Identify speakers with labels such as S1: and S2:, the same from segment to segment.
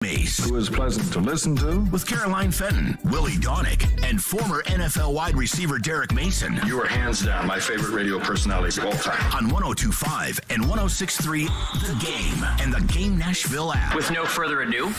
S1: D-Mase,
S2: who is pleasant to listen to,
S1: with Caroline Fenton, Willy and former NFL wide receiver Derek Mason.
S2: You are hands down my favorite radio personality of all time.
S1: On 102.5 and 106.3 The Game and the Game Nashville app.
S3: With no further ado,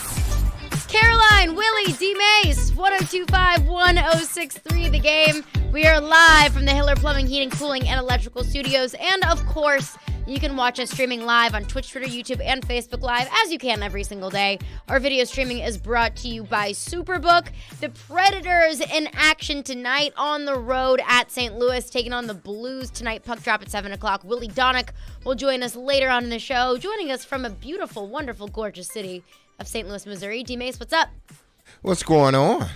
S4: Caroline, Willy, D-Mase, 102.5, 106.3 The Game. We are live from the Hiller Plumbing, Heating, Cooling, and Electrical Studios. And, of course, you can watch us streaming live on Twitch, Twitter, YouTube, and Facebook Live, as you can every single day. Our video streaming is brought to you by Superbook. The Predators in action tonight on the road at St. Louis, taking on the Blues tonight. Puck drop at 7 o'clock. Willy will join us later on in the show, joining us from a beautiful, wonderful, gorgeous city of St. Louis, Missouri. D-Mase, what's up?
S5: What's going on?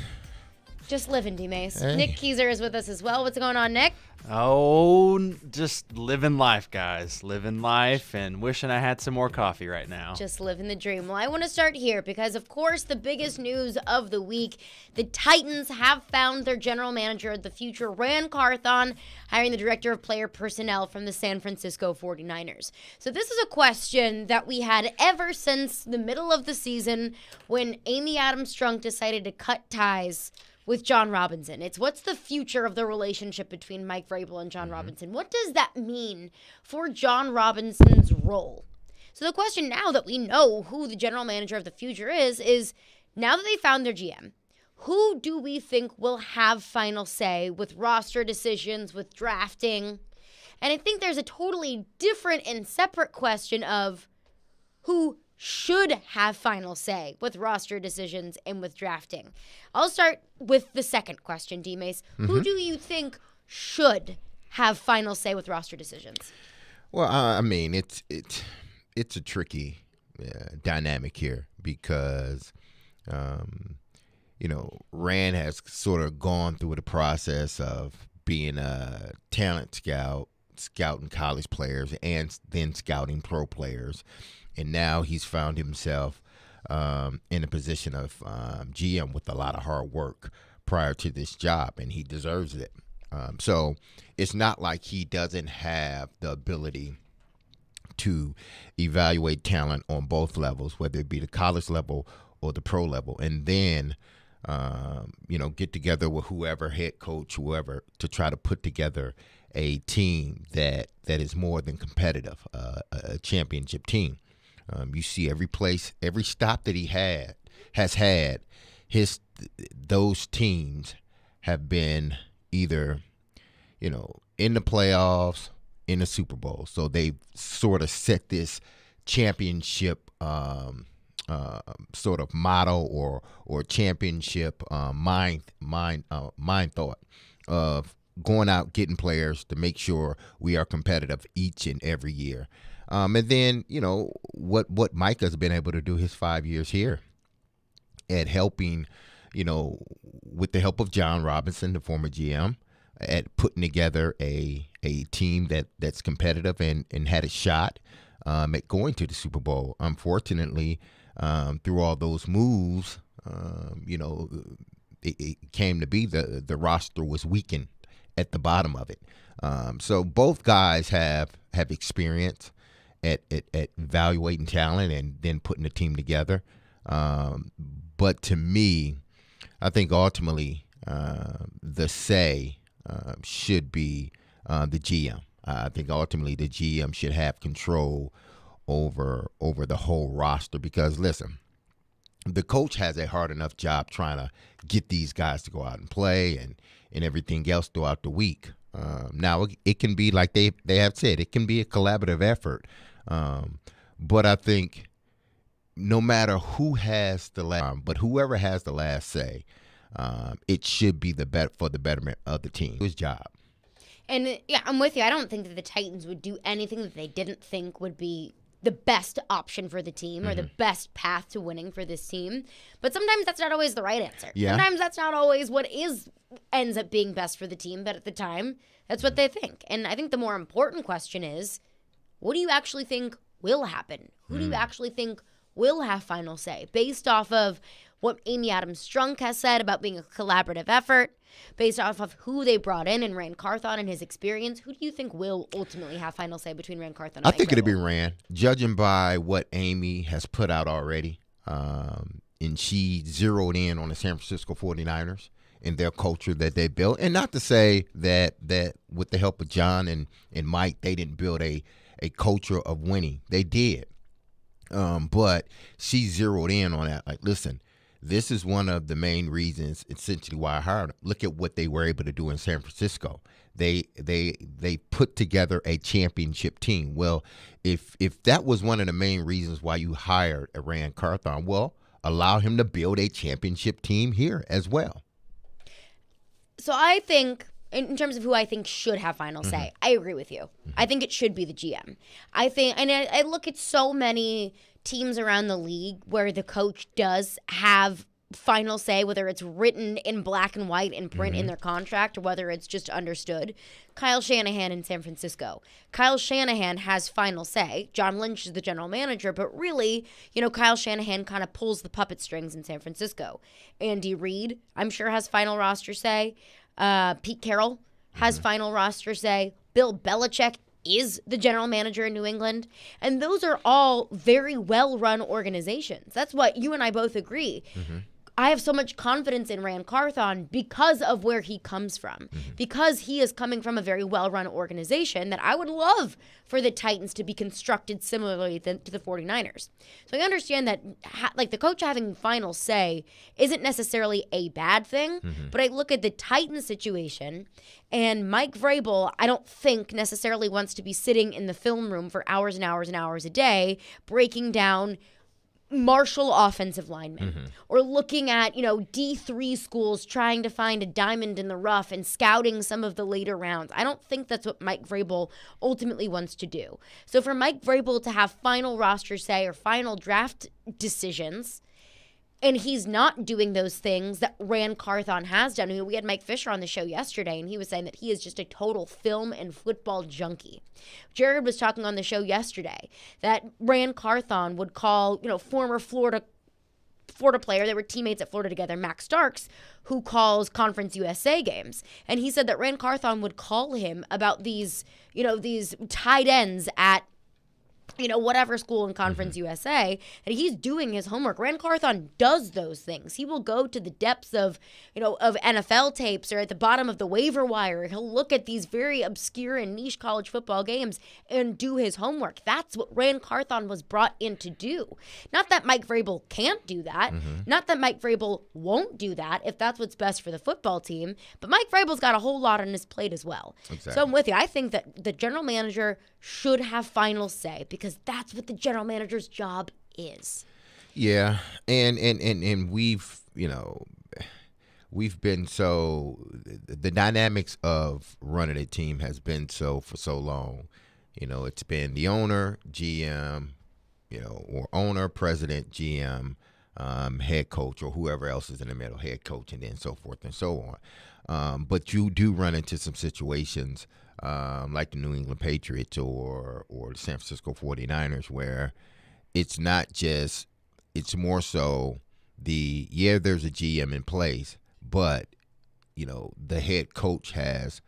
S4: Just living, D-Mase.
S5: Hey.
S4: Nick Keyser is with us as well. What's going on, Nick?
S6: Oh, just living life, guys. Living life and wishing I had some more coffee right now.
S4: Just living the dream. Well, I want to start here because, of course, the biggest news of the week, the Titans have found their general manager of the future, Ran Carthon, hiring the director of player personnel from the San Francisco 49ers. So this is a question that we had ever since the middle of the season when Amy Adams-Strunk decided to cut ties with John Robinson. It's what's the future of the relationship between Mike Vrabel and John Robinson? What does that mean for John Robinson's role? So the question now that we know who the general manager of the future is now that they found their GM, who do we think will have final say with roster decisions, with drafting? And I think there's a totally different and separate question of who should have final say with roster decisions and with drafting. I'll start with the second question, D-Mase. Who do you think should have final say with roster decisions?
S5: Well, I mean, it's a tricky dynamic here because, Rand has sort of gone through the process of being a talent scout, scouting college players, and then scouting pro players. And now he's found himself in a position of GM with a lot of hard work prior to this job, and he deserves it. So it's not like he doesn't have the ability to evaluate talent on both levels, whether it be the college level or the pro level, and then get together with whoever, head coach, whoever, to try to put together a team that is more than competitive, a championship team. You see every stop that he has had, those teams have been either, in the playoffs, in the Super Bowl. So they've sort of set this championship sort of motto or championship mind thought of going out, getting players to make sure we are competitive each and every year. And then, what Mike has been able to do his 5 years here at helping, with the help of John Robinson, the former GM, at putting together a team that's competitive and had a shot at going to the Super Bowl. Unfortunately, through all those moves, it came to be the roster was weakened at the bottom of it. So both guys have experience at evaluating talent and then putting a team together. But to me, I think ultimately the say should be the GM. I think ultimately the GM should have control over the whole roster because, listen, the coach has a hard enough job trying to get these guys to go out and play and everything else throughout the week. Now, it can be, like they have said, it can be a collaborative effort. But I think no matter who has whoever has the last say, it should be for the betterment of the team. His job.
S4: And, yeah, I'm with you. I don't think that the Titans would do anything that they didn't think would be the best option for the team or the best path to winning for this team. But sometimes that's not always the right answer.
S5: Yeah.
S4: Sometimes that's not always what ends up being best for the team, but at the time, that's what they think. And I think the more important question is, what do you actually think will happen? Who do you actually think will have final say based off of what Amy Adams-Strunk has said about being a collaborative effort, based off of who they brought in and Ran Carthon and his experience? Who do you think will ultimately have final say between Ran Carthon and
S5: I think
S4: Mike
S5: it'll be
S4: Vrabel?
S5: Ran, judging by what Amy has put out already. and she zeroed in on the San Francisco 49ers and their culture that they built. And not to say that with the help of John and Mike, they didn't build a culture of winning. They did. But she zeroed in on that. Like, listen, this is one of the main reasons, essentially, why I hired them. Look at what they were able to do in San Francisco. They put together a championship team. Well, if that was one of the main reasons why you hired Rand Carthon, well, allow him to build a championship team here as well.
S4: So I think, in terms of who I think should have final say, I agree with you. I think it should be the GM. I think, and I look at so many teams around the league where the coach does have final say, whether it's written in black and white in print in their contract or whether it's just understood. Kyle Shanahan in San Francisco. Kyle Shanahan has final say. John Lynch is the general manager, but really, Kyle Shanahan kind of pulls the puppet strings in San Francisco. Andy Reid, I'm sure, has final roster say. Pete Carroll has final roster say. Bill Belichick is the general manager in New England. And those are all very well-run organizations. That's what you and I both agree. I have so much confidence in Rand Carthon because of where he comes from, because he is coming from a very well-run organization that I would love for the Titans to be constructed similarly to the 49ers. So I understand that the coach having final say isn't necessarily a bad thing, but I look at the Titans situation, and Mike Vrabel, I don't think necessarily wants to be sitting in the film room for hours and hours and hours a day breaking down Marshall offensive linemen or looking at, D3 schools trying to find a diamond in the rough and scouting some of the later rounds. I don't think that's what Mike Vrabel ultimately wants to do. So for Mike Vrabel to have final roster say or final draft decisions, and he's not doing those things that Rand Carthon has done. I mean, we had Mike Fisher on the show yesterday, and he was saying that he is just a total film and football junkie. Jared was talking on the show yesterday that Rand Carthon would call, former Florida player, they were teammates at Florida together, Max Starks, who calls Conference USA games. And he said that Rand Carthon would call him about these tight ends at whatever school in Conference USA, and he's doing his homework. Rand Carthon does those things. He will go to the depths of NFL tapes or at the bottom of the waiver wire. He'll look at these very obscure and niche college football games and do his homework. That's what Rand Carthon was brought in to do. Not that Mike Vrabel can't do that. Not that Mike Vrabel won't do that if that's what's best for the football team. But Mike Vrabel's got a whole lot on his plate as well. Exactly. So I'm with you. I think that the general manager should have final say because that's what the general manager's job is.
S5: Yeah, and we've been so the dynamics of running a team has been so for so long. It's been the owner, GM, or owner, president, GM, head coach, or whoever else is in the middle, head coach, and then so forth and so on. But you do run into some situations like the New England Patriots or the San Francisco 49ers where it's not just, it's more so there's a GM in place, but, the head coach has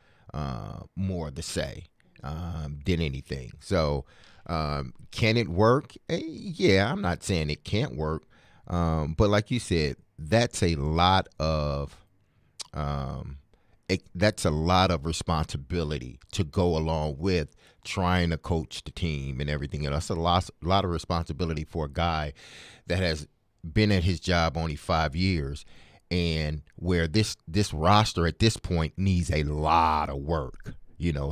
S5: more to say than anything. So can it work? Yeah, I'm not saying it can't work. But like you said, that's a lot of responsibility to go along with trying to coach the team and everything else. That's a lot of responsibility for a guy that has been at his job only 5 years and where this roster at this point needs a lot of work,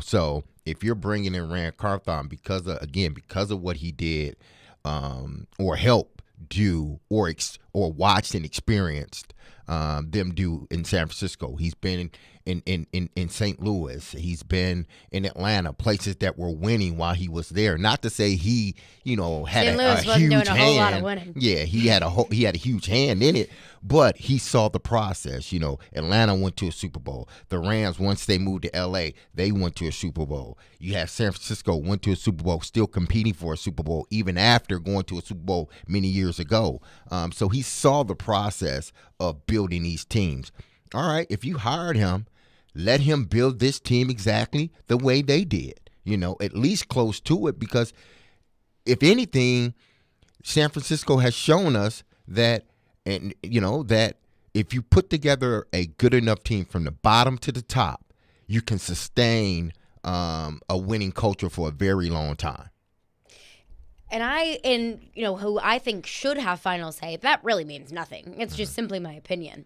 S5: So if you're bringing in Rand Carthon because of what he did or helped do or watched and experienced them do in San Francisco. He's been in St. Louis. He's been in Atlanta, places that were winning while he was there. Not to say he, had a huge
S4: doing a
S5: hand.
S4: whole lot of winning.
S5: Yeah, he had a huge hand in it, but he saw the process. Atlanta went to a Super Bowl. The Rams, once they moved to LA, they went to a Super Bowl. You have San Francisco went to a Super Bowl, still competing for a Super Bowl, even after going to a Super Bowl many years ago. So he saw the process of building these teams. All right, if you hired him, let him build this team exactly the way they did, at least close to it, because if anything, San Francisco has shown us that if you put together a good enough team from the bottom to the top, you can sustain a winning culture for a very long time.
S4: And who I think should have final say, that really means nothing. It's just simply my opinion.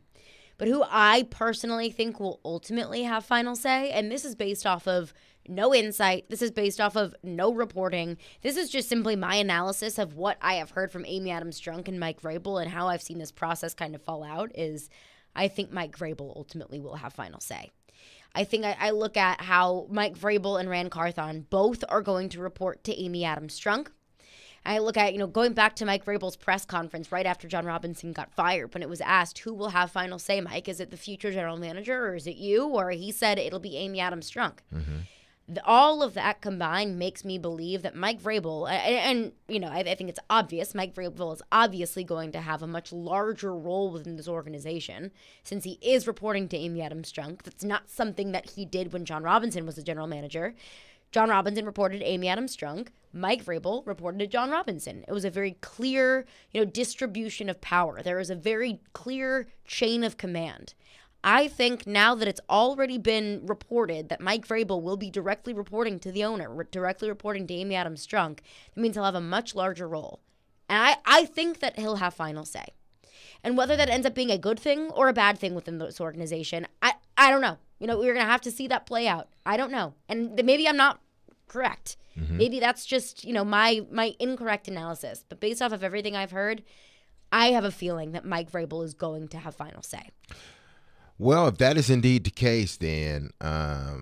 S4: But who I personally think will ultimately have final say, and this is based off of no insight, this is based off of no reporting, this is just simply my analysis of what I have heard from Amy Adams-Strunk and Mike Vrabel and how I've seen this process kind of fall out, is I think Mike Vrabel ultimately will have final say. I think I look at how Mike Vrabel and Ran Carthon both are going to report to Amy Adams-Strunk. I look at, going back to Mike Vrabel's press conference right after John Robinson got fired, when it was asked, who will have final say, Mike? Is it the future general manager, or is it you? Or he said it'll be Amy Adams-Strunk. All of that combined makes me believe that Mike Vrabel, and I think it's obvious, Mike Vrabel is obviously going to have a much larger role within this organization, since he is reporting to Amy Adams-Strunk. That's not something that he did when John Robinson was the general manager. John Robinson reported to Amy Adams-Strunk. Mike Vrabel reported to John Robinson. It was a very clear, distribution of power. There was a very clear chain of command. I think now that it's already been reported that Mike Vrabel will be directly reporting to the owner, directly reporting to Amy Adams-Strunk, that means he'll have a much larger role. And I think that he'll have final say. And whether that ends up being a good thing or a bad thing within this organization, I don't know. We're going to have to see that play out. I don't know. And maybe I'm not correct. Maybe that's just, my incorrect analysis. But based off of everything I've heard, I have a feeling that Mike Vrabel is going to have final say.
S5: Well, if that is indeed the case, then, I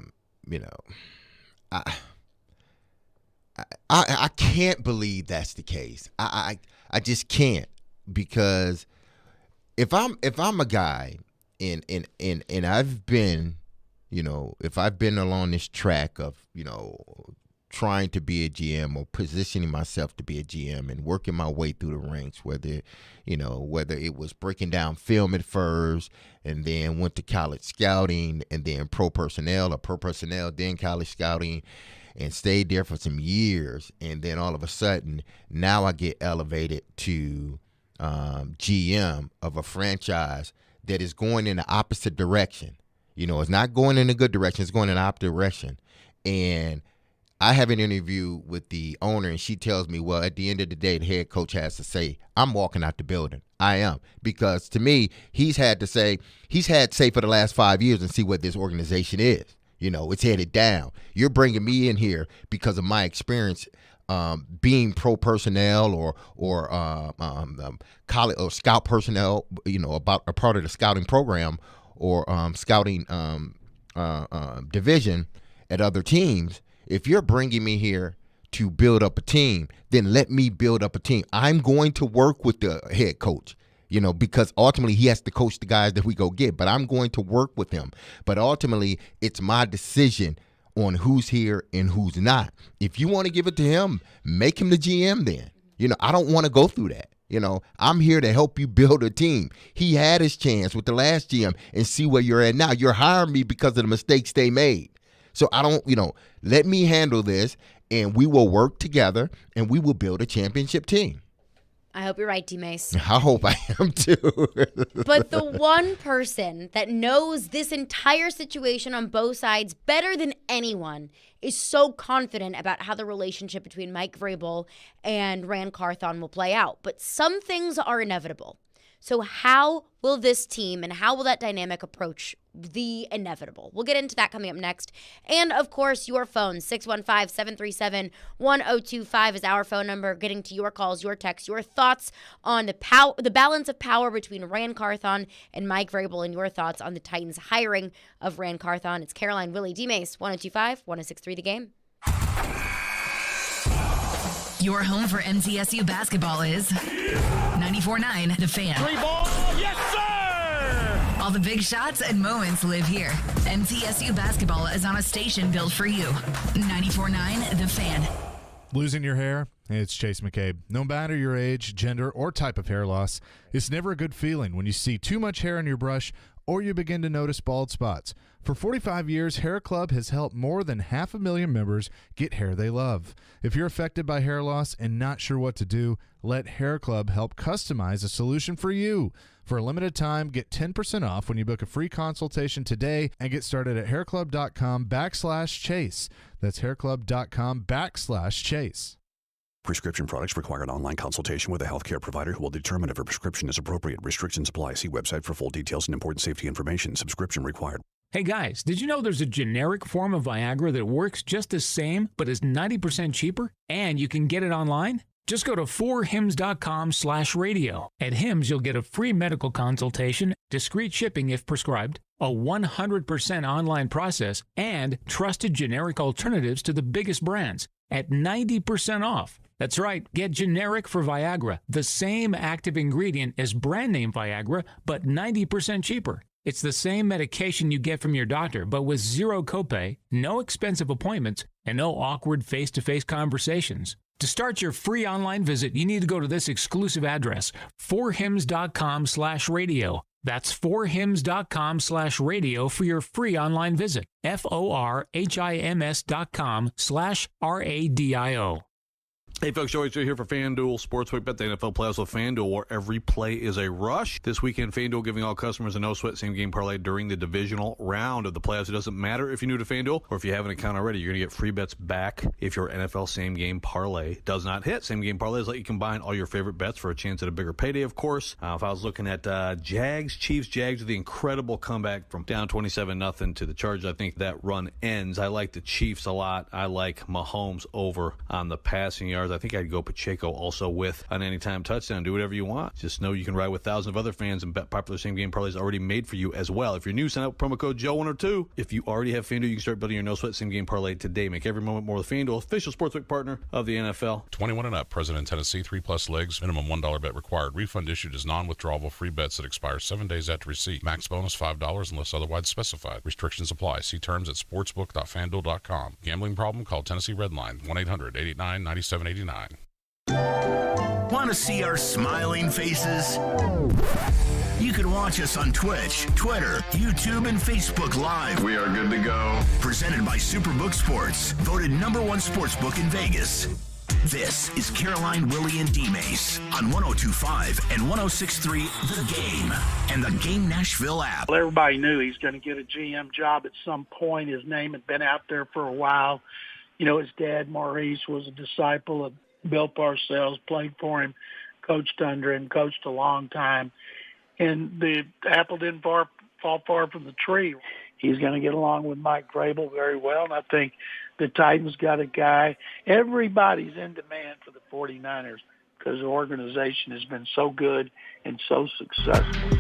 S5: can't believe that's the case. I just can't, because if I'm a guy and I've been, if I've been along this track of, trying to be a GM or positioning myself to be a GM and working my way through the ranks, whether it was breaking down film at first and then went to college scouting and then pro personnel, then college scouting, and stayed there for some years. And then all of a sudden, now I get elevated to GM of a franchise that is going in the opposite direction. It's not going in a good direction. It's going in the opposite direction. And I have an interview with the owner, and she tells me, well, at the end of the day, the head coach has to say, I'm walking out the building. I am. Because to me, he's had to say for the last 5 years and see what this organization is. It's headed down. You're bringing me in here because of my experience being pro personnel or college or scout personnel, about a part of the scouting program or scouting division at other teams. If you're bringing me here to build up a team, then let me build up a team. I'm going to work with the head coach, because ultimately he has to coach the guys that we go get, but I'm going to work with him. But ultimately, it's my decision on who's here and who's not. If you want to give it to him, make him the GM then. I don't want to go through that. I'm here to help you build a team. He had his chance with the last GM and see where you're at now. You're hiring me because of the mistakes they made. So I don't, let me handle this, and we will work together, and we will build a championship team.
S4: I hope you're right, D-Mase.
S5: I hope I am too.
S4: But the one person that knows this entire situation on both sides better than anyone is so confident about how the relationship between Mike Vrabel and Ran Carthon will play out. But some things are inevitable. So how will this team and how will that dynamic approach the inevitable? We'll get into that coming up next. And, of course, your phone, 615-737-1025 is our phone number, getting to your calls, your texts, your thoughts on the balance of power between Ran Carthon and Mike Vrabel, and your thoughts on the Titans' hiring of Ran Carthon. It's Caroline, Willy, D-Mase, 1025, 1063 The Game.
S3: Your home for MTSU basketball is 94.9 The Fan.
S7: Three ball, yes sir!
S3: All the big shots and moments live here. MTSU basketball is on a station built for you. 94.9 The Fan.
S8: Losing your hair? It's Chase McCabe. No matter your age, gender, or type of hair loss, it's never a good feeling when you see too much hair in your brush or you begin to notice bald spots. For 45 years, Hair Club has helped more than 500,000 members get hair they love. If you're affected by hair loss and not sure what to do, let Hair Club help customize a solution for you. For a limited time, get 10% off when you book a free consultation today and get started at hairclub.com/chase. That's hairclub.com/chase.
S9: Prescription products require an online consultation with a healthcare provider who will determine if a prescription is appropriate. Restrictions apply. See website for full details and important safety information. Subscription required.
S10: Hey guys, did you know there's a generic form of Viagra that works just the same but is 90% cheaper? And you can get it online? Just go to 4hims.com/radio. At Hims, you'll get a free medical consultation, discreet shipping if prescribed, a 100% online process, and trusted generic alternatives to the biggest brands at 90% off. That's right, get generic for Viagra, the same active ingredient as brand name Viagra, but 90% cheaper. It's the same medication you get from your doctor, but with zero copay, no expensive appointments, and no awkward face-to-face conversations. To start your free online visit, you need to go to this exclusive address, 4hims.com/radio. That's 4hims.com/radio for your free online visit. FORHIMS.com/RADIO.
S11: Hey folks, Joey here for FanDuel Sportsbook. Bet the NFL playoffs with FanDuel, where every play is a rush. This weekend, FanDuel giving all customers a no-sweat same-game parlay during the divisional round of the playoffs. It doesn't matter if you're new to FanDuel or if you have an account already. You're going to get free bets back if your NFL same-game parlay does not hit. Same-game parlays let you combine all your favorite bets for a chance at a bigger payday, of course. If I was looking at Chiefs, with the incredible comeback from down 27-0 to the Chargers, I think that run ends. I like the Chiefs a lot. I like Mahomes over on the passing yards. I think I'd go Pacheco also with an anytime touchdown. Do whatever you want. Just know you can ride with thousands of other fans and bet popular same-game parlays already made for you as well. If you're new, sign up with promo code JOE102. If you already have FanDuel, you can start building your no-sweat same-game parlay today. Make every moment more with FanDuel, official sportsbook partner of the NFL.
S12: 21 and up. Present in Tennessee. 3+ legs. Minimum $1 bet required. Refund issued as non-withdrawable free bets that expire 7 days after receipt. Max bonus $5 unless otherwise specified. Restrictions apply. See terms at sportsbook.fanduel.com. Gambling problem? Call Tennessee Redline 1-800-889-9789.
S1: Want to see our smiling faces? You can watch us on Twitch, Twitter, YouTube, and Facebook Live.
S2: We are good to go.
S1: Presented by Superbook Sports, voted #1 sportsbook in Vegas. This is Caroline, Willy, and D-Mase on 102.5 and 106.3 The Game and the Game Nashville app.
S13: Well, everybody knew he's going to get a GM job at some point. His name had been out there for a while. You know, his dad, Maurice, was a disciple of Bill Parcells, played for him, coached under him, coached a long time. And the apple didn't fall far from the tree. He's going to get along with Mike Vrabel very well, and I think the Titans got a guy. Everybody's in demand for the 49ers because the organization has been so good and so successful.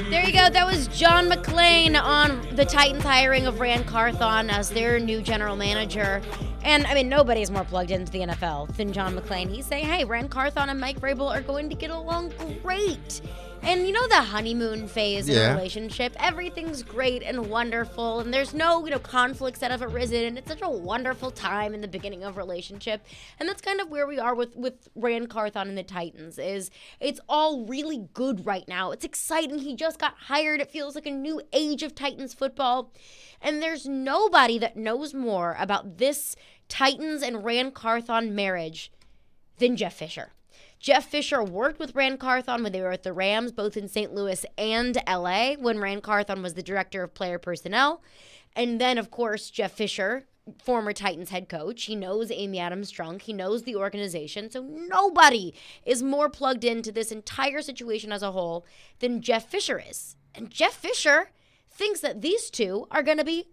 S4: There you go. That was John McClain on the Titans hiring of Ran Carthon as their new general manager. And, I mean, nobody's more plugged into the NFL than John McClain. He's saying, hey, Ran Carthon and Mike Vrabel are going to get along great. And you know the honeymoon phase in a relationship? Everything's great and wonderful, and there's no, conflicts that have arisen, and it's such a wonderful time in the beginning of a relationship. And that's kind of where we are with Ran Carthon and the Titans, is it's all really good right now. It's exciting. He just got hired. It feels like a new age of Titans football. And there's nobody that knows more about this Titans and Ran Carthon marriage than Jeff Fisher. Jeff Fisher worked with Ran Carthon when they were at the Rams, both in St. Louis and LA, when Ran Carthon was the director of player personnel. And then, of course, Jeff Fisher, former Titans head coach, he knows Amy Adams-Strunk, he knows the organization, so nobody is more plugged into this entire situation as a whole than Jeff Fisher is. And Jeff Fisher thinks that these two are going to be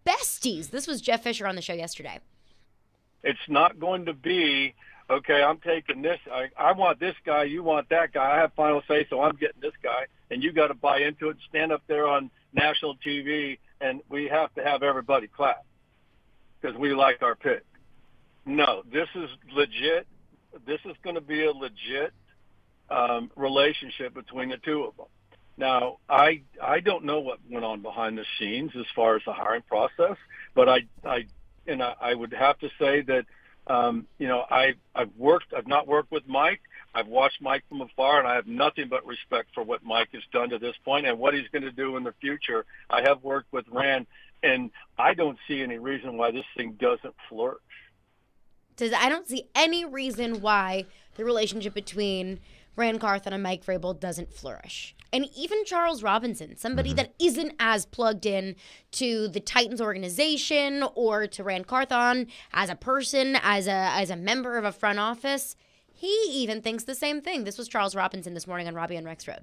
S4: besties. This was Jeff Fisher on the show yesterday.
S14: It's not going to be, okay, I'm taking this. I want this guy. You want that guy. I have final say, so I'm getting this guy. And you got to buy into it, stand up there on national TV, and we have to have everybody clap because we like our pick. No, this is legit. This is going to be a legit relationship between the two of them. Now, I don't know what went on behind the scenes as far as the hiring process, but I would have to say that I've not worked with Mike. I've watched Mike from afar, and I have nothing but respect for what Mike has done to this point and what he's going to do in the future. I have worked with Rand, and I don't see any reason why this thing doesn't flourish.
S4: I don't see any reason why the relationship between Rand Carthon and Mike Vrabel doesn't flourish. And even Charles Robinson, somebody that isn't as plugged in to the Titans organization or to Rand Carthon as a person, as a member of a front office, he even thinks the same thing. This was Charles Robinson this morning on Robbie and Rex Road.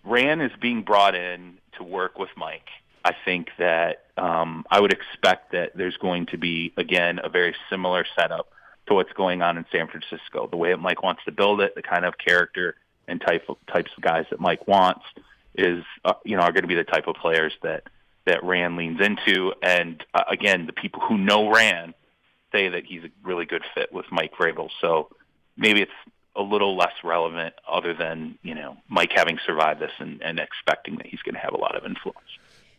S15: Rand is being brought in to work with Mike. I think that I would expect that there's going to be, again, a very similar setup to what's going on in San Francisco. The way that Mike wants to build it, the kind of character and types of guys that Mike wants is, are going to be the type of players that Rand leans into. And again, the people who know Rand say that he's a really good fit with Mike Vrabel. So maybe it's a little less relevant other than, Mike having survived this and expecting that he's going to have a lot of influence.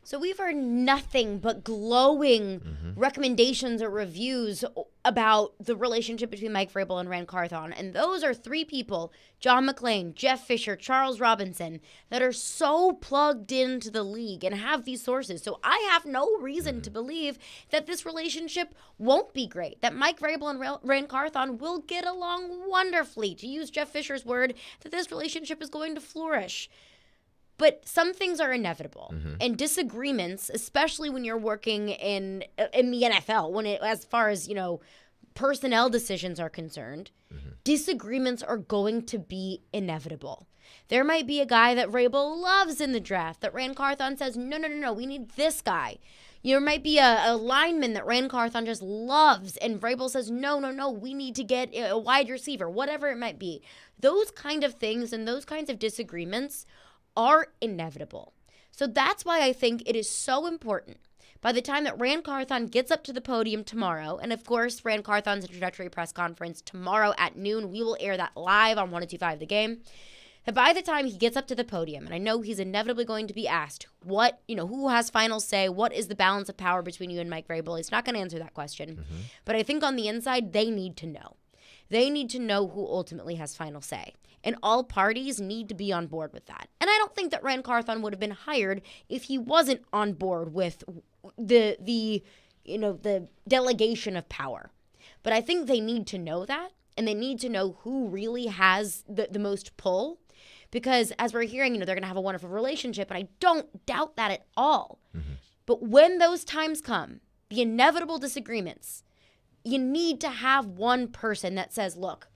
S4: So we've heard nothing but glowing recommendations or reviews about the relationship between Mike Vrabel and Rand Carthon. And those are three people, John McClain, Jeff Fisher, Charles Robinson, that are so plugged into the league and have these sources. So I have no reason to believe that this relationship won't be great, that Mike Vrabel and Rand Carthon will get along wonderfully, to use Jeff Fisher's word, that this relationship is going to flourish. But some things are inevitable, and disagreements, especially when you're working in the NFL, as far as personnel decisions are concerned, disagreements are going to be inevitable. There might be a guy that Vrabel loves in the draft that Rand Carthon says, no, we need this guy. There might be a lineman that Rand Carthon just loves, and Vrabel says, no, we need to get a wide receiver, whatever it might be. Those kind of things and those kinds of disagreements are inevitable. So that's why I think it is so important by the time that Rand Carthon gets up to the podium tomorrow, and of course, Rand Carthon's introductory press conference tomorrow at noon, we will air that live on 102.5 The Game, that by the time he gets up to the podium, and I know he's inevitably going to be asked, who has final say, what is the balance of power between you and Mike Vrabel? He's not going to answer that question. But I think on the inside, they need to know. They need to know who ultimately has final say. And all parties need to be on board with that. And I don't think that Rand Carthon would have been hired if he wasn't on board with the delegation of power. But I think they need to know that, and they need to know who really has the most pull. Because as we're hearing, they're going to have a wonderful relationship, and I don't doubt that at all. But when those times come, the inevitable disagreements, you need to have one person that says, look,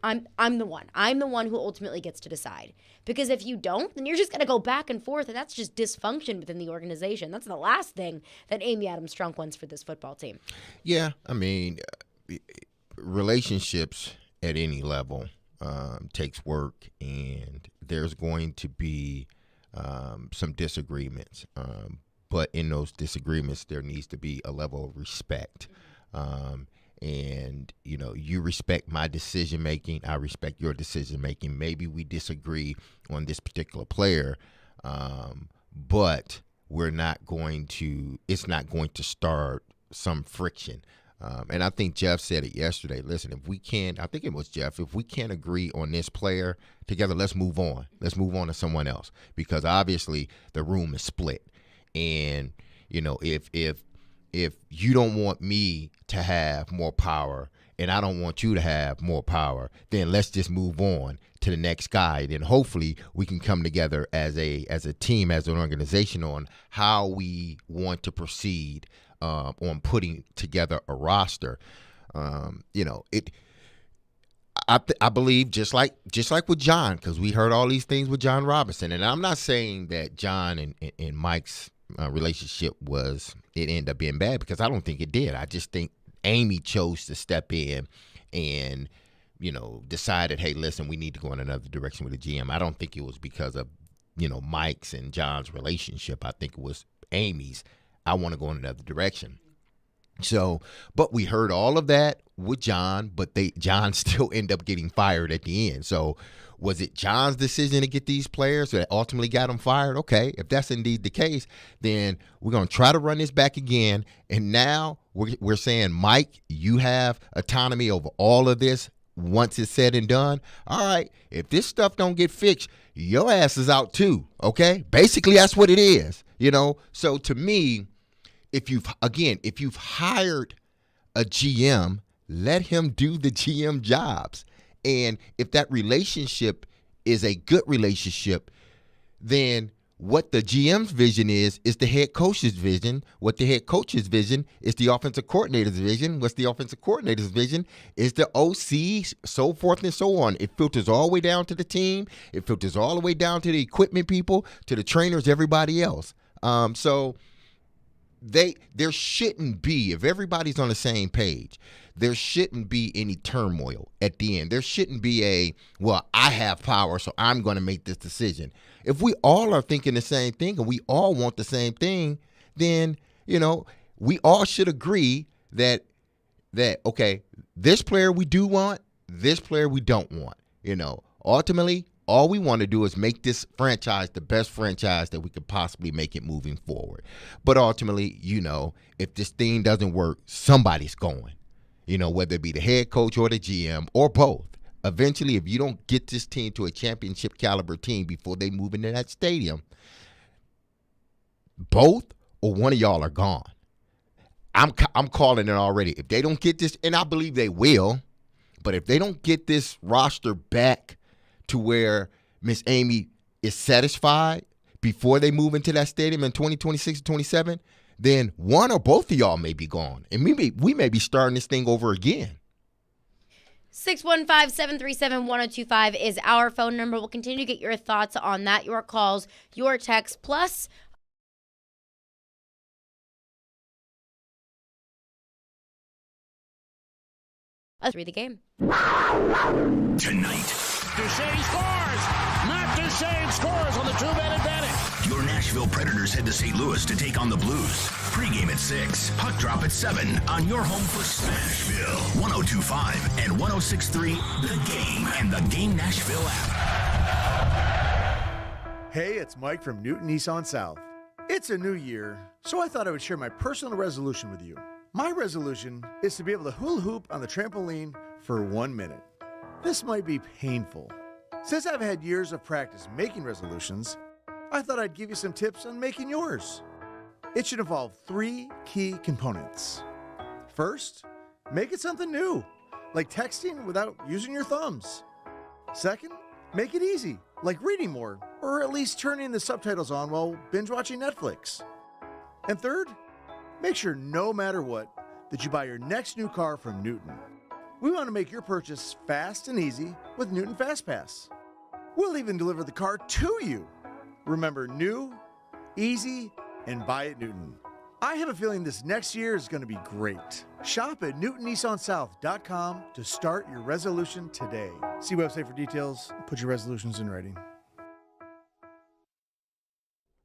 S4: I'm the one. I'm the one who ultimately gets to decide. Because if you don't, then you're just going to go back and forth, and that's just dysfunction within the organization. That's the last thing that Amy Adams Strunk wants for this football team.
S5: Yeah, I mean, relationships at any level takes work, and there's going to be some disagreements. But in those disagreements, there needs to be a level of respect. And, you respect my decision-making. I respect your decision-making. Maybe we disagree on this particular player, but it's not going to start some friction. And I think Jeff said it yesterday. Listen, if we can't agree on this player together, let's move on. Let's move on to someone else, because obviously the room is split. And, if you don't want me to have more power and I don't want you to have more power, then let's just move on to the next guy. Then hopefully we can come together as a team, as an organization, on how we want to proceed on putting together a roster. I believe just like with John, because we heard all these things with John Robinson, and I'm not saying that John and Mike's relationship ended up being bad, because I don't think it did. I just think Amy chose to step in and, decided, hey, listen, we need to go in another direction with the GM. I don't think it was because of, Mike's and John's relationship. I think it was Amy's, I want to go in another direction. So, but we heard all of that with John, but John still ended up getting fired at the end. So was it John's decision to get these players that ultimately got him fired? Okay, if that's indeed the case, then we're going to try to run this back again. And now we're saying, Mike, you have autonomy over all of this once it's said and done. All right, if this stuff don't get fixed, your ass is out too, okay? Basically, that's what it is, So to me, if you've hired a GM, let him do the GM jobs. And if that relationship is a good relationship, then what the GM's vision is the head coach's vision. What the head coach's vision is the offensive coordinator's vision. What's the offensive coordinator's vision is the OC, so forth and so on. It filters all the way down to the team. It filters all the way down to the equipment people, to the trainers, everybody else. So there shouldn't be, if everybody's on the same page, there shouldn't be any turmoil at the end. There shouldn't be I have power, so I'm going to make this decision. If we all are thinking the same thing and we all want the same thing, then, we all should agree that okay, this player we do want, this player we don't want. Ultimately, all we want to do is make this franchise the best franchise that we could possibly make it moving forward. But ultimately, if this thing doesn't work, somebody's going. Whether it be the head coach or the GM or both. Eventually, if you don't get this team to a championship caliber team before they move into that stadium, both or one of y'all are gone. I'm calling it already. If they don't get this, and I believe they will, but if they don't get this roster back to where Miss Amy is satisfied before they move into that stadium in 2026 or 27, then one or both of y'all may be gone. And we may be starting this thing over again.
S4: 615-737-1025 is our phone number. We'll continue to get your thoughts on that, your calls, your texts, plus us read the game.
S1: Tonight,
S7: Duchesne scores! Matt Duchesne scores on the two-man advantage.
S1: your Nashville Predators head to St. Louis to take on the Blues. Pre-game at 6, puck drop at 7 on your home for Smashville. 102.5 and 106.3 The Game and the Game Nashville app.
S16: Hey, it's Mike from Newton Nissan South. It's a new year, so I thought I would share my personal resolution with you. My resolution is to be able to hula hoop on the trampoline for 1 minute. This might be painful. Since I've had years of practice making resolutions, I thought I'd give you some tips on making yours. It should involve 3 key components. First, make it something new, like texting without using your thumbs. Second, make it easy, like reading more, or at least turning the subtitles on while binge watching Netflix. And third, make sure no matter what, that you buy your next new car from Newton. We want to make your purchase fast and easy with Newton FastPass. We'll even deliver the car to you. Remember, new, easy, and buy at Newton. I have a feeling this next year is going to be great. Shop at NewtonNissanSouth.com to start your resolution today. See website for details. Put your resolutions in writing.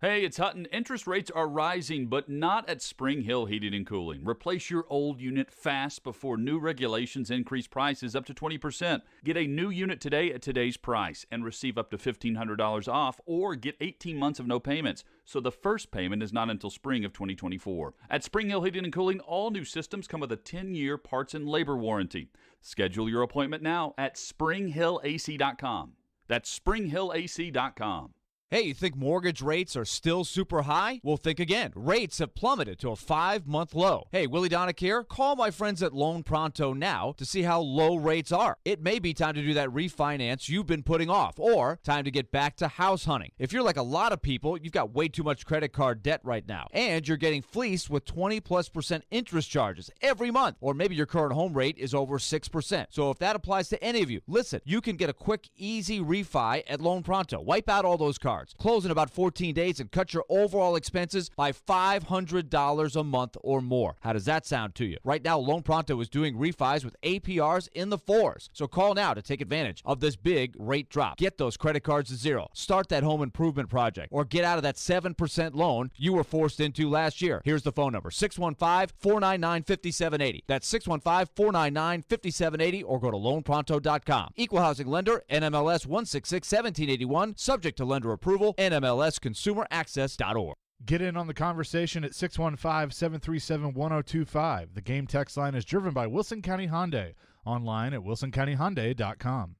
S17: Hey, it's Hutton. Interest rates are rising, but not at Spring Hill Heating and Cooling. Replace your old unit fast before new regulations increase prices up to 20%. Get a new unit today at today's price and receive up to $1,500 off, or get 18 months of no payments, so the first payment is not until spring of 2024. At Spring Hill Heating and Cooling, all new systems come with a 10-year parts and labor warranty. Schedule your appointment now at springhillac.com. That's springhillac.com.
S18: Hey, you think mortgage rates are still super high? Well, think again. Rates have plummeted to a 5-month low. Hey, Willy Donick here. Call my friends at Loan Pronto now to see how low rates are. It may be time to do that refinance you've been putting off, or time to get back to house hunting. If you're like a lot of people, you've got way too much credit card debt right now, and you're getting fleeced with 20+% interest charges every month, or maybe your current home rate is over 6%. So if that applies to any of you, listen, you can get a quick, easy refi at Loan Pronto. Wipe out all those cards. Close in about 14 days and cut your overall expenses by $500 a month or more. How does that sound to you? Right now, Loan Pronto is doing refis with APRs in the 4s. So call now to take advantage of this big rate drop. Get those credit cards to zero. Start that home improvement project, or get out of that 7% loan you were forced into last year. Here's the phone number, 615-499-5780. That's 615-499-5780, or go to loanpronto.com. Equal housing lender, NMLS 166-1781, subject to lender approval, NMLSconsumeraccess.org.
S8: Get in on the conversation at 615-737-1025. The game text line is driven by Wilson County Hyundai. Online at wilsoncountyhyundai.com.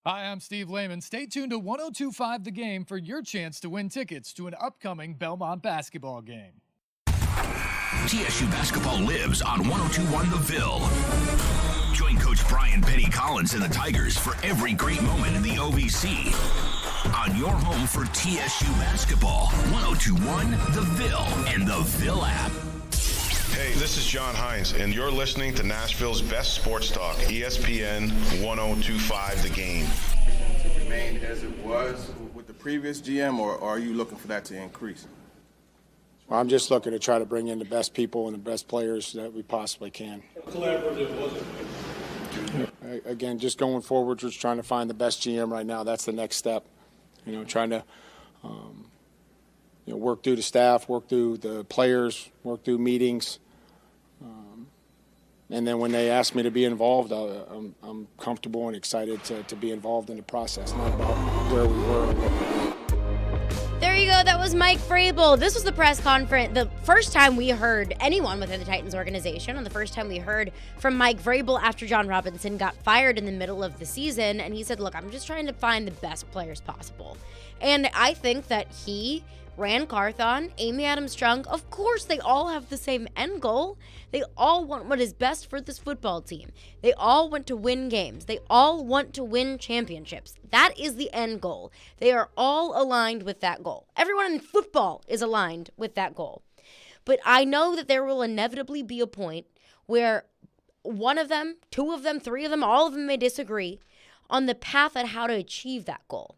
S19: Hi, I'm Steve Lehman. Stay tuned to 102.5 The Game for your chance to win tickets to an upcoming Belmont basketball game.
S1: TSU basketball lives on 102.1 The Ville. Join Coach Brian Penny Collins and the Tigers for every great moment in the OVC. On your home for TSU basketball, 102.1 The Ville and the Ville app.
S20: Hey, this is John Hines, and you're listening to Nashville's best sports talk, ESPN 102.5 The Game.
S21: Remain as it was with the previous GM, or are you looking for that to increase?
S22: Well, I'm just looking to try to bring in the best people and the best players that we possibly can.
S21: How collaborative was it?
S22: Again, just going forward, just trying to find the best GM right now. That's the next step. Trying to work through the staff, work through the players, work through meetings. And then when they ask me to be involved, I'm comfortable and excited to be involved in the process, not about where we were.
S4: There you go. That was Mike Vrabel. This was the press conference, the first time we heard anyone within the Titans organization, and the first time we heard from Mike Vrabel after John Robinson got fired in the middle of the season. And he said, look, I'm just trying to find the best players possible. And I think that he, Ran Carthon, Amy Adams-Strunk, of course they all have the same end goal. They all want what is best for this football team. They all want to win games. They all want to win championships. That is the end goal. They are all aligned with that goal. Everyone in football is aligned with that goal. But I know that there will inevitably be a point where one of them, two of them, three of them, all of them may disagree on the path on how to achieve that goal.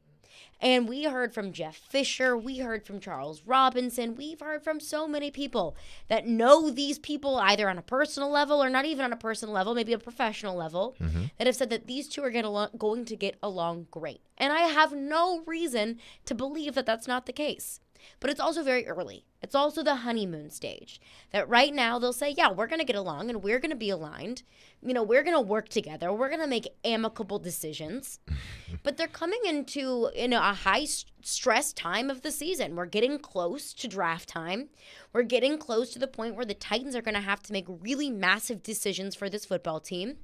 S4: And we heard from Jeff Fisher, we heard from Charles Robinson, we've heard from so many people that know these people either on a personal level or not even on a personal level, maybe a professional level, that have said that these two are going to get along great. And I have no reason to believe that that's not the case. But it's also very early. It's also the honeymoon stage. That right now they'll say, yeah, we're going to get along and we're going to be aligned. We're going to work together. We're going to make amicable decisions. But they're coming into a high-stress time of the season. We're getting close to draft time. We're getting close to the point where the Titans are going to have to make really massive decisions for this football team.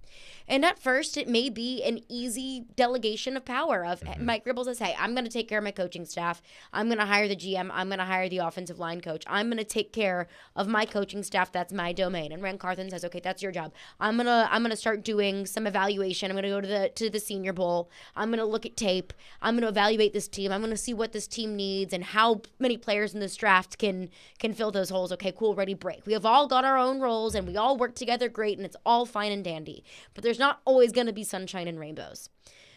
S4: And at first, it may be an easy delegation of power of Mike Vrabel says, hey, I'm going to take care of my coaching staff. I'm going to hire the GM. I'm going to hire the offensive line coach. I'm going to take care of my coaching staff. That's my domain. And Ran Carthon says, okay, that's your job. I'm gonna start doing some evaluation. I'm gonna go to the Senior Bowl. I'm gonna look at tape. I'm gonna evaluate this team. I'm gonna see what this team needs and how many players in this draft can fill those holes. Okay, cool, ready, break. We have all got our own roles and we all work together great and it's all fine and dandy. But there's not always gonna be sunshine and rainbows.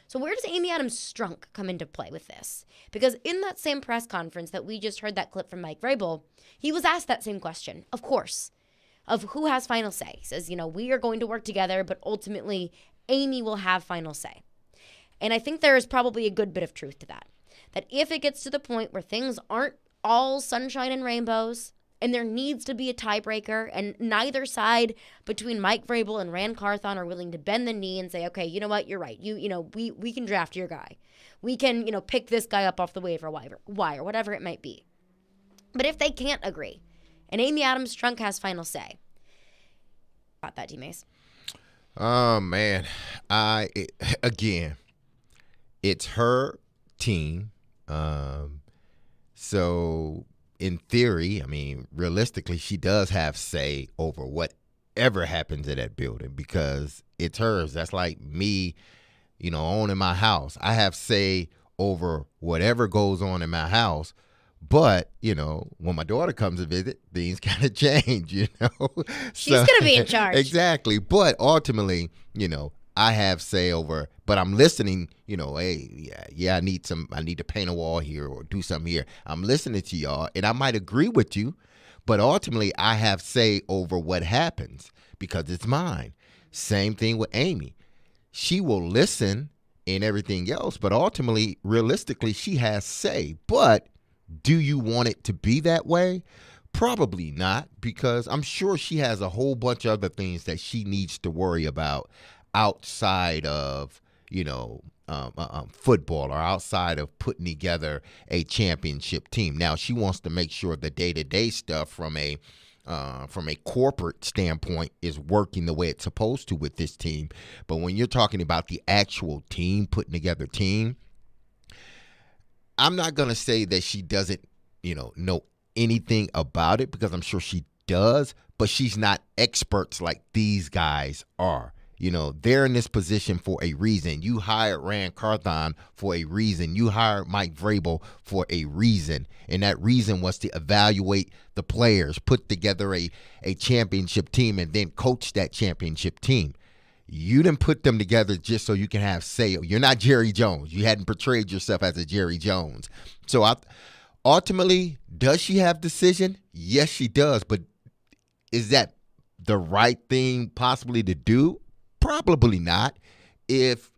S4: So where does Amy Adams-Strunk come into play with this? Because in that same press conference that we just heard that clip from Mike Vrabel, he was asked that same question, of course, of who has final say. He says, we are going to work together, but ultimately Amy will have final say. And I think there is probably a good bit of truth to that. That if it gets to the point where things aren't all sunshine and rainbows, and there needs to be a tiebreaker, and neither side between Mike Vrabel and Ran Carthon are willing to bend the knee and say, okay, you know what, you're right. We can draft your guy. We can, pick this guy up off the waiver wire, whatever it might be. But if they can't agree, and Amy Adams-Strunk has final say, about that, D-Mase.
S5: Oh, man. Again, it's her team. So in theory, realistically, she does have say over whatever happens in that building because it's hers. That's like me, owning my house. I have say over whatever goes on in my house. But, when my daughter comes to visit, things kind of change, She's
S4: going to be in charge.
S5: Exactly. But ultimately, I have say over, but I'm listening, hey, I need to paint a wall here or do something here. I'm listening to y'all, and I might agree with you, but ultimately I have say over what happens because it's mine. Same thing with Amy. She will listen and everything else, but ultimately, realistically, she has say. But do you want it to be that way? Probably not, because I'm sure she has a whole bunch of other things that she needs to worry about outside of, football or outside of putting together a championship team. Now, she wants to make sure the day-to-day stuff from a corporate standpoint is working the way it's supposed to with this team. But when you're talking about the actual team, putting together team, I'm not going to say that she doesn't, know anything about it, because I'm sure she does, but she's not experts like these guys are. They're in this position for a reason. You hired Rand Carthon for a reason. You hired Mike Vrabel for a reason. And that reason was to evaluate the players, put together a championship team, and then coach that championship team. You didn't put them together just so you can have say. You're not Jerry Jones. You hadn't portrayed yourself as a Jerry Jones. So ultimately, does she have decision? Yes, she does. But is that the right thing possibly to do? Probably not. If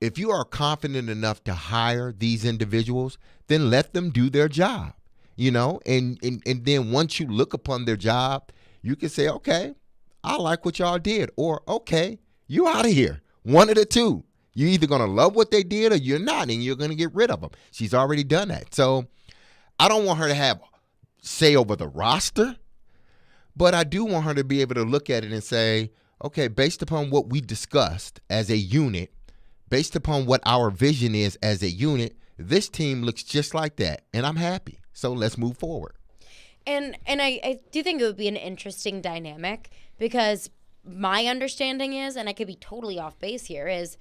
S5: you are confident enough to hire these individuals, then let them do their job, and then once you look upon their job, you can say, okay, I like what y'all did, or okay, you out of here. One of the two. You're either going to love what they did or you're not, and you're going to get rid of them. She's already done that. So I don't want her to have say over the roster, but I do want her to be able to look at it and say, okay, based upon what we discussed as a unit, based upon what our vision is as a unit, this team looks just like that, and I'm happy. So let's move forward.
S4: And I do think it would be an interesting dynamic, because my understanding is, and I could be totally off base here, is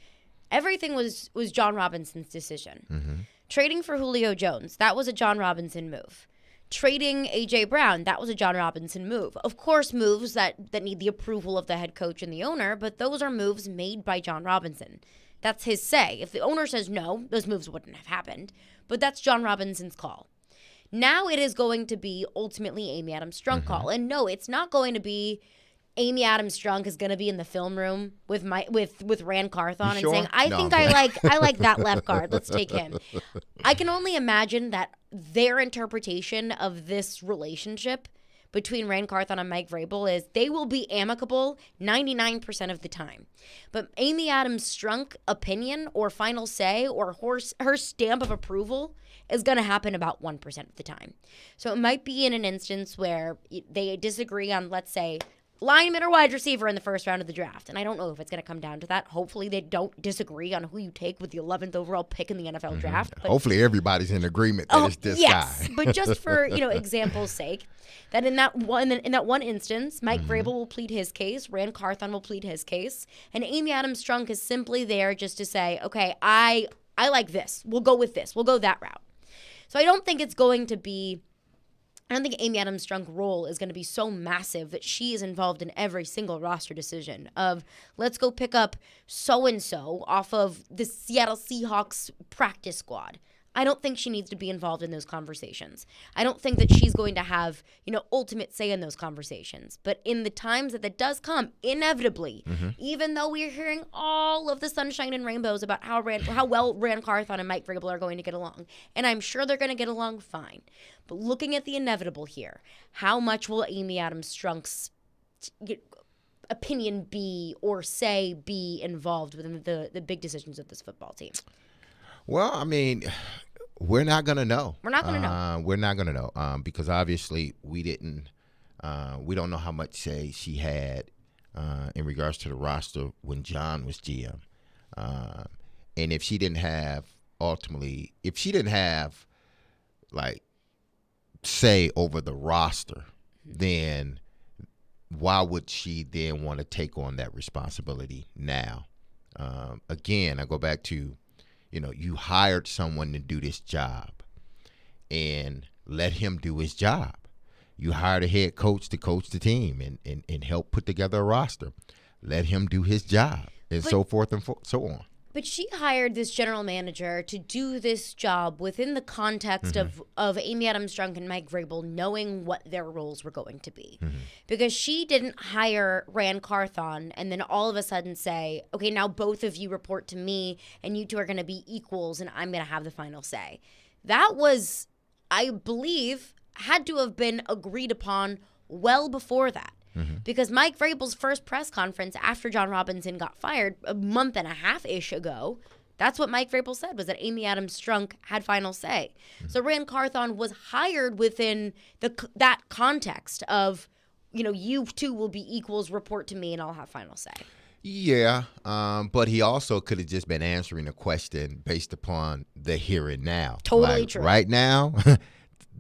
S4: everything was John Robinson's decision.
S5: Mm-hmm.
S4: Trading for Julio Jones, that was a John Robinson move. Trading A.J. Brown, that was a John Robinson move. Of course, moves that need the approval of the head coach and the owner, but those are moves made by John Robinson. That's his say. If the owner says no, those moves wouldn't have happened. But that's John Robinson's call. Now it is going to be ultimately Amy Adams-Strunk call. And no, it's not going to be Amy Adams-Strunk is going to be in the film room with Rand Carthon and saying, I like that left guard. Let's take him. I can only imagine that their interpretation of this relationship between Rand Carthon and Mike Vrabel is they will be amicable 99% of the time. But Amy Adams-Strunk opinion or final say or her stamp of approval is going to happen about 1% of the time. So it might be in an instance where they disagree on, let's say, lineman or wide receiver in the first round of the draft. And I don't know if it's going to come down to that. Hopefully they don't disagree on who you take with the 11th overall pick in the NFL draft. But
S5: hopefully everybody's in agreement that it's this guy.
S4: But just for, example's sake, that in that one instance, Mike Vrabel will plead his case, Rand Carthon will plead his case, and Amy Adams-Strunk is simply there just to say, okay, I like this. We'll go with this. We'll go that route. So I don't think Amy Adams-Strunk's role is going to be so massive that she is involved in every single roster decision of, let's go pick up so-and-so off of the Seattle Seahawks practice squad. I don't think she needs to be involved in those conversations. I don't think that she's going to have, ultimate say in those conversations. But in the times that does come, inevitably, even though we're hearing all of the sunshine and rainbows about how well Rand Carthon and Mike Vrabel are going to get along, and I'm sure they're going to get along fine. But looking at the inevitable here, how much will Amy Adams-Strunk's opinion be or say be involved within the big decisions of this football team?
S5: Well, I mean, we're not going to know.
S4: We're not going to know.
S5: We're not going to know because obviously we don't know how much say she had in regards to the roster when John was GM. And if she didn't have like say over the roster, then why would she then want to take on that responsibility now? Again, I go back to, you hired someone to do this job and let him do his job. You hired a head coach to coach the team and help put together a roster. Let him do his job and so forth and so on.
S4: But she hired this general manager to do this job within the context of Amy Adams-Strunk and Mike Vrabel knowing what their roles were going to be. Because she didn't hire Rand Carthon and then all of a sudden say, okay, now both of you report to me and you two are going to be equals and I'm going to have the final say. That was, I believe, had to have been agreed upon well before that. because Mike Vrabel's first press conference after John Robinson got fired a month and a half-ish ago, that's what Mike Vrabel said, was that Amy Adams Strunk had final say. So Rand Carthon was hired within that context of, you two will be equals, report to me, and I'll have final say.
S5: Yeah, but he also could have just been answering a question based upon the here and now.
S4: Totally true.
S5: Right now,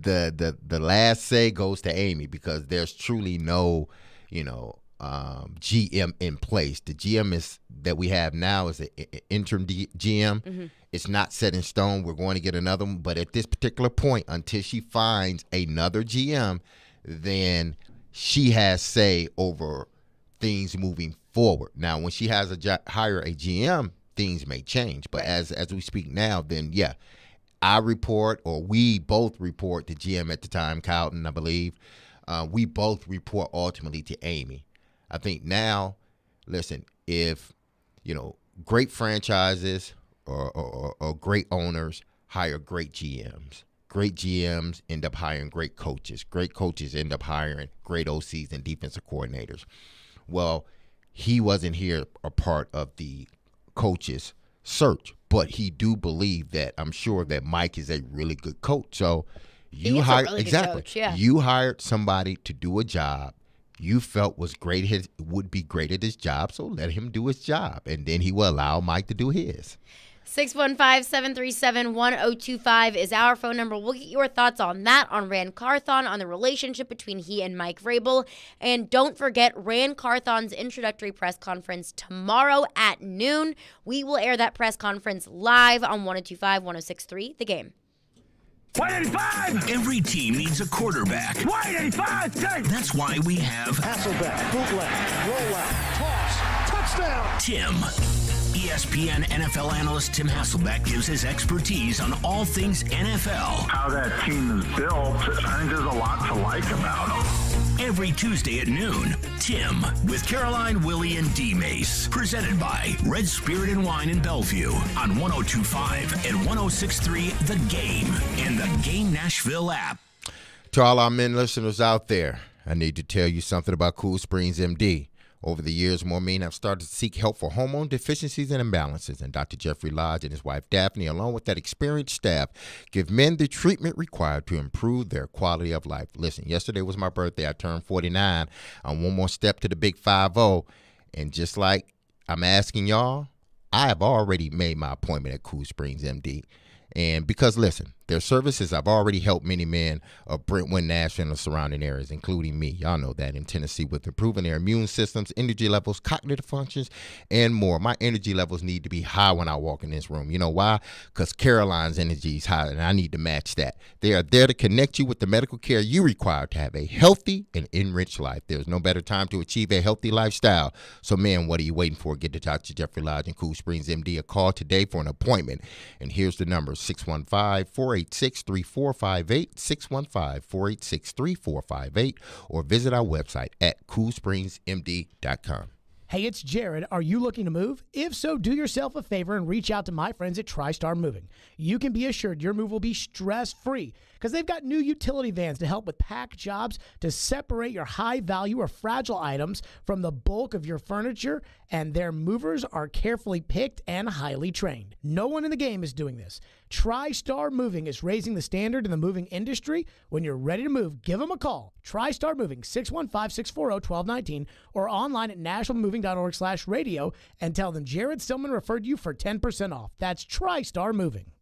S5: the last say goes to Amy because there's truly no, GM in place. The GM that we have now is an interim GM. It's not set in stone. We're going to get another one, but at this particular point, until she finds another GM, then she has say over things moving forward. Now, when she has hire a GM, things may change. But as we speak now, then yeah, I report, or we both report, the GM at the time, Cowden, I believe. We both report ultimately to Amy. I think now, listen, if great franchises or great owners hire great GMs. Great GMs end up hiring great coaches. Great coaches end up hiring great OCs and defensive coordinators. Well, he wasn't here a part of the coach's search, but he do believe that I'm sure that Mike is a really good coach. So you hired You hired somebody to do a job you felt was great, would be great at his job. So let him do his job, and then he will allow Mike to do his.
S4: 615-737-1025 is our phone number. We'll get your thoughts on that, on Rand Carthon, on the relationship between he and Mike Vrabel. And don't forget Rand Carthon's introductory press conference tomorrow at noon. We will air that press conference live on 102.5, 106.3, The Game.
S1: 185! Every team needs a quarterback. 185! That's why we have
S7: Hasselbeck, bootleg, rollout, toss, touchdown!
S1: Tim. ESPN NFL analyst Tim Hasselbeck gives his expertise on all things NFL.
S2: How that team is built, I think there's a lot to like about them.
S1: Every Tuesday at noon, Tim with Caroline, Willy, and D-Mase. Presented by Red Spirit and Wine in Bellevue on 102.5 and 106.3 The Game and the Game Nashville app.
S5: To all our men listeners out there, I need to tell you something about Cool Springs MD. Over the years, more men have started to seek help for hormone deficiencies and imbalances, and Dr. Jeffrey Lodge and his wife Daphne, along with that experienced staff, give men the treatment required to improve their quality of life. Listen, yesterday was my birthday. I turned 49. I'm one more step to the big 5-0, and just like I'm asking y'all, I have already made my appointment at Cool Springs MD. And because, listen, their services have already helped many men of Brentwood, Nashville, and the surrounding areas, including me. Y'all know that in Tennessee, with improving their immune systems, energy levels, cognitive functions, and more. My energy levels need to be high when I walk in this room. You know why? Because Caroline's energy is high, and I need to match that. They are there to connect you with the medical care you require to have a healthy and enriched life. There's no better time to achieve a healthy lifestyle. So, man, what are you waiting for? Get to Dr. Jeffrey Lodge and Cool Springs MD a call today for an appointment. And here's the number, 615-486-3458, 615-486-3458, or visit our website at coolspringsmd.com.
S3: Hey, it's Jared. Are you looking to move? If so, do yourself a favor and reach out to my friends at TriStar Moving. You can be assured your move will be stress-free because they've got new utility vans to help with pack jobs to separate your high-value or fragile items from the bulk of your furniture, and their movers are carefully picked and highly trained. No one in the game is doing this. TriStar Moving is raising the standard in the moving industry. When you're ready to move, give them a call. TriStar Moving, 615-640-1219, or online at nationalmoving.org/radio, and tell them Jared Stillman referred you for 10% off. That's TriStar Moving.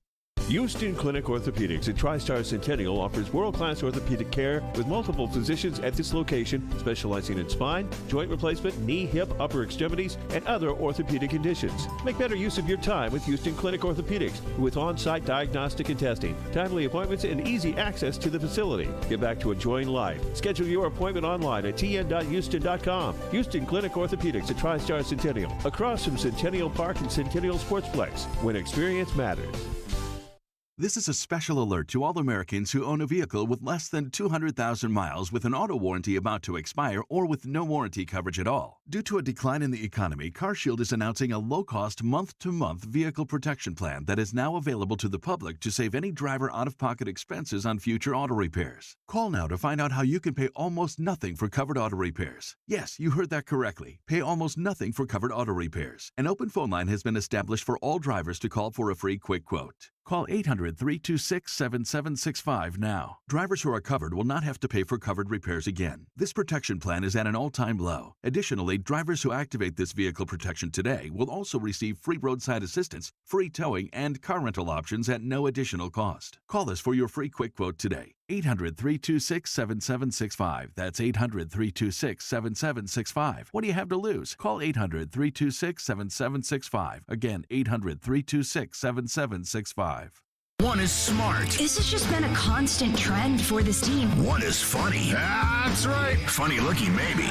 S6: Houston Clinic Orthopedics at TriStar Centennial offers world-class orthopedic care with multiple physicians at this location, specializing in spine, joint replacement, knee, hip, upper extremities, and other orthopedic conditions. Make better use of your time with Houston Clinic Orthopedics with on-site diagnostic and testing, timely appointments, and easy access to the facility. Get back to enjoying life. Schedule your appointment online at tn.houston.com. Houston Clinic Orthopedics at TriStar Centennial, across from Centennial Park and Centennial Sportsplex, when experience matters.
S9: This is a special alert to all Americans who own a vehicle with less than 200,000 miles with an auto warranty about to expire or with no warranty coverage at all. Due to a decline in the economy, CarShield is announcing a low-cost month-to-month vehicle protection plan that is now available to the public to save any driver out-of-pocket expenses on future auto repairs. Call now to find out how you can pay almost nothing for covered auto repairs. Yes, you heard that correctly. Pay almost nothing for covered auto repairs. An open phone line has been established for all drivers to call for a free quick quote. Call 800-326-7765 now. Drivers who are covered will not have to pay for covered repairs again. This protection plan is at an all-time low. Additionally, drivers who activate this vehicle protection today will also receive free roadside assistance, free towing, and car rental options at no additional cost. Call us for your free quick quote today. 800-326-7765. That's 800-326-7765. What do you have to lose? Call 800-326-7765. Again, 800-326-7765.
S1: One is smart.
S10: This has just been a constant trend for this team.
S1: One is funny.
S7: That's right.
S1: Funny looking, maybe.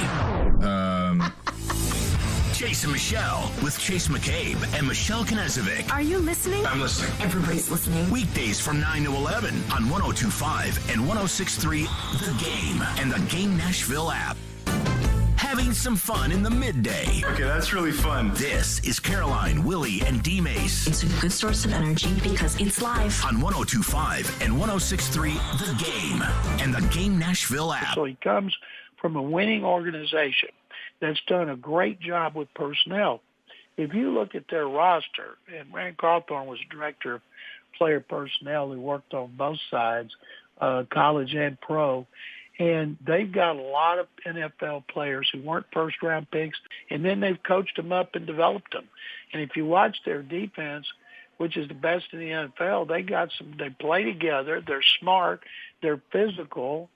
S1: Chase and Michelle with Chase McCabe and Michelle Knezovic.
S10: Are you listening?
S1: I'm listening.
S10: Everybody's listening.
S1: Weekdays from 9 to 11 on 102.5 and 106.3 The Game and the Game Nashville app. Having some fun in the midday.
S2: Okay, that's really fun.
S1: This is Caroline, Willy, and D-Mase.
S10: It's a good source of energy because it's live.
S1: On 102.5 and 106.3 The Game and the Game Nashville app.
S13: So he comes from a winning organization that's done a great job with personnel. If you look at their roster, and Rand Carthon was director of player personnel who worked on both sides, college and pro, and they've got a lot of NFL players who weren't first-round picks, and then they've coached them up and developed them. And if you watch their defense, which is the best in the NFL, they play together, they're smart, they're physical,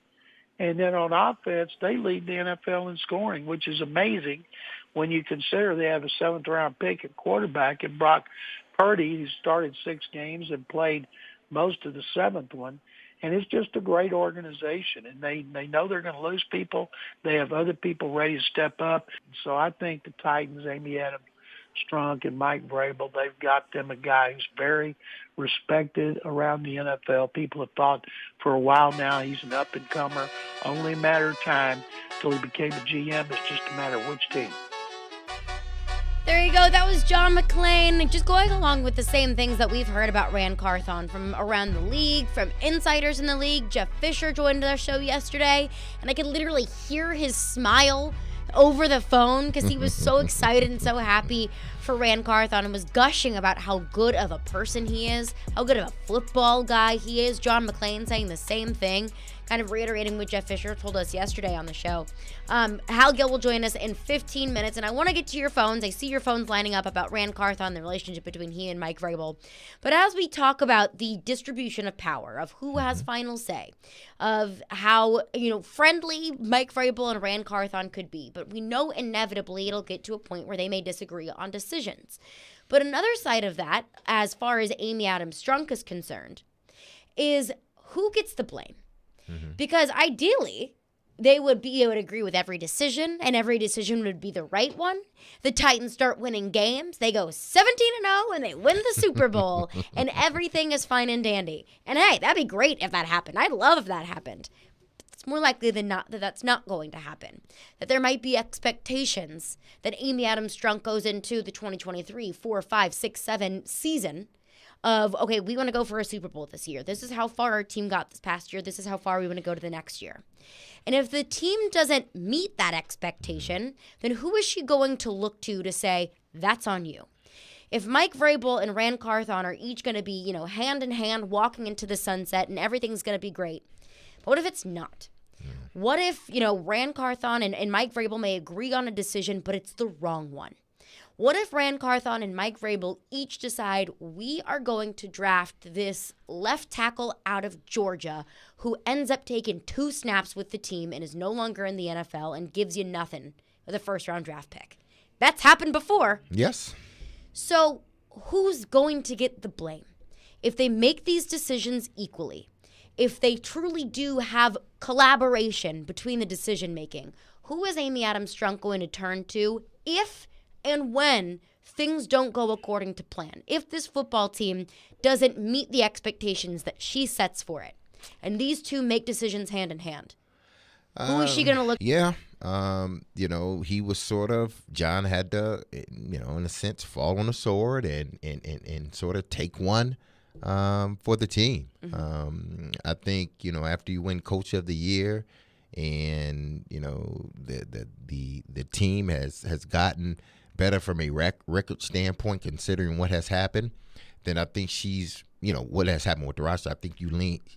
S13: and then on offense, they lead the NFL in scoring, which is amazing when you consider they have a seventh-round pick at quarterback and Brock Purdy, who started 6 games and played most of the 7th one. And it's just a great organization, and they know they're going to lose people. They have other people ready to step up. So I think the Titans, Amy Adams Strunk and Mike Vrabel, they've got them a guy who's very respected around the NFL. People have thought for a while now he's an up-and-comer. Only a matter of time till he became a GM. It's just a matter of which team.
S4: There you go. That was John McClain. Just going along with the same things that we've heard about Rand Carthon from around the league, from insiders in the league. Jeff Fisher joined our show yesterday, and I could literally hear his smile over the phone because he was so excited and so happy for Rand Carthon and was gushing about how good of a person he is, how good of a football guy he is. John McClain saying the same thing, kind of reiterating what Jeff Fisher told us yesterday on the show. Hal Gill will join us in 15 minutes, and I want to get to your phones. I see your phones lining up about Rand Carthon, the relationship between he and Mike Vrabel. But as we talk about the distribution of power, of who has final say, of how, friendly Mike Vrabel and Rand Carthon could be, but we know inevitably it'll get to a point where they may disagree on decisions. But another side of that, as far as Amy Adams Strunk is concerned, is who gets the blame? Because ideally, they would agree with every decision, and every decision would be the right one. The Titans start winning games. They go 17-0, and they win the Super Bowl, and everything is fine and dandy. And hey, that'd be great if that happened. I'd love if that happened. It's more likely than not that that's not going to happen. That there might be expectations that Amy Adams Strunk goes into the 2023 4, 5, 6, 7 season of, okay, we want to go for a Super Bowl this year. This is how far our team got this past year. This is how far we want to go to the next year. And if the team doesn't meet that expectation, then who is she going to look to say, that's on you? If Mike Vrabel and Rand Carthon are each going to be, hand in hand walking into the sunset and everything's going to be great, but what if it's not? What if, Rand Carthon and Mike Vrabel may agree on a decision, but it's the wrong one? What if Rand Carthon and Mike Vrabel each decide we are going to draft this left tackle out of Georgia who ends up taking 2 snaps with the team and is no longer in the NFL and gives you nothing with a first-round draft pick? That's happened before.
S5: Yes.
S4: So who's going to get the blame? If they make these decisions equally, if they truly do have collaboration between the decision-making, who is Amy Adams Strunk going to turn to if and when things don't go according to plan, if this football team doesn't meet the expectations that she sets for it, and these two make decisions hand in hand, who is she going to look?
S5: Yeah. He was John had to, in a sense, fall on the sword and sort of take one for the team. I think, after you win Coach of the Year and, the team has gotten better from a record standpoint considering what has happened, then I think she's, what has happened with the roster, I think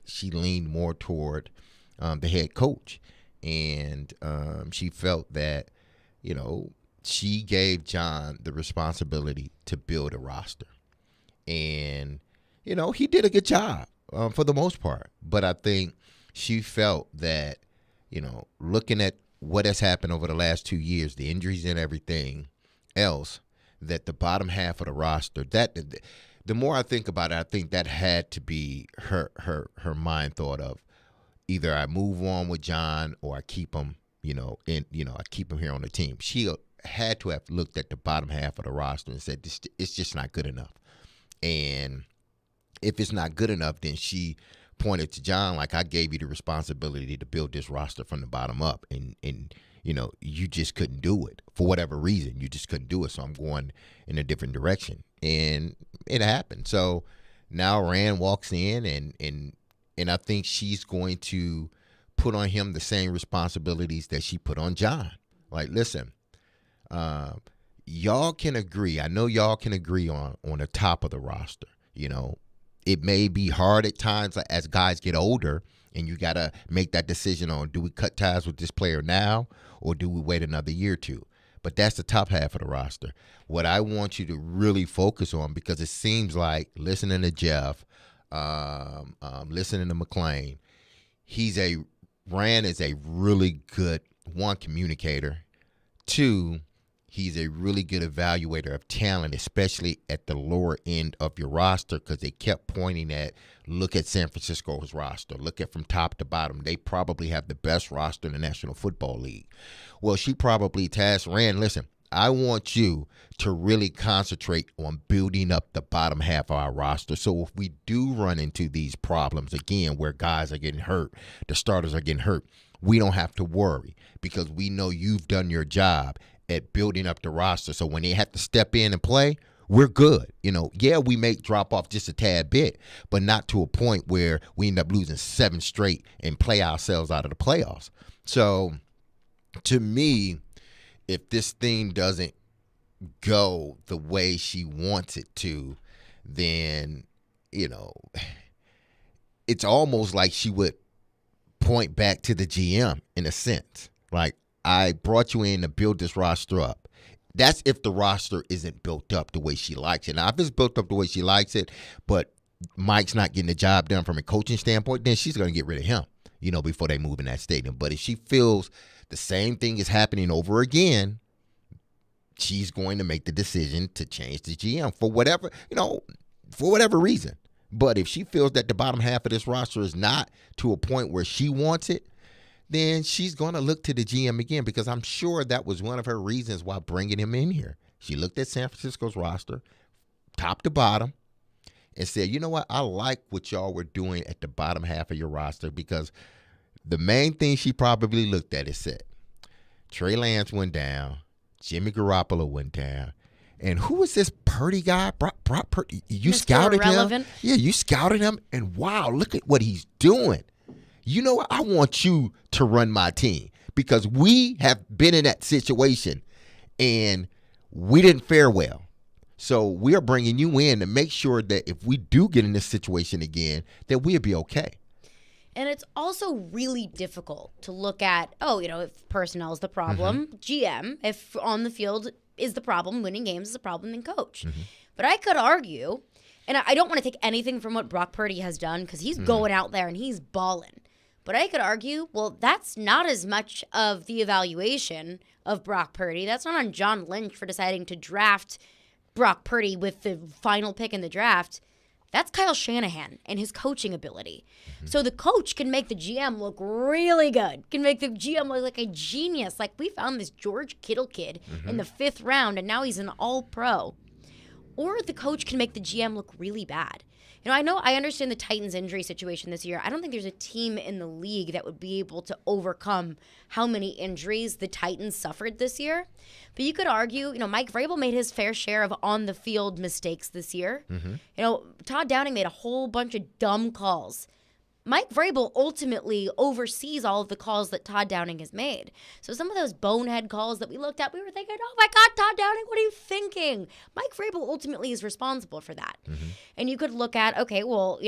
S5: she leaned more toward the head coach. And she felt that, she gave John the responsibility to build a roster. And, he did a good job for the most part. But I think she felt that, looking at what has happened over the last 2 years, the injuries and everything else, that the bottom half of the roster, that the more I think about it, I think that had to be her mind thought of. Either I move on with John or I keep him, I keep him here on the team. She had to have looked at the bottom half of the roster and said, it's just not good enough. And if it's not good enough, then she pointed to John like, I gave you the responsibility to build this roster from the bottom up. And you just couldn't do it. For whatever reason, you just couldn't do it. So I'm going in a different direction. And it happened. So now Rand walks in and I think she's going to put on him the same responsibilities that she put on John. Like, listen, y'all can agree. I know y'all can agree on the top of the roster. It may be hard at times as guys get older, and you got to make that decision on, do we cut ties with this player now or do we wait another year or two? But that's the top half of the roster. What I want you to really focus on, because it seems like, listening to Jeff, listening to McClain, Rand is a really good, one, communicator. Two, he's a really good evaluator of talent, especially at the lower end of your roster, because they kept pointing at, look at San Francisco's roster. Look at from top to bottom. They probably have the best roster in the National Football League. Well, she probably tasked Rand, listen, I want you to really concentrate on building up the bottom half of our roster. So if we do run into these problems again where guys are getting hurt, the starters are getting hurt, we don't have to worry because we know you've done your job at building up the roster. So when they have to step in and play, we're good. Yeah, we may drop off just a tad bit, but not to a point where we end up losing 7 straight and play ourselves out of the playoffs. So to me, if this thing doesn't go the way she wants it to, then, it's almost like she would point back to the GM in a sense. Like, I brought you in to build this roster up. That's if the roster isn't built up the way she likes it. Now, if it's built up the way she likes it, but Mike's not getting the job done from a coaching standpoint, then she's going to get rid of him, before they move in that stadium. But if she feels the same thing is happening over again, she's going to make the decision to change the GM for whatever reason. But if she feels that the bottom half of this roster is not to a point where she wants it, then she's going to look to the GM again, because I'm sure that was one of her reasons why bringing him in here. She looked at San Francisco's roster, top to bottom, and said, you know what, I like what y'all were doing at the bottom half of your roster, because the main thing she probably looked at is said, Trey Lance went down, Jimmy Garoppolo went down, and who was this Purdy guy? Brock Purdy. You
S4: Mr.
S5: scouted
S4: Irrelevant.
S5: him? Yeah, you scouted him, and wow, look at what he's doing. You know what? I want you to run my team, because we have been in that situation, and we didn't fare well. So we are bringing you in to make sure that if we do get in this situation again, that we'll be okay.
S4: And it's also really difficult to look at, if personnel is the problem, GM, if on the field is the problem, winning games is the problem, then coach. But I could argue, and I don't want to take anything from what Brock Purdy has done, because he's going out there and he's balling. But I could argue, well, that's not as much of the evaluation of Brock Purdy. That's not on John Lynch for deciding to draft Brock Purdy with the final pick in the draft. That's Kyle Shanahan and his coaching ability. So the coach can make the GM look really good, can make the GM look like a genius. Like, we found this George Kittle kid in the 5th round, and now he's an all-pro. Or the coach can make the GM look really bad. I understand the Titans' injury situation this year. I don't think there's a team in the league that would be able to overcome how many injuries the Titans suffered this year. But you could argue, Mike Vrabel made his fair share of on-the-field mistakes this year. Todd Downing made a whole bunch of dumb calls. Mike Vrabel ultimately oversees all of the calls that Todd Downing has made. So some of those bonehead calls that we looked at, we were thinking, oh my God, Todd Downing, what are you thinking? Mike Vrabel ultimately is responsible for that. And you could look at, okay, well,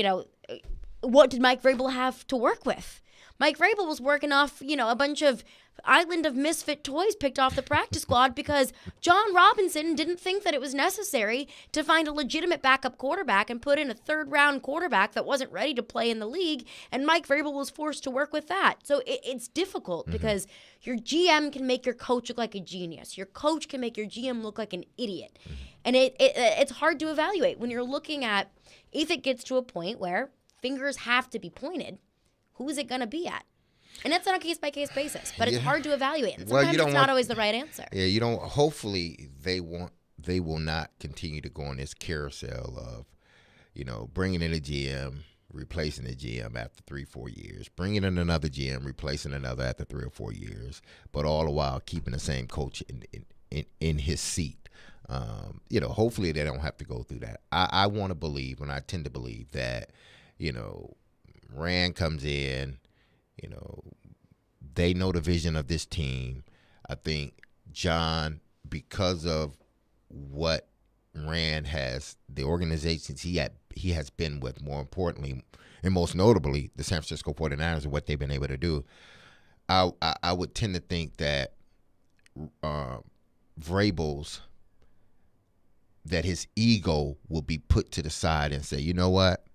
S4: what did Mike Vrabel have to work with? Mike Vrabel was working off, a bunch of island of misfit toys picked off the practice squad because John Robinson didn't think that it was necessary to find a legitimate backup quarterback and put in a 3rd-round quarterback that wasn't ready to play in the league, and Mike Vrabel was forced to work with that. So it's difficult because your GM can make your coach look like a genius. Your coach can make your GM look like an idiot. And it's hard to evaluate when you're looking at if it gets to a point where fingers have to be pointed, who is it going to be at? And that's on a case-by-case basis, but it's hard to evaluate. And sometimes it's not always the right answer.
S5: Yeah, you don't. Hopefully, they will not continue to go on this carousel of, bringing in a GM, replacing the GM after 3-4 years, bringing in another GM, replacing another after 3 or 4 years, but all the while keeping the same coach in his seat. Hopefully they don't have to go through that. I want to believe, and I tend to believe that, Rand comes in. They know the vision of this team. I think John, because of what Rand has, the organizations he has been with, more importantly, and most notably, the San Francisco 49ers and what they've been able to do, I would tend to think that Vrabel's, that his ego will be put to the side and say, you know what?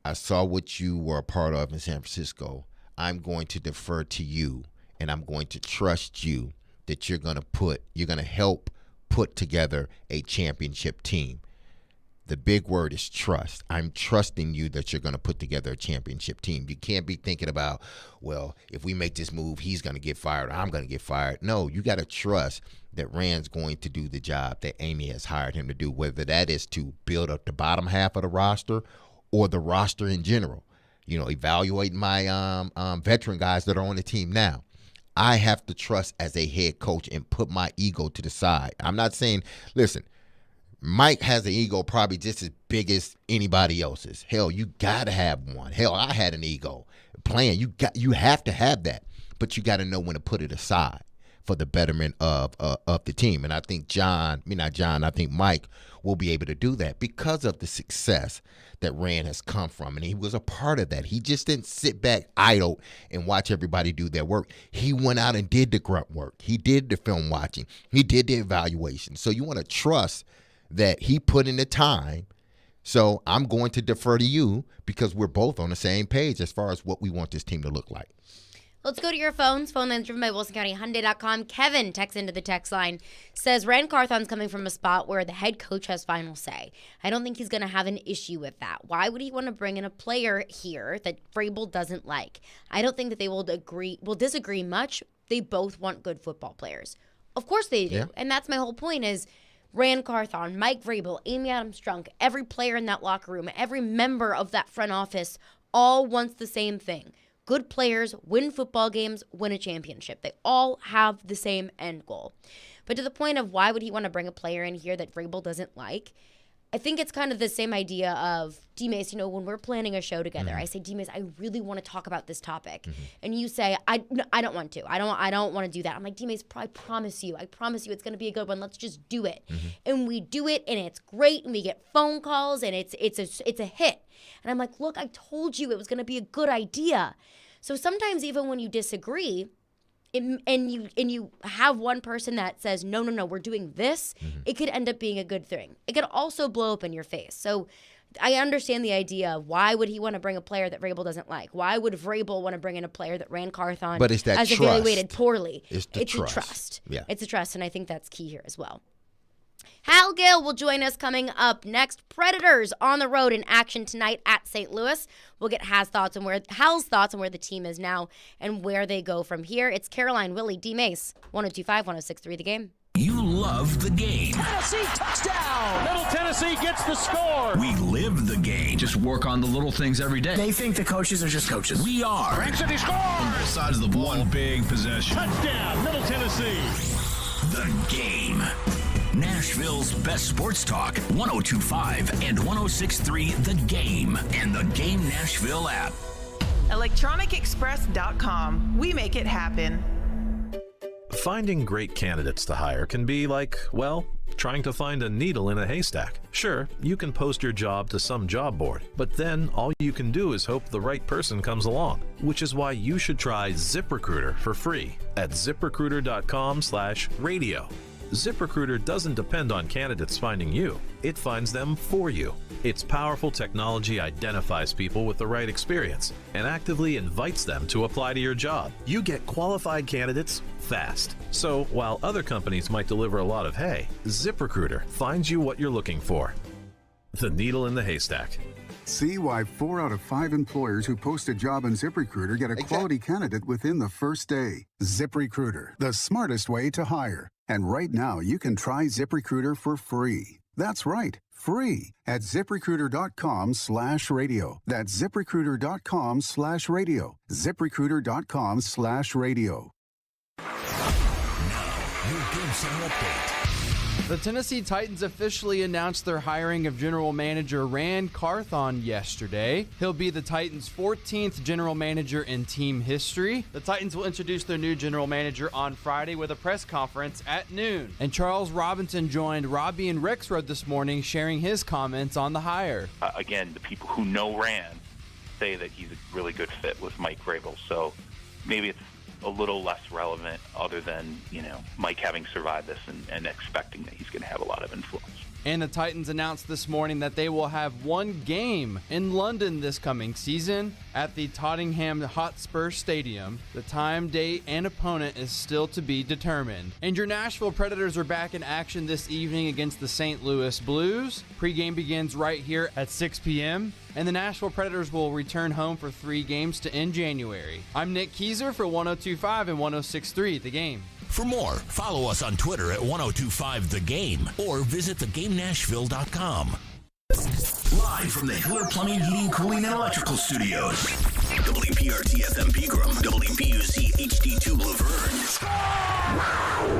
S5: I saw what you were a part of in San Francisco. I'm going to defer to you, and I'm going to trust you that you're going to help put together a championship team. The big word is trust. I'm trusting you that you're going to put together a championship team. You can't be thinking about, well, if we make this move, he's going to get fired, I'm going to get fired. No, you got to trust that Rand's going to do the job that Amy has hired him to do, whether that is to build up the bottom half of the roster or the roster in general. Evaluating my veteran guys that are on the team now. I have to trust as a head coach and put my ego to the side. I'm not saying, listen, Mike has an ego probably just as big as anybody else's. Hell, you got to have one. Hell, I had an ego. Playing, you have to have that. But you got to know when to put it aside for the betterment of the team. And I think I think Mike will be able to do that because of the success that Rand has come from. And he was a part of that. He just didn't sit back idle and watch everybody do their work. He went out and did the grunt work. He did the film watching. He did the evaluation. So you want to trust that he put in the time. So I'm going to defer to you because we're both on the same page as far as what we want this team to look like.
S4: Let's go to your phones. Phone lines driven by WilsonCountyHyundai.com. Kevin texts into the text line, says Rand Carthon's coming from a spot where the head coach has final say. I don't think he's going to have an issue with that. Why would he want to bring in a player here that Vrabel doesn't like? I don't think that they will disagree much. They both want good football players. Of course they do. Yeah. And that's my whole point is Rand Carthon, Mike Vrabel, Amy Adams-Strunk, every player in that locker room, every member of that front office all wants the same thing. Good players win football games, win a championship. They all have the same end goal. But to the point of why would he want to bring a player in here that Vrabel doesn't like, I think it's kind of the same idea of D-Mase, when we're planning a show together, I say, D-Mase, I really want to talk about this topic. And you say, I don't want to. I don't want to do that. I'm like, D-Mase, I promise you it's going to be a good one. Let's just do it. And we do it, and it's great, and we get phone calls, and it's a hit. And I'm like, look, I told you it was going to be a good idea. So sometimes even when you disagree, and you have one person that says, no, we're doing this, it could end up being a good thing. It could also blow up in your face. So I understand the idea of why would he want to bring a player that Vrabel doesn't like? Why would Vrabel want to bring in a player that Rand Carthon has evaluated poorly?
S5: It's
S4: a trust.
S5: Yeah.
S4: It's a trust, and I think that's key here as well. Hal Gill will join us coming up next. Predators on the road in action tonight at St. Louis. We'll get Hal's thoughts on where the team is now and where they go from here. It's Caroline, Willy, D-Mase, 102.5, 106.3 The Game.
S1: You love the game.
S7: Tennessee touchdown! Middle Tennessee gets the score.
S1: We live the game.
S11: Just work on the little things every day.
S12: They think the coaches are just coaches.
S1: We are.
S7: Grant City scores!
S11: On both sides of the ball. One big possession.
S7: Touchdown, Middle Tennessee.
S1: The Game. Nashville's best sports talk, 102.5 and 106.3 The Game and the Game Nashville app.
S23: ElectronicExpress.com. We make it happen.
S24: Finding great candidates to hire can be like, well, trying to find a needle in a haystack. Sure, you can post your job to some job board, but then all you can do is hope the right person comes along, which is why you should try ZipRecruiter for free at ZipRecruiter.com/radio. ZipRecruiter doesn't depend on candidates finding you. It finds them for you. Its powerful technology identifies people with the right experience and actively invites them to apply to your job. You get qualified candidates fast. So while other companies might deliver a lot of hay, ZipRecruiter finds you what you're looking for. The needle in the haystack.
S25: See why 4 out of 5 employers who post a job on ZipRecruiter get a quality candidate within the first day. ZipRecruiter, the smartest way to hire. And right now, you can try ZipRecruiter for free. That's right, free at ZipRecruiter.com/radio. That's ZipRecruiter.com/radio. ZipRecruiter.com/radio.
S1: Your Game Center update.
S26: The Tennessee Titans officially announced their hiring of general manager Rand Carthon yesterday. He'll be the Titans' 14th general manager in team history. The Titans will introduce their new general manager on Friday with a press conference at noon. And Charles Robinson joined Robbie and Rexroad this morning, sharing his comments on the hire.
S15: Again, the people who know Rand say that he's a really good fit with Mike Vrabel. So maybe it's a little less relevant other than, Mike having survived this and expecting that he's going to have a lot of influence.
S26: And the Titans announced this morning that they will have one game in London this coming season at the Tottenham Hotspur Stadium. The time, date, and opponent is still to be determined. And your Nashville Predators are back in action this evening against the St. Louis Blues. Pre-game begins right here at 6 p.m. And the Nashville Predators will return home for 3 games to end January. I'm Nick Keyser for 102.5 and 106.3 The Game.
S1: For more, follow us on Twitter at 1025 The Game or visit thegamenashville.com. Live from the Hiller Plumbing, Heating, Cooling, and Electrical Studios. WPRT FM Pegram, WPUC HD2 Laverne.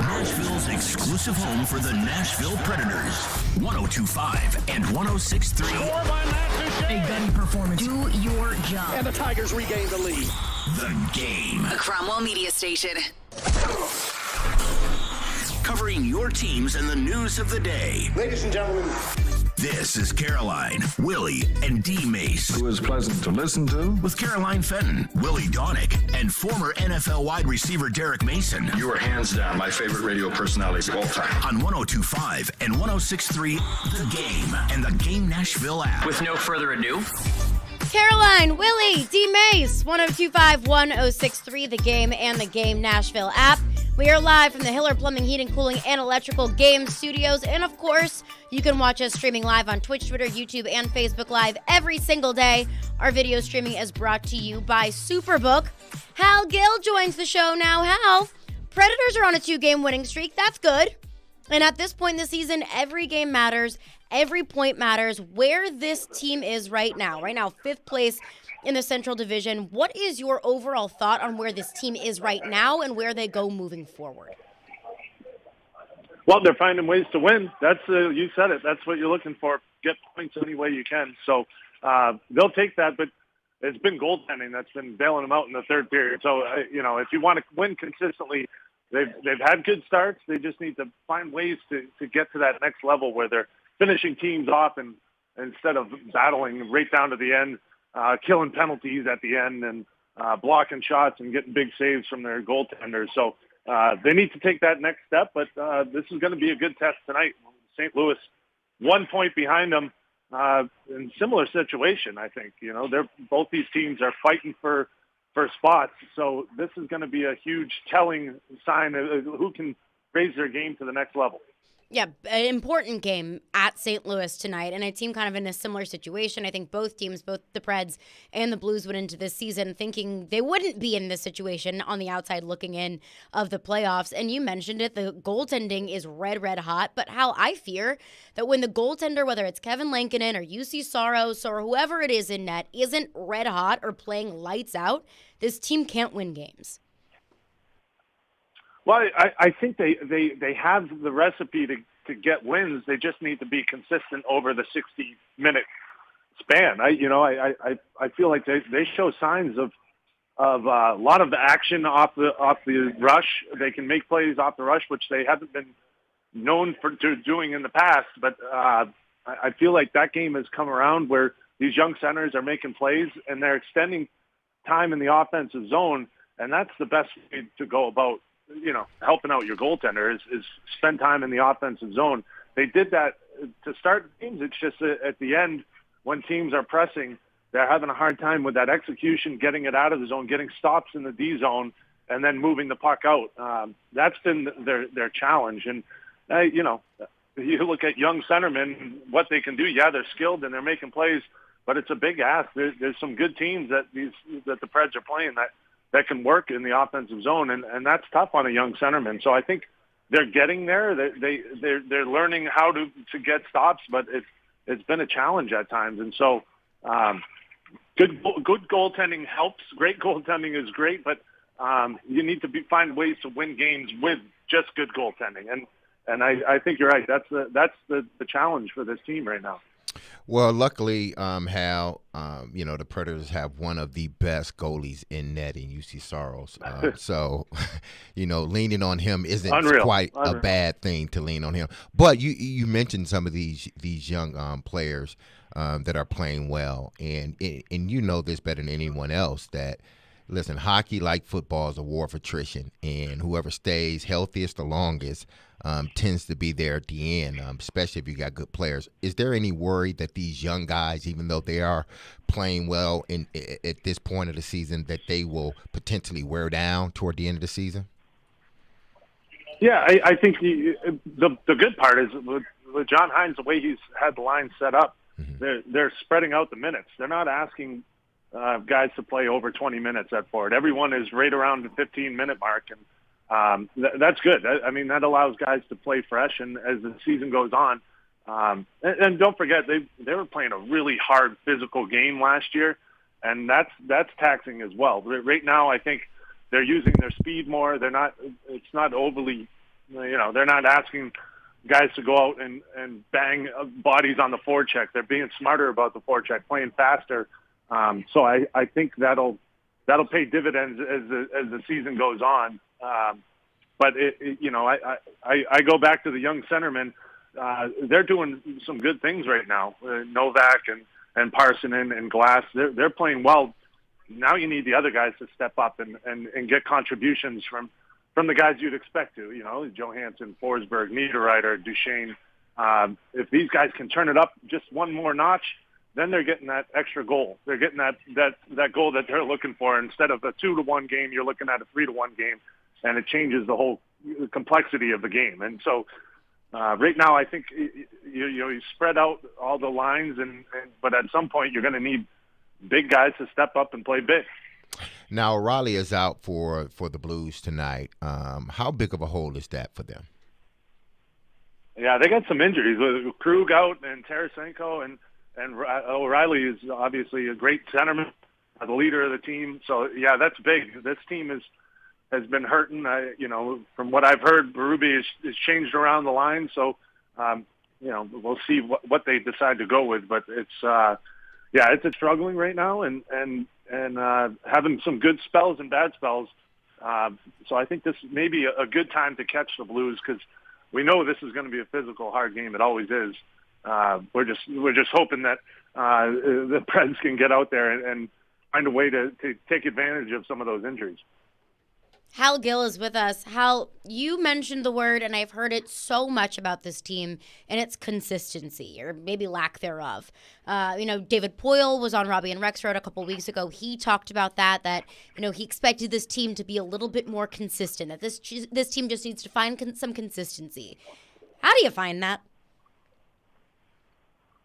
S1: Nashville's exclusive home for the Nashville Predators. 1025 and 106.3.
S12: A gunny performance.
S10: Do your job.
S7: And the Tigers regain the lead.
S1: The Game.
S10: A Cromwell Media Station.
S1: Covering your teams and the news of the day.
S22: Ladies and gentlemen,
S1: this is Caroline, Willy, and D-Mace.
S2: Who is pleasant to listen to.
S1: With Caroline Fenton, Willy Donick, and former NFL wide receiver Derek Mason.
S11: You are hands down my favorite radio personality of all time.
S1: On 102.5 and 106.3 The Game and the Game Nashville app.
S11: With no further ado,
S4: Caroline, Willy, D-Mase, 102.5, 106.3 The Game and the Game Nashville app. We are live from the Hiller Plumbing, Heating, Cooling, and Electrical Game Studios. And, of course, you can watch us streaming live on Twitch, Twitter, YouTube, and Facebook Live every single day. Our video streaming is brought to you by Superbook. Hal Gill joins the show now. Hal, Predators are on a 2-game winning streak. That's good. And at this point in the season, every game matters. Every point matters. Where this team is right now, 5th place in the Central Division. What is your overall thought on where this team is right now and where they go moving forward?
S2: Well, they're finding ways to win. That's you said it. That's what you're looking for. Get points any way you can. So they'll take that, but it's been goaltending that's been bailing them out in the third period. So, if you want to win consistently, they've had good starts. They just need to find ways to get to that next level where they're finishing teams off and instead of battling right down to the end, killing penalties at the end and blocking shots and getting big saves from their goaltenders. So they need to take that next step, but this is going to be a good test tonight. St. Louis 1 point behind them in similar situation, I think. Both these teams are fighting for spots, so this is going to be a huge telling sign of who can raise their game to the next level.
S4: Yeah, an important game at St. Louis tonight, and a team kind of in a similar situation. I think both teams, both the Preds and the Blues, went into this season thinking they wouldn't be in this situation on the outside looking in of the playoffs. And you mentioned it, the goaltending is red hot. But how I fear that when the goaltender, whether it's Kevin Lankinen or UC Saros or whoever it is in net, isn't red hot or playing lights out, this team can't win games.
S2: Well, I think they have the recipe to get wins. They just need to be consistent over the 60-minute span. I feel like they show signs of a lot of the action off the rush. They can make plays off the rush, which they haven't been known for doing in the past. But I feel like that game has come around where these young centers are making plays and they're extending time in the offensive zone, and that's the best way to go about helping out your goaltender is spend time in the offensive zone. They did that to start games. It's just at the end when teams are pressing, they're having a hard time with that execution, getting it out of the zone, getting stops in the D zone, and then moving the puck out. That's been their challenge. And, you look at young centermen, what they can do. Yeah, they're skilled and they're making plays, but it's a big ask. There's some good teams that the Preds are playing that can work in the offensive zone, and that's tough on a young centerman. So I think they're getting there. They're learning how to get stops, but it's been a challenge at times. And so good goaltending helps. Great goaltending is great, but you need to find ways to win games with just good goaltending. And I think you're right. That's the challenge for this team right now.
S5: Well, luckily, Hal, the Predators have one of the best goalies in net in UC Saros. So, leaning on him isn't quite a bad thing to lean on him. But you mentioned some of these young players that are playing well, and you know this better than anyone else that. Listen, hockey, like football, is a war of attrition, and whoever stays healthiest the longest tends to be there at the end, especially if you got good players. Is there any worry that these young guys, even though they are playing well at this point of the season, that they will potentially wear down toward the end of the season?
S2: Yeah, I think the good part is with John Hines, the way he's had the line set up, they're spreading out the minutes. They're not asking guys to play over 20 minutes at forward. Everyone is right around the 15-minute mark, and that's good. I mean, that allows guys to play fresh, and as the season goes on, and don't forget, they were playing a really hard physical game last year, and that's taxing as well. Right now, I think they're using their speed more. It's not overly, they're not asking guys to go out and bang bodies on the forecheck. They're being smarter about the forecheck, playing faster. So I think that'll pay dividends as the season goes on. But I go back to the young centermen. They're doing some good things right now. Novak and Parsonen and Glass, they're playing well. Now you need the other guys to step up and get contributions from the guys you'd expect to. Johansson, Forsberg, Niederreiter, Duchesne. If these guys can turn it up just one more notch, then they're getting that extra goal. They're getting that goal that they're looking for. Instead of a 2-1 game, you're looking at a 3-1 game, and it changes the whole complexity of the game. And so right now, I think you spread out all the lines, but at some point you're going to need big guys to step up and play big.
S5: Now, O'Reilly is out for the Blues tonight. How big of a hole is that for them?
S2: Yeah, they got some injuries with Krug out and Tarasenko, and O'Reilly is obviously a great centerman, the leader of the team. So, yeah, that's big. This team has been hurting. From what I've heard, Berube is changed around the line. So, we'll see what they decide to go with. But it's struggling right now and having some good spells and bad spells. So I think this may be a good time to catch the Blues because we know this is going to be a physical, hard game. It always is. We're just hoping that the Preds can get out there and find a way to take advantage of some of those injuries.
S4: Hal Gill is with us. Hal, you mentioned the word, and I've heard it so much about this team, and it's consistency, or maybe lack thereof. David Poyle was on Robbie and Rexroad a couple weeks ago. He talked about that he expected this team to be a little bit more consistent, that this team just needs to find some consistency. How do you find that?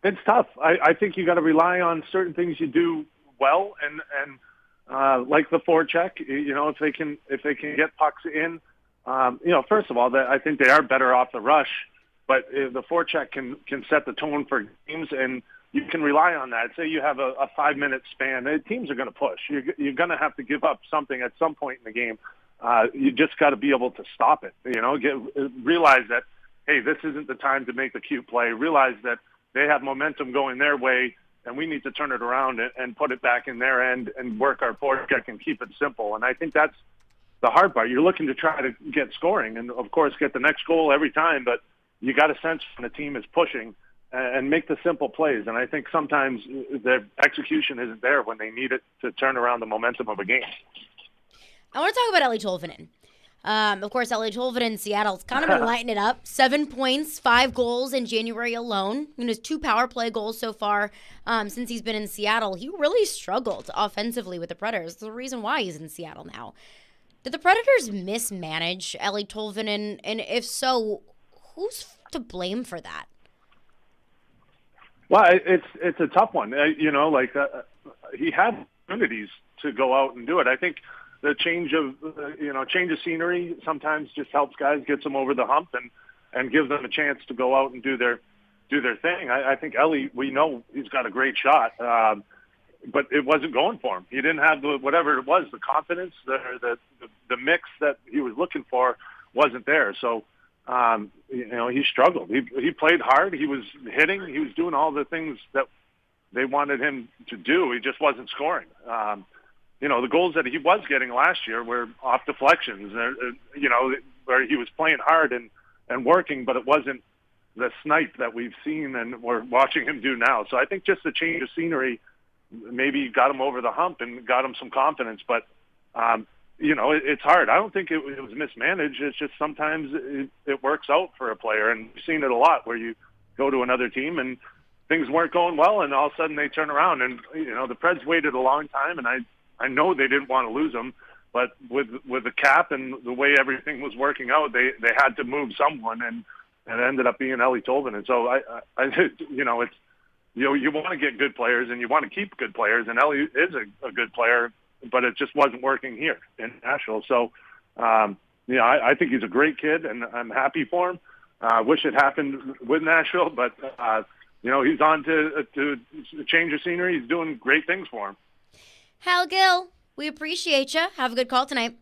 S2: It's tough. I think you got to rely on certain things you do well, and like the forecheck. If they can get pucks in. First of all, I think they are better off the rush, but the forecheck can set the tone for games, and you can rely on that. Say you have a 5-minute span, teams are going to push. You're going to have to give up something at some point in the game. You just got to be able to stop it. Realize that, hey, this isn't the time to make the cute play. Realize that they have momentum going their way, and we need to turn it around and put it back in their end and work our forecheck and keep it simple. And I think that's the hard part. You're looking to try to get scoring and, of course, get the next goal every time, but you got a sense when the team is pushing and make the simple plays. And I think sometimes their execution isn't there when they need it to turn around the momentum of a game.
S4: I want to talk about Ellie Tolvanen. Of course, Ellie Tolvanen in Seattle's kind of been lighting it up. 7 points, 5 goals in January alone. His 2 power play goals so far since he's been in Seattle. He really struggled offensively with the Predators. There's a reason why he's in Seattle now. Did the Predators mismanage Ellie Tolvanen? And if so, who's to blame for that?
S2: Well, it's a tough one. He had opportunities to go out and do it. I think the change of scenery sometimes just helps guys, gets them over the hump, and gives them a chance to go out and do their thing. I think Ellie, we know he's got a great shot, but it wasn't going for him. He didn't have whatever it was, the confidence, the mix that he was looking for wasn't there. So he struggled. He played hard. He was hitting. He was doing all the things that they wanted him to do. He just wasn't scoring. The goals that he was getting last year were off deflections, where he was playing hard and working, but it wasn't the snipe that we've seen and we're watching him do now. So I think just the change of scenery maybe got him over the hump and got him some confidence. But, it's hard. I don't think it was mismanaged. It's just sometimes it works out for a player. And we've seen it a lot where you go to another team and things weren't going well, and all of a sudden they turn around. And, the Preds waited a long time, and I know they didn't want to lose him, but with the cap and the way everything was working out, they had to move someone, and it ended up being Ellie Tolvanen. And so it's you want to get good players and you want to keep good players, and Ellie is a good player, but it just wasn't working here in Nashville. So I think he's a great kid, and I'm happy for him. I wish it happened with Nashville, but he's on to change of scenery. He's doing great things for him.
S4: Hal Gill, we appreciate you. Have a good call tonight.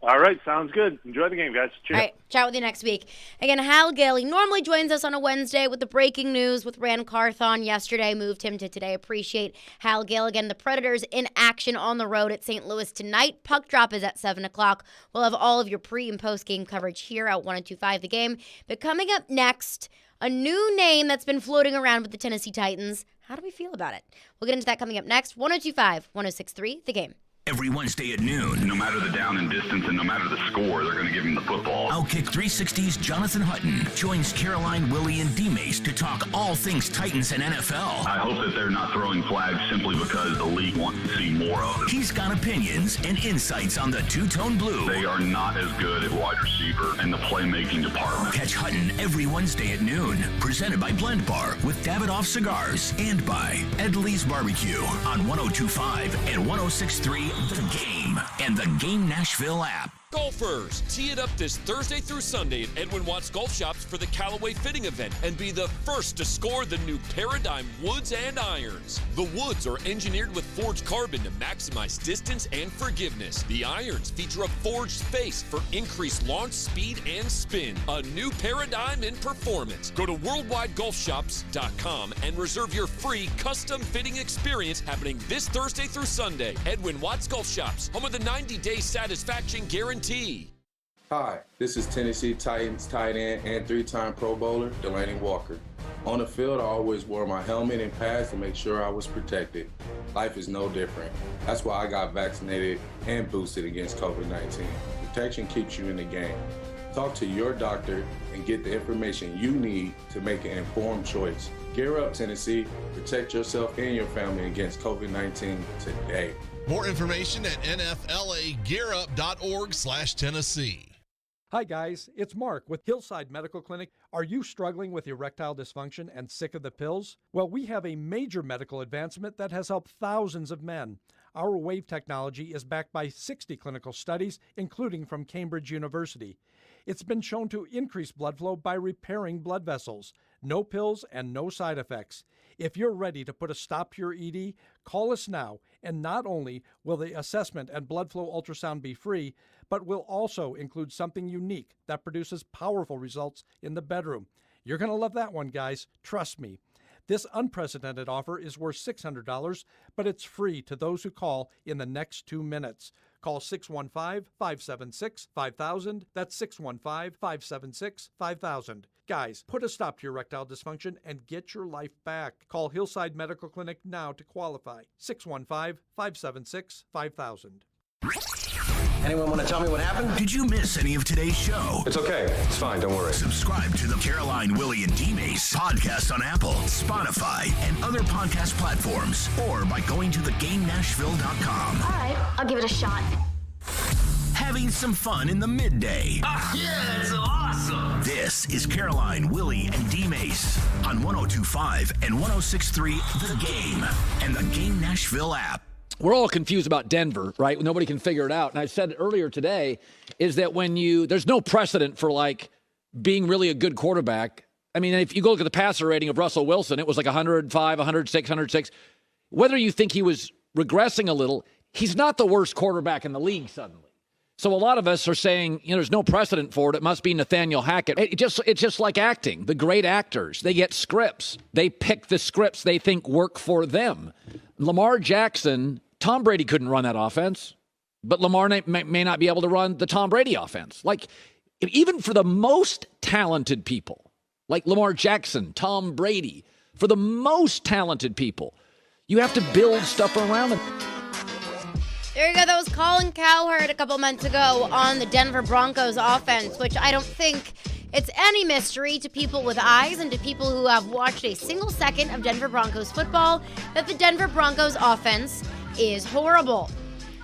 S2: All right, sounds good. Enjoy the game, guys. Cheers.
S4: All right, chat with you next week. Again, Hal Gill, he normally joins us on a Wednesday with the breaking news with Rand Carthon yesterday. Moved him to today. Appreciate Hal Gill. Again, the Predators in action on the road at St. Louis tonight. Puck drop is at 7 o'clock. We'll have all of your pre- and post-game coverage here at 102.5 The Game. But coming up next, a new name that's been floating around with the Tennessee Titans. How do we feel about it? We'll get into that coming up next. 102.5, 106.3 The Game.
S1: Every Wednesday at noon.
S11: No matter the down and distance and no matter the score, they're going to give him the football.
S1: Outkick 360's Jonathan Hutton joins Caroline, Willy, and D-Mase to talk all things Titans and NFL.
S11: I hope that they're not throwing flags simply because the league wants to see more of them.
S1: He's got opinions and insights on the two-tone blue.
S11: They are not as good at wide receiver and the playmaking department.
S1: Catch Hutton every Wednesday at noon. Presented by Blend Bar with Davidoff Cigars and by Edley's Barbecue on 102.5 and 106.3 The Game and the Game Nashville app.
S8: Golfers, tee it up this Thursday through Sunday at Edwin Watts Golf Shops for the Callaway Fitting event and be the first to score the new Paradigm woods and irons. The woods are engineered with forged carbon to maximize distance and forgiveness. The irons feature a forged face for increased launch speed and spin. A new paradigm in performance. Go to worldwidegolfshops.com and reserve your free custom fitting experience happening this Thursday through Sunday. Edwin Watts Golf Shops, home of the 90-day satisfaction guarantee.
S21: Hi, this is Tennessee Titans tight end and 3-time Pro Bowler, Delaney Walker. On the field, I always wore my helmet and pads to make sure I was protected. Life is no different. That's why I got vaccinated and boosted against COVID-19. Protection keeps you in the game. Talk to your doctor and get the information you need to make an informed choice. Gear up, Tennessee. Protect yourself and your family against COVID-19 today.
S14: More information at nflagearup.org/Tennessee. Hi guys, it's Mark with Hillside Medical Clinic. Are you struggling with erectile dysfunction and sick of the pills? Well, we have a major medical advancement that has helped thousands of men. Our wave technology is backed by 60 clinical studies, including from Cambridge University. It's been shown to increase blood flow by repairing blood vessels. No pills and no side effects. If you're ready to put a stop to your ED, call us now, and not only will the assessment and blood flow ultrasound be free, but will also include something unique that produces powerful results in the bedroom. You're going to love that one, guys. Trust me. This unprecedented offer is worth $600, but it's free to those who call in the next 2 minutes. Call 615-576-5000. That's 615-576-5000. Guys, put a stop to your erectile dysfunction and get your life back. Call Hillside Medical Clinic now to qualify. 615-576-5000.
S12: Anyone want to tell me what happened?
S1: Did you miss any of today's show?
S16: It's okay. It's fine. Don't worry.
S1: Subscribe to the Caroline, Willy, and D-Mase podcast on Apple, Spotify, and other podcast platforms, or by going to theGameNashville.com.
S17: All right, I'll give it a shot.
S1: Having some fun in the midday.
S12: Yeah, it's awesome.
S1: This is Caroline, Willy, and D-Mase on 102.5 and 106.3 The Game and the Game Nashville app.
S18: We're all confused about Denver, right? Nobody can figure it out. And I said earlier today is that there's no precedent for like being really a good quarterback. I mean, if you go look at the passer rating of Russell Wilson, it was like 105, 106, 106. Whether you think he was regressing a little, he's not the worst quarterback in the league suddenly. So a lot of us are saying, there's no precedent for it. It must be Nathaniel Hackett. It's just like acting. The great actors, they get scripts. They pick the scripts they think work for them. Lamar Jackson, Tom Brady couldn't run that offense, but Lamar may not be able to run the Tom Brady offense. Like, even for the most talented people, like Lamar Jackson, Tom Brady, for the most talented people, you have to build stuff around them.
S4: There you go. That was Colin Cowherd a couple months ago on the Denver Broncos offense, which I don't think it's any mystery to people with eyes and to people who have watched a single second of Denver Broncos football that the Denver Broncos offense is horrible.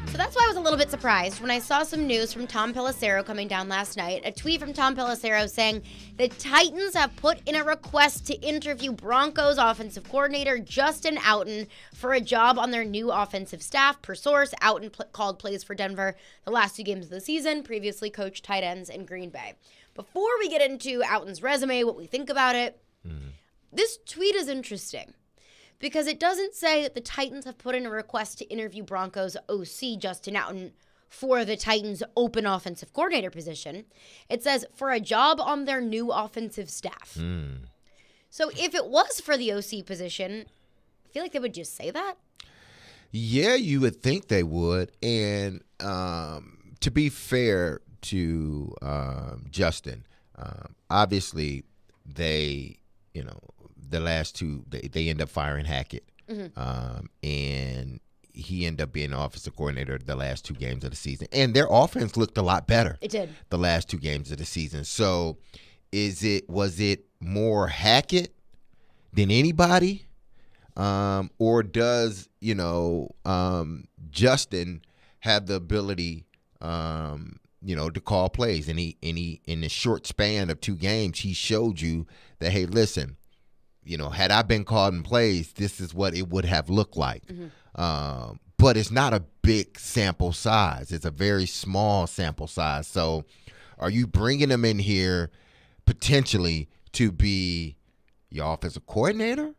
S4: So that's why I was a little bit surprised when I saw some news from Tom Pelissero coming down last night. A tweet from Tom Pelissero saying the Titans have put in a request to interview Broncos offensive coordinator Justin Outen for a job on their new offensive staff. Per source, Outen called plays for Denver the last 2 games of the season, previously coached tight ends in Green Bay. Before we get into Outen's resume, what we think about it, this tweet is interesting. Because it doesn't say that the Titans have put in a request to interview Broncos OC Justin Outen for the Titans' open offensive coordinator position. It says for a job on their new offensive staff. So if it was for the OC position, I feel like they would just say that.
S5: Yeah, you would think they would. And to be fair to Justin, obviously they, the last two, they end up firing Hackett. And he ended up being offensive coordinator the last 2 games of the season. And their offense looked a lot better.
S4: It did.
S5: The last 2 games of the season. So was it more Hackett than anybody? Or does, Justin have the ability, to call plays? And he in the short span of 2 games, he showed you that, hey, listen, had I been calling plays, this is what it would have looked like. But it's not a big sample size. It's a very small sample size. So are you bringing him in here potentially to be your offensive coordinator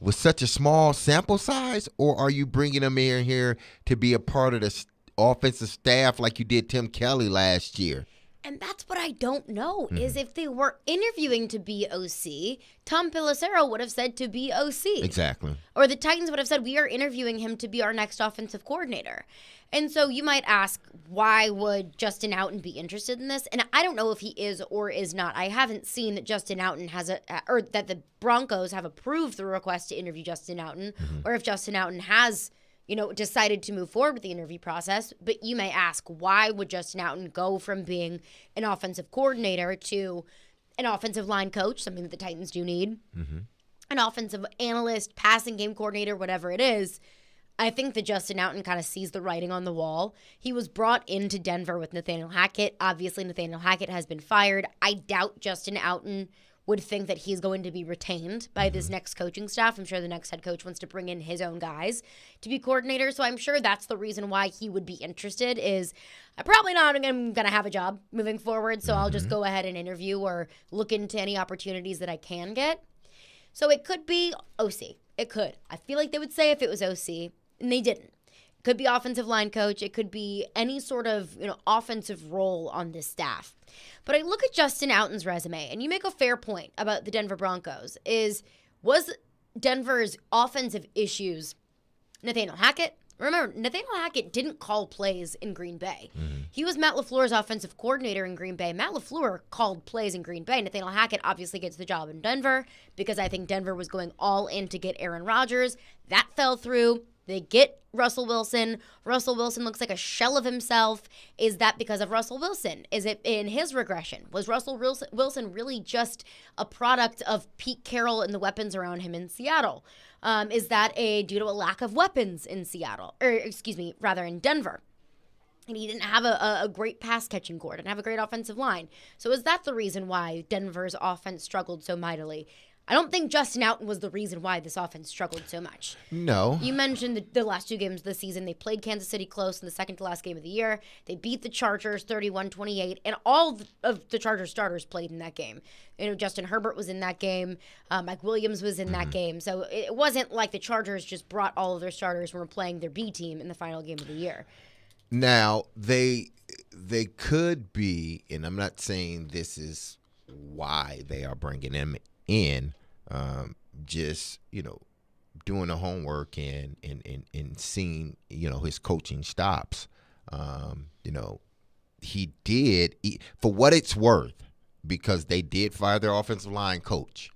S5: with such a small sample size? Or are you bringing him in here to be a part of the offensive staff like you did Tim Kelly last year?
S4: And that's what I don't know, is if they were interviewing to be OC, Tom Pelissero would have said to be OC.
S5: Exactly.
S4: Or the Titans would have said, we are interviewing him to be our next offensive coordinator. And so you might ask, why would Justin Outen be interested in this? And I don't know if he is or is not. I haven't seen that Justin Outen or that the Broncos have approved the request to interview Justin Outen, or if Justin Outen has decided to move forward with the interview process. But you may ask, why would Justin Outen go from being an offensive coordinator to an offensive line coach, something that the Titans do need, an offensive analyst, passing game coordinator, whatever it is? I think that Justin Outten kind of sees the writing on the wall. He was brought into Denver with Nathaniel Hackett. Obviously, Nathaniel Hackett has been fired. I doubt Justin Outten would think that he's going to be retained by this next coaching staff. I'm sure the next head coach wants to bring in his own guys to be coordinators. So I'm sure that's the reason why he would be interested is I'm probably not going to have a job moving forward. So I'll just go ahead and interview or look into any opportunities that I can get. So it could be OC. It could. I feel like they would say if it was OC, and they didn't. It could be offensive line coach. It could be any sort of offensive role on this staff. But I look at Justin Outten's resume, and you make a fair point about the Denver Broncos. Was Denver's offensive issues Nathaniel Hackett? Remember, Nathaniel Hackett didn't call plays in Green Bay. He was Matt LaFleur's offensive coordinator in Green Bay. Matt LaFleur called plays in Green Bay. Nathaniel Hackett obviously gets the job in Denver because I think Denver was going all in to get Aaron Rodgers. That fell through. They get Russell Wilson. Russell Wilson looks like a shell of himself. Is that because of Russell Wilson? Is it in his regression? Was Russell Wilson really just a product of Pete Carroll and the weapons around him in Seattle? Is that due to a lack of weapons in in Denver? And he didn't have a great pass-catching core, didn't have a great offensive line. So is that the reason why Denver's offense struggled so mightily? I don't think Justin Outten was the reason why this offense struggled so much.
S5: No.
S4: You mentioned the last two games of the season. They played Kansas City close in the second to last game of the year. They beat the Chargers 31-28, and all of the Chargers starters played in that game. Justin Herbert was in that game. Mike Williams was in that game. So it wasn't like the Chargers just brought all of their starters and were playing their B team in the final game of the year.
S5: Now, they could be, and I'm not saying this is why they are bringing him in, just doing the homework and seeing his coaching stops. He did, for what it's worth, because they did fire their offensive line coach.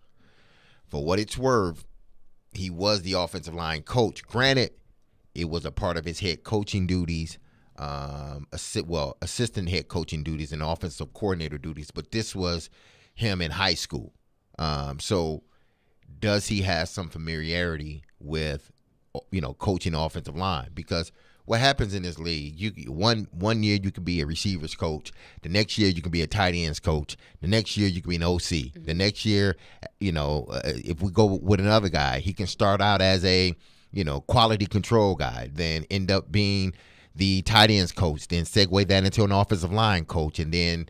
S5: For what it's worth, he was the offensive line coach. Granted, it was a part of his head coaching duties, assistant head coaching duties and offensive coordinator duties, but this was him in high school. So does he have some familiarity with, coaching offensive line? Because what happens in this league, one year you can be a receivers coach. The next year you can be a tight ends coach. The next year you can be an OC. The next year, if we go with another guy, he can start out as a, quality control guy, then end up being the tight ends coach, then segue that into an offensive line coach, and then,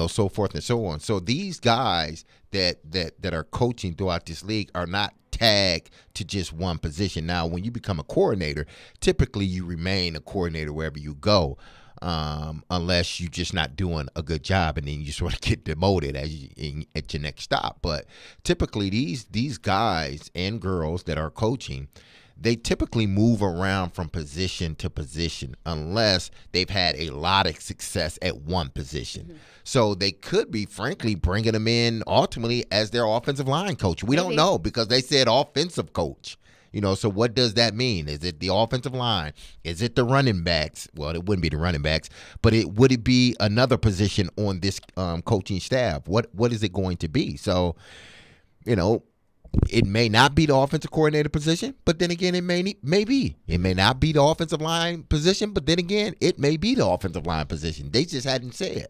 S5: so forth and so on. So these guys that are coaching throughout this league are not tagged to just one position. Now, when you become a coordinator, typically you remain a coordinator wherever you go, unless you're just not doing a good job, and then you sort of get demoted at your next stop. But typically these guys and girls that are coaching, they typically move around from position to position unless they've had a lot of success at one position. So they could be, frankly, bringing them in ultimately as their offensive line coach. We don't know because they said offensive coach. So what does that mean? Is it the offensive line? Is it the running backs? Well, it wouldn't be the running backs, but would it be another position on this coaching staff? What is it going to be? So, it may not be the offensive coordinator position, but then again, it may be. It may not be the offensive line position, but then again, it may be the offensive line position. They just hadn't said.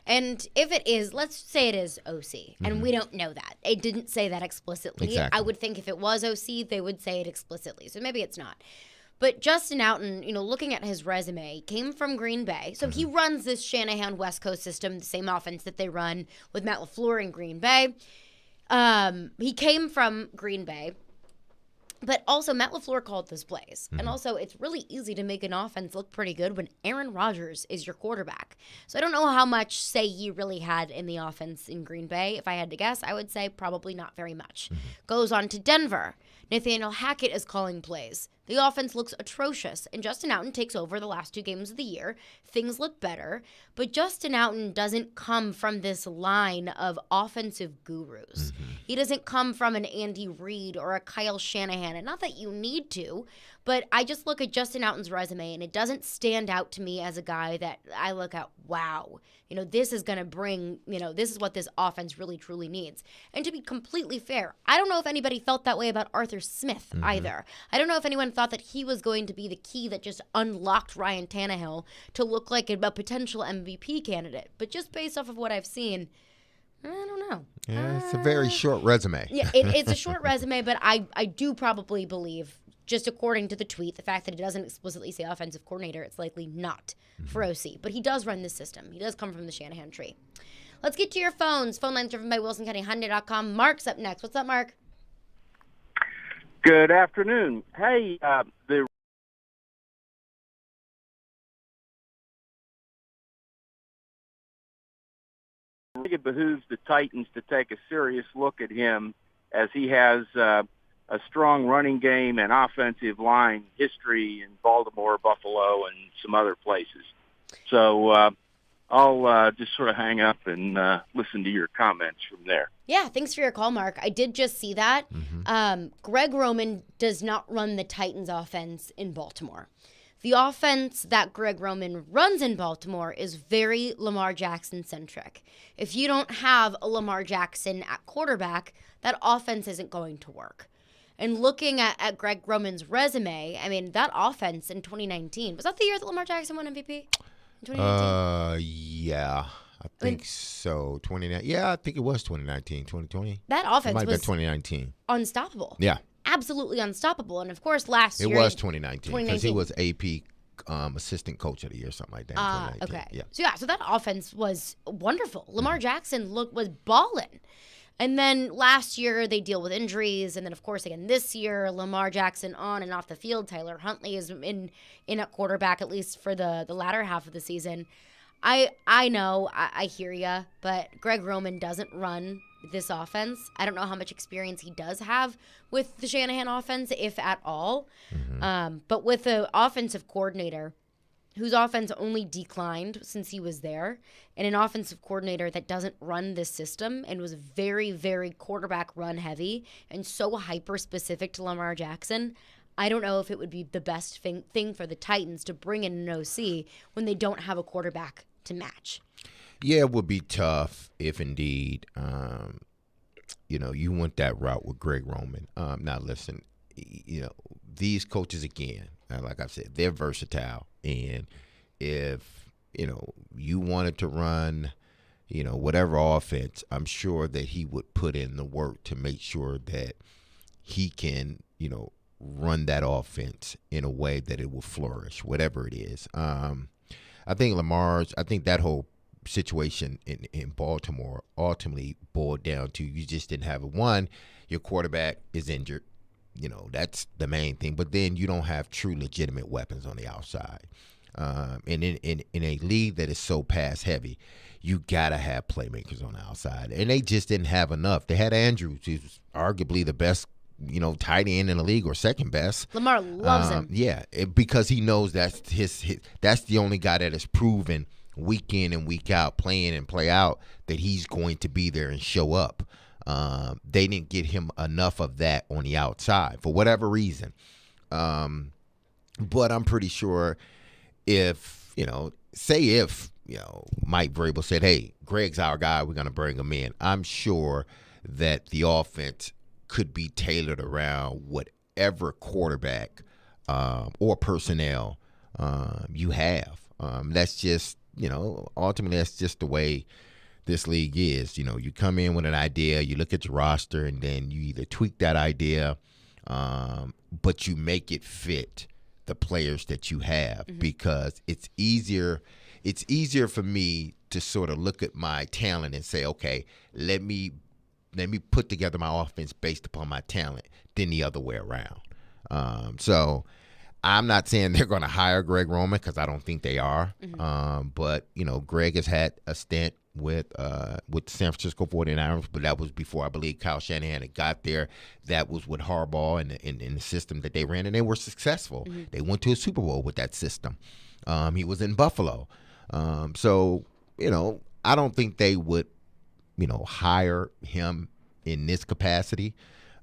S4: And if it is, let's say it is OC, and we don't know that. It didn't say that explicitly.
S5: Exactly.
S4: I would think if it was OC, they would say it explicitly. So maybe it's not. But Justin Outten, looking at his resume, came from Green Bay. So he runs this Shanahan West Coast system, the same offense that they run with Matt LaFleur in Green Bay. He came from Green Bay, but also Matt LaFleur called those plays. And also, it's really easy to make an offense look pretty good when Aaron Rodgers is your quarterback. So I don't know how much say he really had in the offense in Green Bay. If I had to guess, I would say probably not very much. Goes on to Denver. Nathaniel Hackett is calling plays. The offense looks atrocious, and Justin Outten takes over the last two games of the year. Things look better, but Justin Outten doesn't come from this line of offensive gurus. He doesn't come from an Andy Reid or a Kyle Shanahan, and not that you need to, But I just look at Justin Outen's resume, and it doesn't stand out to me as a guy that I look at, wow, this is going to bring, this is what this offense really, truly needs. And to be completely fair, I don't know if anybody felt that way about Arthur Smith either. I don't know if anyone thought that he was going to be the key that just unlocked Ryan Tannehill to look like a potential MVP candidate. But just based off of what I've seen, I don't know.
S5: Yeah, it's a very short resume.
S4: Yeah, it's a short resume, but I do probably believe, just according to the tweet, the fact that it doesn't explicitly say offensive coordinator, it's likely not for OC. But he does run this system. He does come from the Shanahan tree. Let's get to your phones. Phone lines driven by WilsonCountyHyundai.com. Mark's up next. What's up, Mark?
S3: Good afternoon. Hey, it behooves the Titans to take a serious look at him, as he has a strong running game and offensive line history in Baltimore, Buffalo, and some other places. So I'll just sort of hang up and listen to your comments from there.
S4: Yeah, thanks for your call, Mark. I did just see that. Greg Roman does not run the Titans offense in Baltimore. The offense that Greg Roman runs in Baltimore is very Lamar Jackson-centric. If you don't have a Lamar Jackson at quarterback, that offense isn't going to work. And looking at Greg Roman's resume, I mean, that offense in 2019, was that the year that Lamar Jackson won MVP? In 2019?
S5: Yeah. I think so. 2019. Yeah, I think it was 2019, 2020.
S4: That offense
S5: might have
S4: was
S5: been 2019.
S4: Unstoppable.
S5: Yeah.
S4: Absolutely unstoppable. And, of course, last year.
S5: It was 2019 because he was AP assistant coach of the year, something like that.
S4: Okay.
S5: Yeah.
S4: So that offense was wonderful. Lamar Jackson was balling. And then last year they deal with injuries. And then, of course, again this year, Lamar Jackson on and off the field. Tyler Huntley is in at quarterback, at least for the latter half of the season. I know, I hear ya, but Greg Roman doesn't run this offense. I don't know how much experience he does have with the Shanahan offense, if at all. But with an offensive coordinator whose offense only declined since he was there, and an offensive coordinator that doesn't run this system and was very, very quarterback run heavy and so hyper-specific to Lamar Jackson, I don't know if it would be the best thing for the Titans to bring in an OC when they don't have a quarterback to match.
S5: Yeah, it would be tough if indeed, you went that route with Greg Roman. Now, listen, these coaches, again, like I said, they're versatile. And if, you wanted to run, whatever offense, I'm sure that he would put in the work to make sure that he can, run that offense in a way that it will flourish, whatever it is. I think that whole situation in Baltimore ultimately boiled down to you just didn't have it. One, your quarterback is injured. That's the main thing. But then you don't have true legitimate weapons on the outside. And in a league that is so pass heavy, you got to have playmakers on the outside. And they just didn't have enough. They had Andrews, who's arguably the best tight end in the league, or second best.
S4: Lamar loves him.
S5: Yeah, because he knows that's that's the only guy that has proven week in and week out, play in and play out, that he's going to be there and show up. They didn't get him enough of that on the outside for whatever reason. But I'm pretty sure if Mike Vrabel said, hey, Greg's our guy, we're going to bring him in, I'm sure that the offense could be tailored around whatever quarterback or personnel you have. That's just, ultimately that's just the way this league is. You come in with an idea, you look at your roster, and then you either tweak that idea, but you make it fit the players that you have, because it's easier for me to sort of look at my talent and say, okay, let me put together my offense based upon my talent than the other way around. So I'm not saying they're going to hire Greg Roman, because I don't think they are. But, Greg has had a stint with the San Francisco 49ers, but that was before, I believe, Kyle Shanahan had got there. That was with Harbaugh and in the system that they ran, and they were successful. They went to a Super Bowl with that system. He was in Buffalo. So, I don't think they would hire him in this capacity.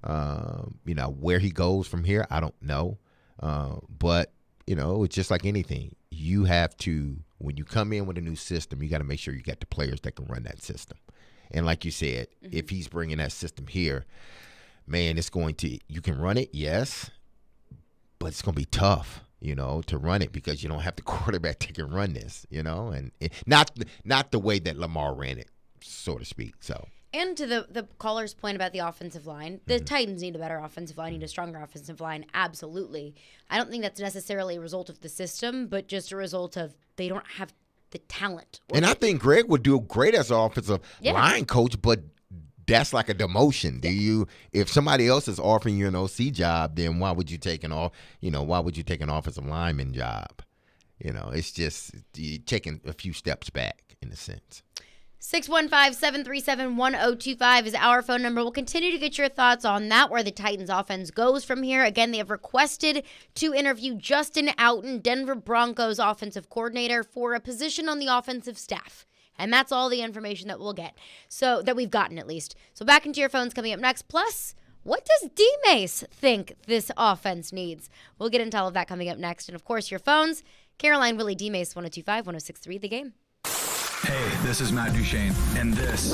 S5: Where he goes from here, I don't know. But, it's just like anything. You have to, when you come in with a new system, you got to make sure you got the players that can run that system. And like you said, if he's bringing that system here, man, you can run it, yes, but it's going to be tough, to run it because you don't have the quarterback that can run this, and not the way that Lamar ran it, so to speak. So.
S4: And to the caller's point about the offensive line, the Titans need a better offensive line, need a stronger offensive line, absolutely. I don't think that's necessarily a result of the system, but just a result of they don't have the talent.
S5: And I think Greg would do great as an offensive line coach, but that's like a demotion. If somebody else is offering you an OC job, then why would you take an offensive lineman job? It's just you're taking a few steps back in a sense.
S4: 615-737-1025 is our phone number. We'll continue to get your thoughts on that, where the Titans offense goes from here. Again, they have requested to interview Justin Outen, Denver Broncos offensive coordinator, for a position on the offensive staff. And that's all the information that we'll get. So that we've gotten, at least. So back into your phones coming up next. Plus, what does D-Mase think this offense needs? We'll get into all of that coming up next. And of course, your phones, Caroline, Willy, D-Mase, 1025, 1063, The Game.
S6: Hey, this is Matt Duchene, and this is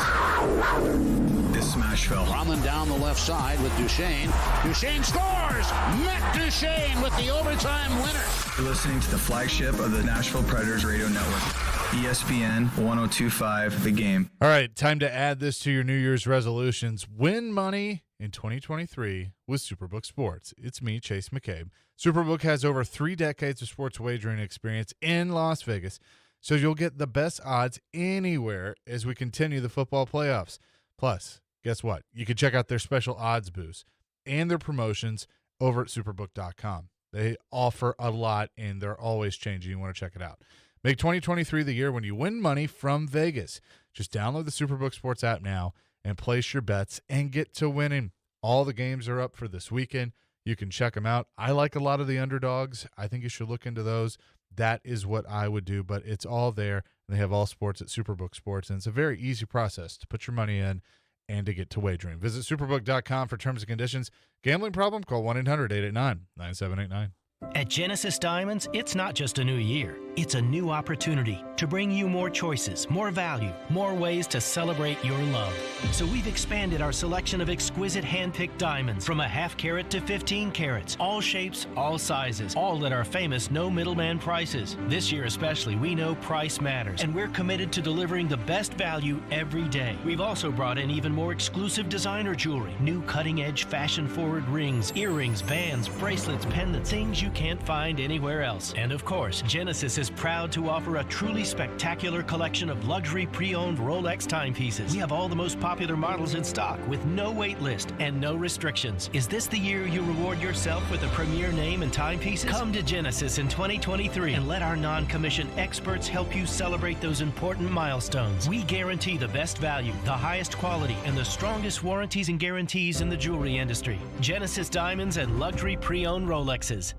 S6: Smashville.
S7: Running down the left side with Duchene. Duchene scores! Matt Duchene with the overtime winner.
S6: You're listening to the flagship of the Nashville Predators radio network, ESPN 1025, The Game.
S9: All right, time to add this to your New Year's resolutions. Win money in 2023 with Superbook Sports. It's me, Chase McCabe. Superbook has over 3 decades of sports wagering experience in Las Vegas, so you'll get the best odds anywhere as we continue the football playoffs. Plus, guess what? You can check out their special odds boost and their promotions over at superbook.com. They offer a lot, and they're always changing. You want to check it out. Make 2023 the year when you win money from Vegas. Just download the Superbook Sports app now and place your bets and get to winning. All the games are up for this weekend. You can check them out. I like a lot of the underdogs. I think you should look into those. That is what I would do, but it's all there. And they have all sports at Superbook Sports, and it's a very easy process to put your money in and to get to wagering. Visit superbook.com for terms and conditions. Gambling problem? Call 1-800-889-9789.
S16: At Genesis Diamonds, it's not just a new year. It's a new opportunity to bring you more choices, more value, more ways to celebrate your love. So we've expanded our selection of exquisite hand-picked diamonds from a ½ carat to 15 carats, all shapes, all sizes, all at our famous no middleman prices. This year especially, we know price matters, and we're committed to delivering the best value every day. We've also brought in even more exclusive designer jewelry, new cutting-edge fashion-forward rings, earrings, bands, bracelets, pendants, things you can't find anywhere else. And of course, Genesis is proud to offer a truly spectacular collection of luxury pre-owned Rolex timepieces. We have all the most popular models in stock with no wait list and no restrictions. Is this the year you reward yourself with a premier name and timepieces? Come to Genesis in 2023 and let our non-commissioned experts help you celebrate those important milestones. We guarantee the best value, the highest quality, and the strongest warranties and guarantees in the jewelry industry. Genesis Diamonds and luxury pre-owned Rolexes.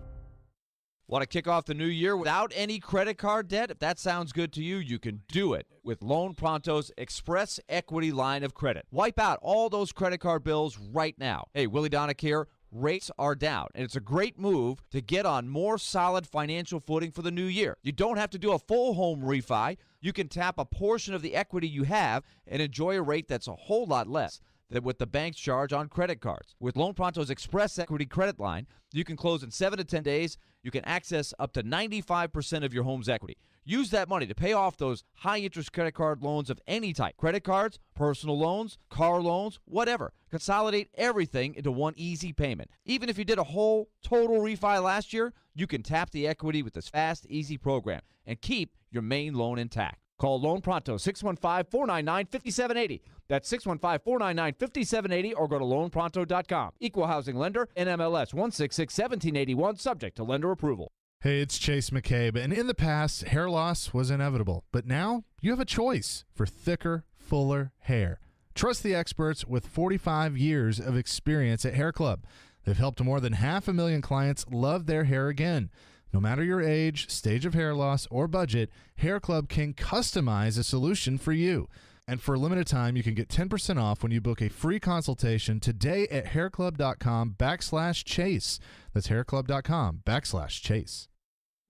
S17: Want to kick off the new year without any credit card debt? If that sounds good to you, you can do it with Loan Pronto's Express Equity Line of Credit. Wipe out all those credit card bills right now. Hey, Willy Donick here. Rates are down, and it's a great move to get on more solid financial footing for the new year. You don't have to do a full home refi. You can tap a portion of the equity you have and enjoy a rate that's a whole lot less than what the banks charge on credit cards. With Loan Pronto's Express Equity Credit Line, you can close in 7 to 10 days. You can access up to 95% of your home's equity. Use that money to pay off those high-interest credit card loans of any type. Credit cards, personal loans, car loans, whatever. Consolidate everything into one easy payment. Even if you did a whole total refi last year, you can tap the equity with this fast, easy program and keep your main loan intact. Call Loan Pronto, 615-499-5780. That's 615-499-5780, or go to loanpronto.com. Equal housing lender, NMLS 166-1781, subject to lender approval.
S9: Hey, it's Chase McCabe, and in the past, hair loss was inevitable. But now, you have a choice for thicker, fuller hair. Trust the experts with 45 years of experience at Hair Club. They've helped more than 500,000 clients love their hair again. No matter your age, stage of hair loss, or budget, Hair Club can customize a solution for you. And for a limited time, you can get 10% off when you book a free consultation today at hairclub.com/chase. That's hairclub.com/chase.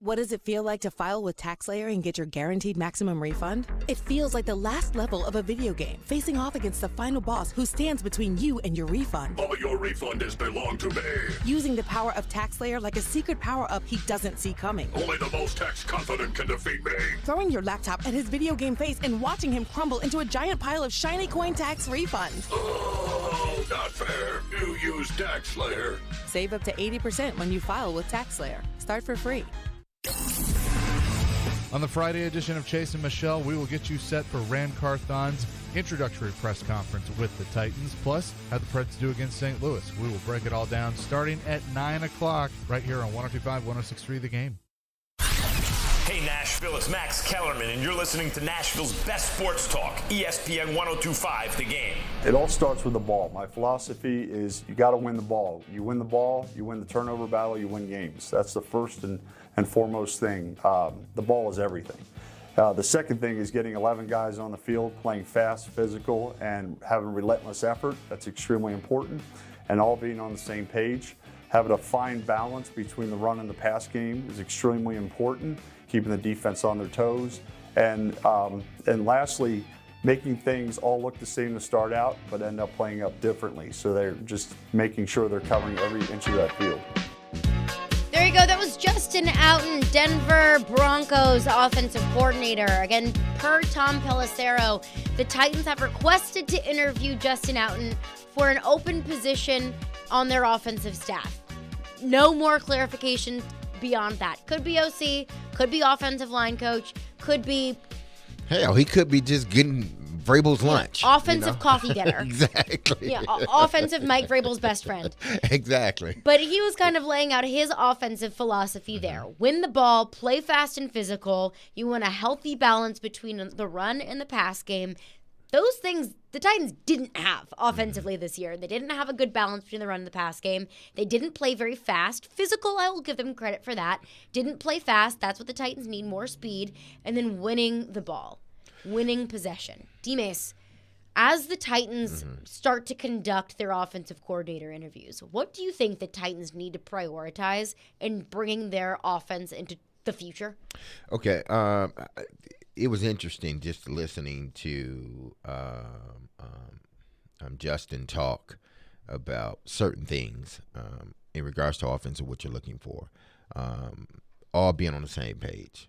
S13: What does it feel like to file with TaxSlayer and get your guaranteed maximum refund? It feels like the last level of a video game, facing off against the final boss who stands between you and your refund.
S19: All your refund is belong to me.
S13: Using the power of TaxSlayer like a secret power-up he doesn't see coming.
S19: Only the most tax confident can defeat me.
S13: Throwing your laptop at his video game face and watching him crumble into a giant pile of shiny coin tax refunds.
S19: Oh, not fair. You use TaxSlayer.
S13: Save up to 80% when you file with TaxSlayer. Start for free.
S9: On the Friday edition of Chase and Michelle, we will get you set for Rand Carthon's introductory press conference with the Titans, plus how the Preds do against St. Louis. We will break it all down starting at 9 o'clock right here on 105, 106.3 The Game.
S20: Hey Nashville, it's Max Kellerman, and you're listening to Nashville's best sports talk, ESPN 102.5 The Game.
S23: It all starts with the ball. My philosophy is you got to win the ball. You win the ball, you win the turnover battle, you win games. That's the first and foremost thing. The ball is everything. The second thing is getting 11 guys on the field, playing fast, physical, and having relentless effort. That's extremely important. And all being on the same page. Having a fine balance between the run and the pass game is extremely important. Keeping the defense on their toes. And lastly, making things all look the same to start out, but end up playing up differently. So they're just making sure they're covering every inch of that field.
S4: There you go. That was Justin Outen, Denver Broncos offensive coordinator. Again, per Tom Pelissero, the Titans have requested to interview Justin Outen for an open position on their offensive staff. No more clarification beyond that. Could be OC, could be offensive line coach, could be...
S5: Hell, he could be just getting Vrabel's lunch.
S4: Offensive coffee getter.
S5: Exactly.
S4: Yeah, offensive Mike Vrabel's best friend.
S5: Exactly.
S4: But he was kind of laying out his offensive philosophy there. Win the ball, play fast and physical. You want a healthy balance between the run and the pass game. Those things the Titans didn't have offensively this year. They didn't have a good balance between the run and the pass game. They didn't play very fast. Physical, I will give them credit for that. Didn't play fast. That's what the Titans need, more speed. And then winning the ball. Winning possession. D-Mase, as the Titans start to conduct their offensive coordinator interviews, what do you think the Titans need to prioritize in bringing their offense into the future?
S5: Okay. It was interesting just listening to Justin talk about certain things in regards to offense and what you're looking for. All being on the same page.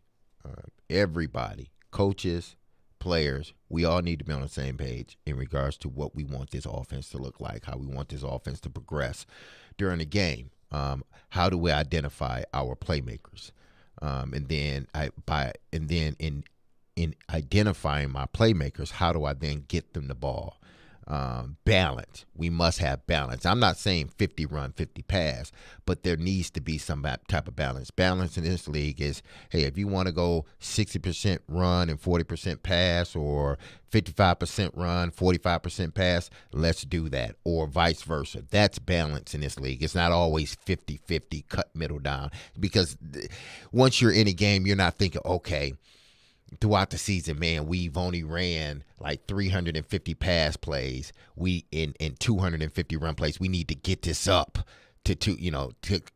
S5: Everybody, coaches, players, we all need to be on the same page in regards to what we want this offense to look like, how we want this offense to progress during the game. How do we identify our playmakers? And then in identifying my playmakers, how do I then get them the ball? Balance. We must have balance. I'm not saying 50 run, 50 pass, but there needs to be some type of balance. Balance in this league is, hey, if you want to go 60% run and 40% pass, or 55% run, 45% pass, let's do that, or vice versa. That's balance in this league. It's not always 50-50, cut middle down, because once you're in a game, you're not thinking, okay, throughout the season, man, we've only ran like 350 pass plays. We in 250 run plays. We need to get this up to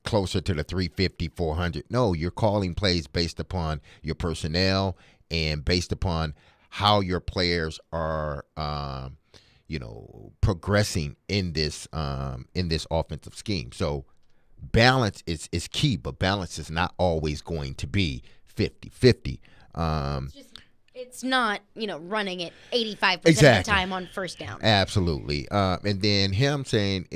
S5: closer to the 350, 400. No, you're calling plays based upon your personnel and based upon how your players are, progressing in this offensive scheme. So balance is key, but balance is not always going to be 50-50.
S4: It's not, running it 85% of the time on first down.
S5: Absolutely. And then him saying,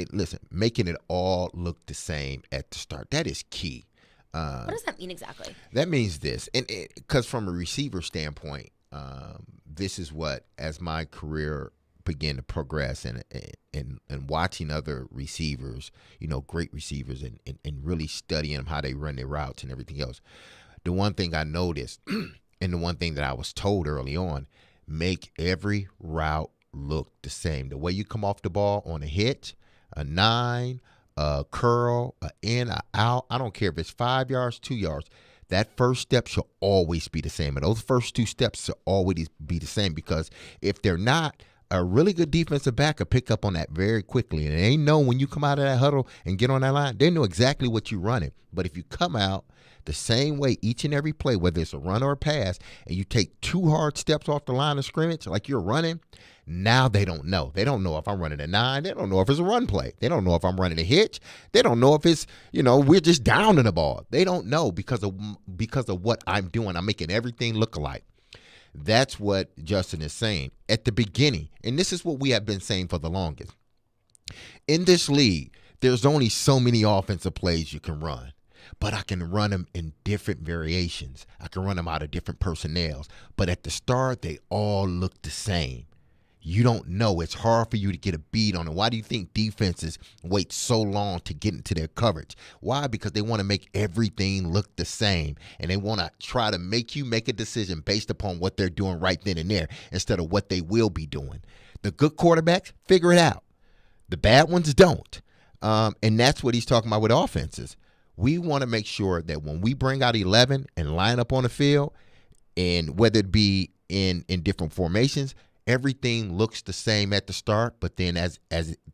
S5: making it all look the same at the start. That is key.
S4: What does that mean exactly?
S5: That means this. And because from a receiver standpoint, this is what, as my career began to progress and watching other receivers, great receivers and really studying them, how they run their routes and everything else. The one thing I noticed and the one thing that I was told early on, make every route look the same. The way you come off the ball on a hitch, a 9, a curl, a in, a out, I don't care if it's 5 yards, 2 yards. that first step should always be the same. And those first 2 steps should always be the same, because if they're not, a really good defensive back will pick up on that very quickly. And they know when you come out of that huddle and get on that line, they know exactly what you're running. But if you come out the same way each and every play, whether it's a run or a pass, and you take 2 hard steps off the line of scrimmage like you're running, now they don't know. They don't know if I'm running a 9. They don't know if it's a run play. They don't know if I'm running a hitch. They don't know if it's, we're just down in the ball. They don't know because of what I'm doing. I'm making everything look alike. That's what Justin is saying at the beginning. And this is what we have been saying for the longest. In this league, there's only so many offensive plays you can run, but I can run them in different variations. I can run them out of different personnels. But at the start, they all look the same. You don't know. It's hard for you to get a beat on it. Why do you think defenses wait so long to get into their coverage? Why? Because they want to make everything look the same, and they want to try to make you make a decision based upon what they're doing right then and there instead of what they will be doing. The good quarterbacks figure it out. The bad ones don't. And that's what he's talking about with offenses. We want to make sure that when we bring out 11 and line up on the field, and whether it be in different formations, everything looks the same at the start, but then as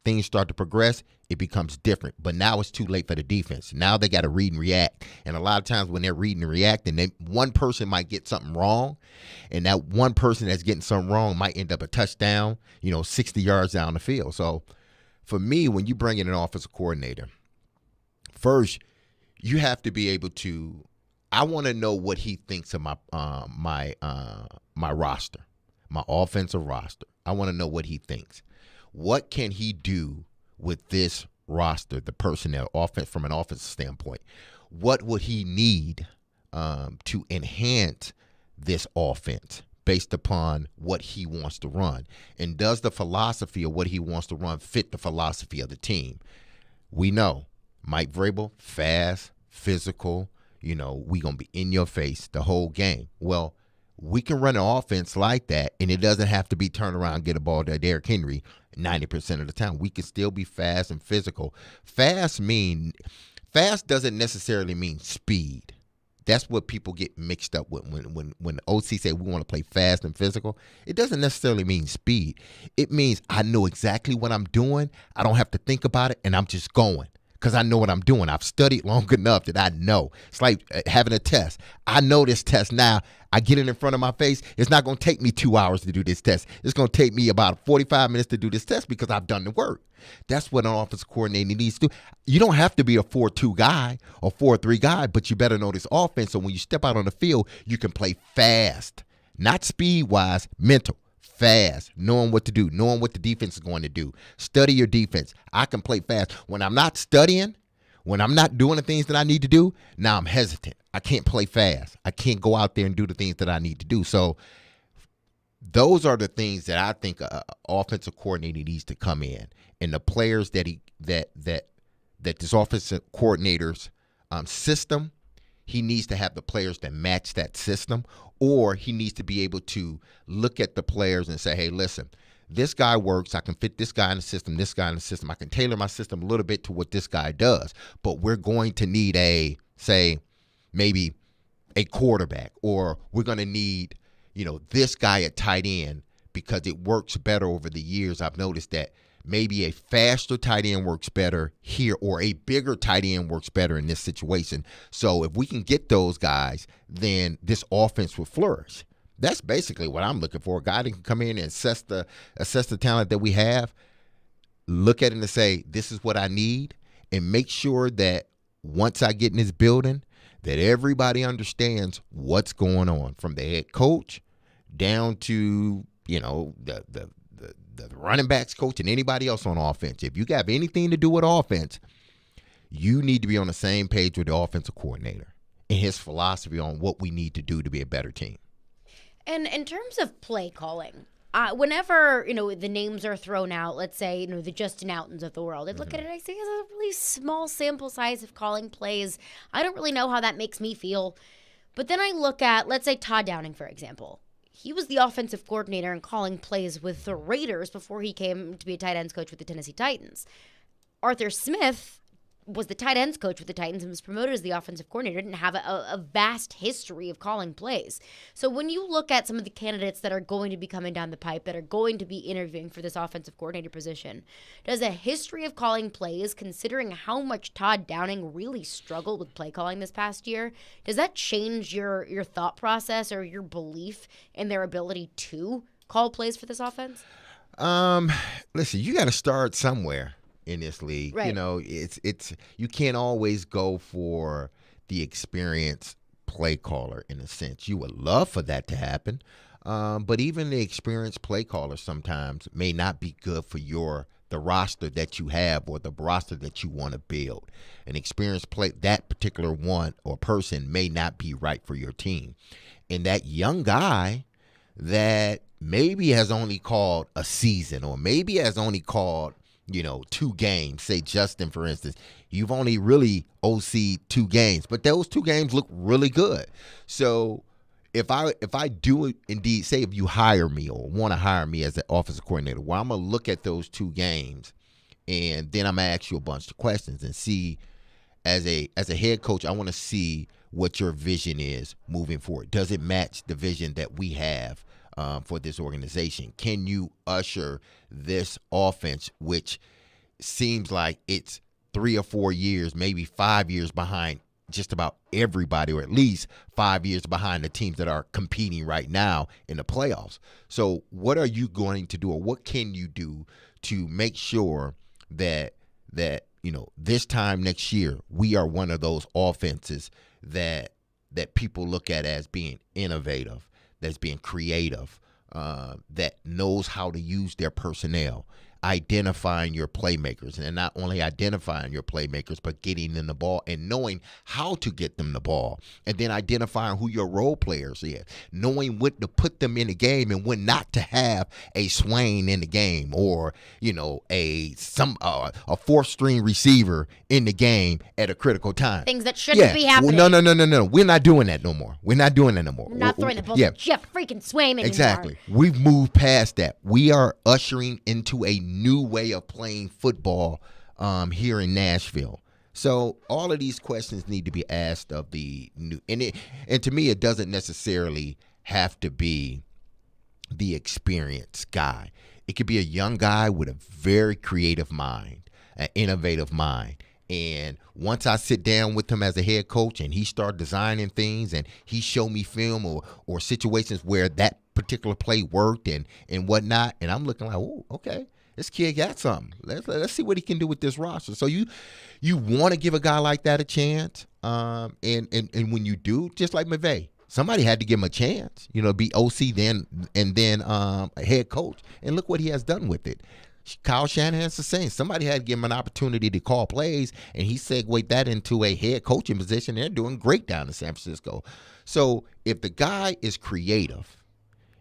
S5: things start to progress, it becomes different. But now it's too late for the defense. Now they got to read and react. And a lot of times when they're reading and reacting, one person might get something wrong, and that one person that's getting something wrong might end up a touchdown, 60 yards down the field. So for me, when you bring in an offensive coordinator, first you have to be able to – I want to know what he thinks of my roster. My offensive roster. I want to know what he thinks. What can he do with this roster, the personnel, offense from an offensive standpoint? What would he need to enhance this offense based upon what he wants to run? And does the philosophy of what he wants to run fit the philosophy of the team? We know Mike Vrabel, fast, physical, we going to be in your face the whole game. Well, we can run an offense like that, and it doesn't have to be turn around and get a ball to Derrick Henry 90% of the time. We can still be fast and physical. Fast doesn't necessarily mean speed. That's what people get mixed up with when the OC say we want to play fast and physical. It doesn't necessarily mean speed. It means I know exactly what I'm doing. I don't have to think about it, and I'm just going. Because I know what I'm doing. I've studied long enough that I know. It's like having a test. I know this test now. I get it in front of my face. It's not going to take me 2 hours to do this test. It's going to take me about 45 minutes to do this test because I've done the work. That's what an offensive coordinator needs to do. You don't have to be a 4-2 guy or 4-3 guy, but you better know this offense. So when you step out on the field, you can play fast. Not speed-wise, mental. Fast, knowing what to do, knowing what the defense is going to do. Study your defense. I can play fast. When I'm not studying, when I'm not doing the things that I need to do, now I'm hesitant. I can't play fast. I can't go out there and do the things that I need to do. So those are the things that I think an offensive coordinator needs to come in. And the players that this offensive coordinator's system, he needs to have the players that match that system, or he needs to be able to look at the players and say, hey, listen, this guy works. I can fit this guy in the system, this guy in the system. I can tailor my system a little bit to what this guy does, but we're going to need maybe a quarterback, or we're going to need, this guy at tight end because it works better over the years. I've noticed that maybe a faster tight end works better here, or a bigger tight end works better in this situation. So if we can get those guys, then this offense will flourish. That's basically what I'm looking for. A guy that can come in and assess the talent that we have, look at it and say, this is what I need, and make sure that once I get in this building, that everybody understands what's going on, from the head coach down to, the running backs coach and anybody else on offense. If you have anything to do with offense, you need to be on the same page with the offensive coordinator and his philosophy on what we need to do to be a better team.
S4: And in terms of play calling, whenever, the names are thrown out, let's say, the Justin Outons of the world, I look at it, I see it's a really small sample size of calling plays. I don't really know how that makes me feel. But then I look at, let's say, Todd Downing, for example. He was the offensive coordinator and calling plays with the Raiders before he came to be a tight ends coach with the Tennessee Titans. Arthur Smith was the tight ends coach with the Titans and was promoted as the offensive coordinator, didn't have a vast history of calling plays. So when you look at some of the candidates that are going to be coming down the pipe, that are going to be interviewing for this offensive coordinator position, does a history of calling plays, considering how much Todd Downing really struggled with play calling this past year, does that change your thought process or your belief in their ability to call plays for this offense?
S5: Listen, you got to start somewhere in this league.
S4: Right.
S5: You know, it's you can't always go for the experienced play caller in a sense. You would love for that to happen, but even the experienced play caller sometimes may not be good for the roster that you have or the roster that you want to build. An experienced that particular one or person may not be right for your team. And that young guy that maybe has only called a season or maybe has only called, 2 games, say Justin, for instance, you've only really OC'd 2 games, but those 2 games look really good. So if I do indeed, say if you hire me or want to hire me as an offensive coordinator, well, I'm going to look at those 2 games and then I'm going to ask you a bunch of questions and see, as a head coach, I want to see what your vision is moving forward. Does it match the vision that we have for this organization? Can you usher this offense, which seems like it's 3 or 4 years, maybe 5 years behind just about everybody, or at least 5 years behind the teams that are competing right now in the playoffs? So what are you going to do, or what can you do to make sure that this time next year we are one of those offenses that people look at as being innovative, that's being creative, that knows how to use their personnel, identifying your playmakers, and not only identifying your playmakers, but getting them the ball and knowing how to get them the ball, and then identifying who your role players is, knowing when to put them in the game and when not to have a Swain in the game, or a 4th string receiver in the game at a critical time.
S4: Things that shouldn't be happening.
S5: Well, no. We're not doing that no more. We're not
S4: not throwing the ball to Jeff freaking Swain anymore.
S5: Exactly. We've moved past that. We are ushering into a new way of playing football here in Nashville. So all of these questions need to be asked of the new, and to me, it doesn't necessarily have to be the experienced guy. It could be a young guy with a very creative mind, an innovative mind. And once I sit down with him as a head coach and he start designing things and he show me film or situations where that particular play worked and whatnot, and I'm looking like, oh, okay, this kid got something. Let's see what he can do with this roster. So you want to give a guy like that a chance, and when you do, just like McVay, somebody had to give him a chance, be OC then and then a head coach, and look what he has done with it. Kyle Shanahan's the same. Somebody had to give him an opportunity to call plays, and he segued that into a head coaching position. They're doing great down in San Francisco. So if the guy is creative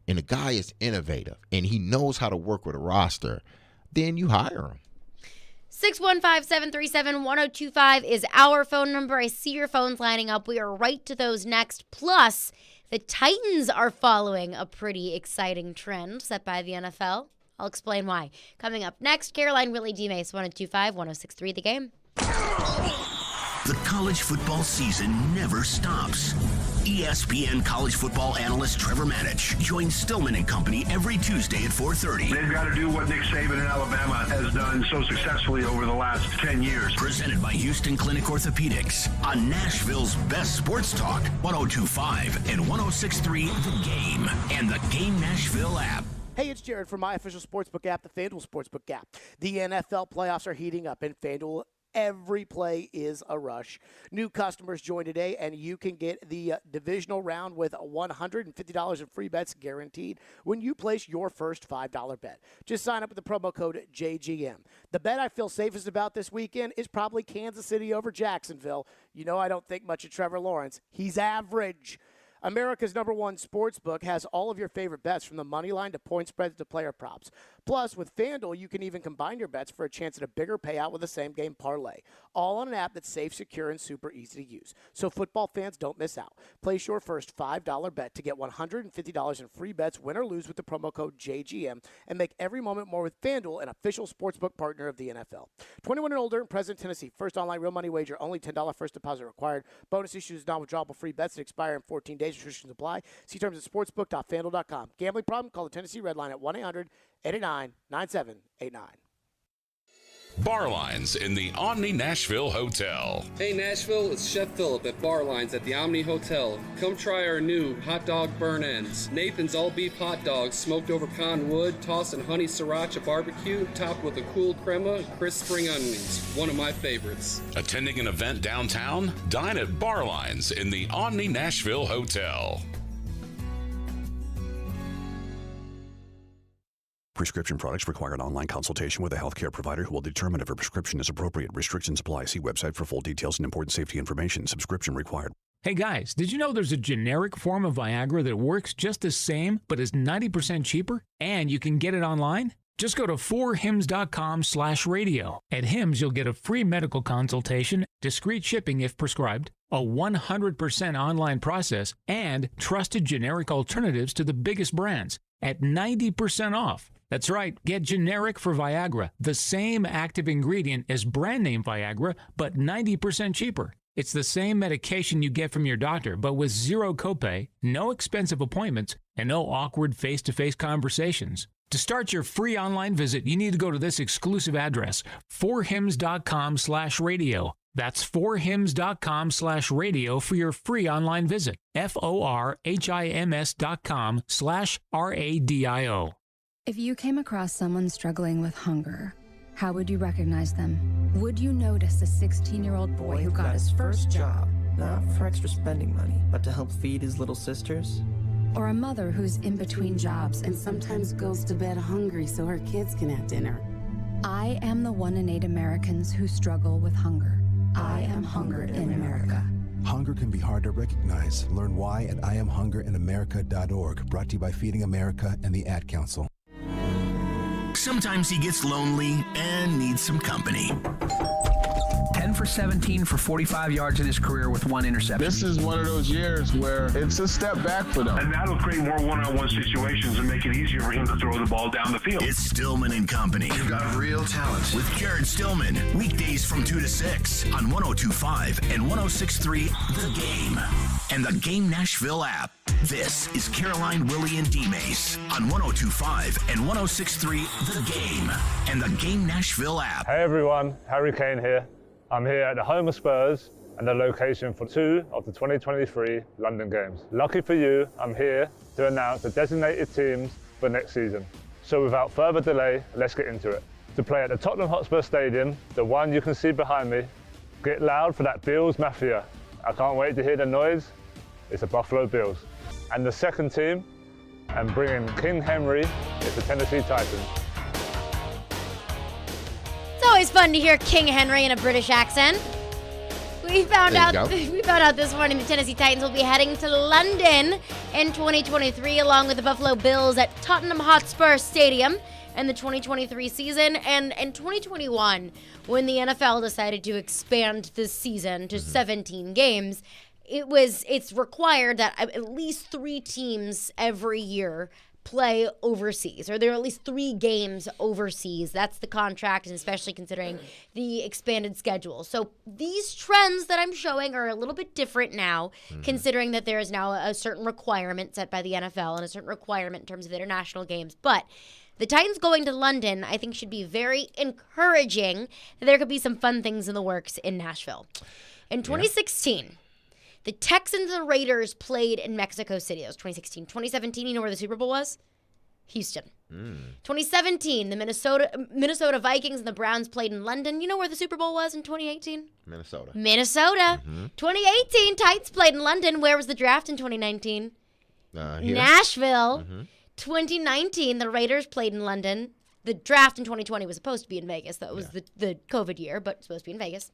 S5: and the guy is innovative and he knows how to work with a roster, then you hire him.
S4: 615-737-1025 is our phone number. I see your phones lining up. We are right to those next. Plus, the Titans are following a pretty exciting trend set by the NFL. I'll explain why. Coming up next, Caroline, Willy, D-Mase, 1025-1063, The Game.
S1: The college football season never stops. ESPN college football analyst Trevor Manich joins Stillman and Company every Tuesday at 4:30.
S19: They've got to do what Nick Saban in Alabama has done so successfully over the last 10 years.
S1: Presented by Houston Clinic Orthopedics on Nashville's best sports talk, 1025 and 1063 The Game and the Game Nashville app.
S10: Hey, it's Jared from my official sportsbook app, the FanDuel Sportsbook app. The NFL playoffs are heating up, and FanDuel, every play is a rush. New customers join today, and you can get the divisional round with $150 in free bets guaranteed when you place your first $5 bet. Just sign up with the promo code JGM. The bet I feel safest about this weekend is probably Kansas City over Jacksonville. I don't think much of Trevor Lawrence. He's average. America's #1 sportsbook has all of your favorite bets from the money line to point spreads to player props. Plus, with FanDuel, you can even combine your bets for a chance at a bigger payout with a same-game parlay. All on an app that's safe, secure, and super easy to use. So football fans don't miss out. Place your first $5 bet to get $150 in free bets, win or lose, with the promo code JGM, and make every moment more with FanDuel, an official sportsbook partner of the NFL. 21 and older in present Tennessee. First online real money wager, only $10 first deposit required. Bonus issues, non-withdrawable free bets that expire in 14 days. Restrictions apply. See terms at sportsbook.fanduel.com. Gambling problem? Call the Tennessee Red Line at 1-800-889-9789.
S2: Bar Lines in the Omni Nashville Hotel.
S15: Hey Nashville, it's Chef Phillip at Bar Lines at the Omni Hotel. Come try our new hot dog burn ends. Nathan's all beef hot dogs, smoked over pecan wood, tossed in honey sriracha barbecue, topped with a cool crema and crisp spring onions. One of my favorites.
S2: Attending an event downtown? Dine at Bar Lines in the Omni Nashville Hotel.
S22: Prescription products require an online consultation with a healthcare provider who will determine if a prescription is appropriate. Restrictions apply. See website for full details and important safety information. Subscription required.
S24: Hey guys, did you know there's a generic form of Viagra that works just the same but is 90% cheaper? And you can get it online? Just go to 4hims.com/radio. At Hims, you'll get a free medical consultation, discreet shipping if prescribed, a 100% online process, and trusted generic alternatives to the biggest brands at 90% off. That's right, get generic for Viagra, the same active ingredient as brand name Viagra, but 90% cheaper. It's the same medication you get from your doctor, but with zero copay, no expensive appointments, and no awkward face-to-face conversations. To start your free online visit, you need to go to this exclusive address, 4hims.com/radio. That's 4hims.com/radio for your free online visit. FORHIMS.com/RADIO.
S25: If you came across someone struggling with hunger, how would you recognize them? Would you notice a 16-year-old boy who got his first job?
S26: Not for extra spending money, but to help feed his little sisters?
S25: Or a mother who's in between jobs and sometimes goes to bed hungry so her kids can have dinner? I am the 1 in 8 Americans who struggle with hunger. I am hunger in America.
S27: Hunger can be hard to recognize. Learn why at IamHungerInAmerica.org. Brought to you by Feeding America and the Ad Council.
S1: Sometimes he gets lonely and needs some company.
S12: 10 for 17 for 45 yards in his career with 1 interception.
S28: This is one of those years where it's a step back for them.
S19: And that'll create more one-on-one situations and make it easier for him to throw the ball down the field.
S1: It's Stillman and Company.
S12: You've got real talent.
S1: With Jared Stillman. Weekdays from 2 to 6 on 102.5 and 106.3 The Game. And the Game Nashville app. This is Caroline, Willy, and D-Mase on 102.5 and 106.3 The Game. And the Game Nashville app.
S29: Hey everyone, Harry Kane here. I'm here at the home of Spurs and the location for 2 of the 2023 London games. Lucky for you, I'm here to announce the designated teams for next season. So without further delay, let's get into it. To play at the Tottenham Hotspur Stadium, the one you can see behind me, get loud for that Bills Mafia. I can't wait to hear the noise. It's the Buffalo Bills. And the second team, and bringing King Henry, is the Tennessee Titans.
S4: It's always fun to hear King Henry in a British accent. We found out this morning the Tennessee Titans will be heading to London in 2023 along with the Buffalo Bills at Tottenham Hotspur Stadium in the 2023 season. And in 2021, when the NFL decided to expand this season to 17 games, it's required that at least 3 teams every year play overseas, or there are at least 3 games overseas. That's the contract, and especially considering the expanded schedule. So these trends that I'm showing are a little bit different now, considering that there is now a certain requirement set by the NFL and a certain requirement in terms of international games. But the Titans going to London, I think, should be very encouraging. There could be some fun things in the works in Nashville. In 2016, the Texans and Raiders played in Mexico City. That was 2016. 2017, you know where the Super Bowl was? Houston. 2017, the Minnesota Vikings and the Browns played in London. You know where the Super Bowl was in 2018?
S5: Minnesota.
S4: 2018, Titans played in London. Where was the draft in 2019? Nashville. 2019, the Raiders played in London. The draft in 2020 was supposed to be in Vegas. That was the COVID year, but supposed to be in Vegas.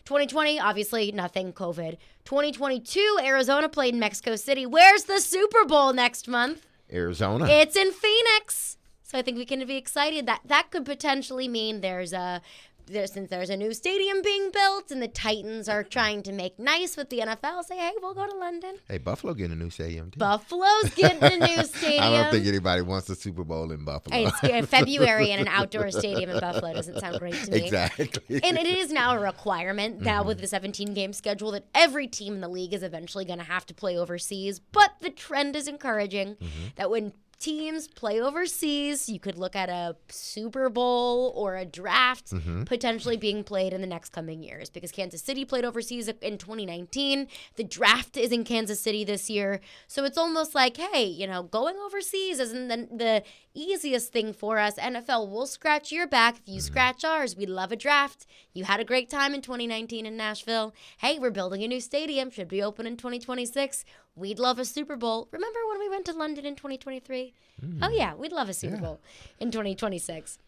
S4: 2020, obviously nothing, COVID. 2022, Arizona played in Mexico City. Where's the Super Bowl next month?
S5: Arizona.
S4: It's in Phoenix. So I think we can be excited that could potentially mean since there's a new stadium being built and the Titans are trying to make nice with the NFL, say, hey, we'll go to London.
S5: Hey, Buffalo getting a new stadium, too.
S4: Buffalo's getting a new stadium.
S5: I don't think anybody wants a Super Bowl in Buffalo.
S4: It's February in an outdoor stadium in Buffalo. Doesn't sound great to me.
S5: Exactly.
S4: And it is now a requirement now with the 17-game schedule that every team in the league is eventually going to have to play overseas. But the trend is encouraging that when teams play overseas, you could look at a Super Bowl or a draft potentially being played in the next coming years, because Kansas City played overseas in 2019. The draft is in Kansas City this year. So it's almost like, hey, going overseas isn't the easiest thing for us. NFL, we'll scratch your back if you scratch ours. We love a draft. You had a great time in 2019 in Nashville. Hey, we're building a new stadium. Should be open in 2026. We'd love a Super Bowl. Remember when we went to London in 2023? Oh, yeah, we'd love a Super Bowl in 2026.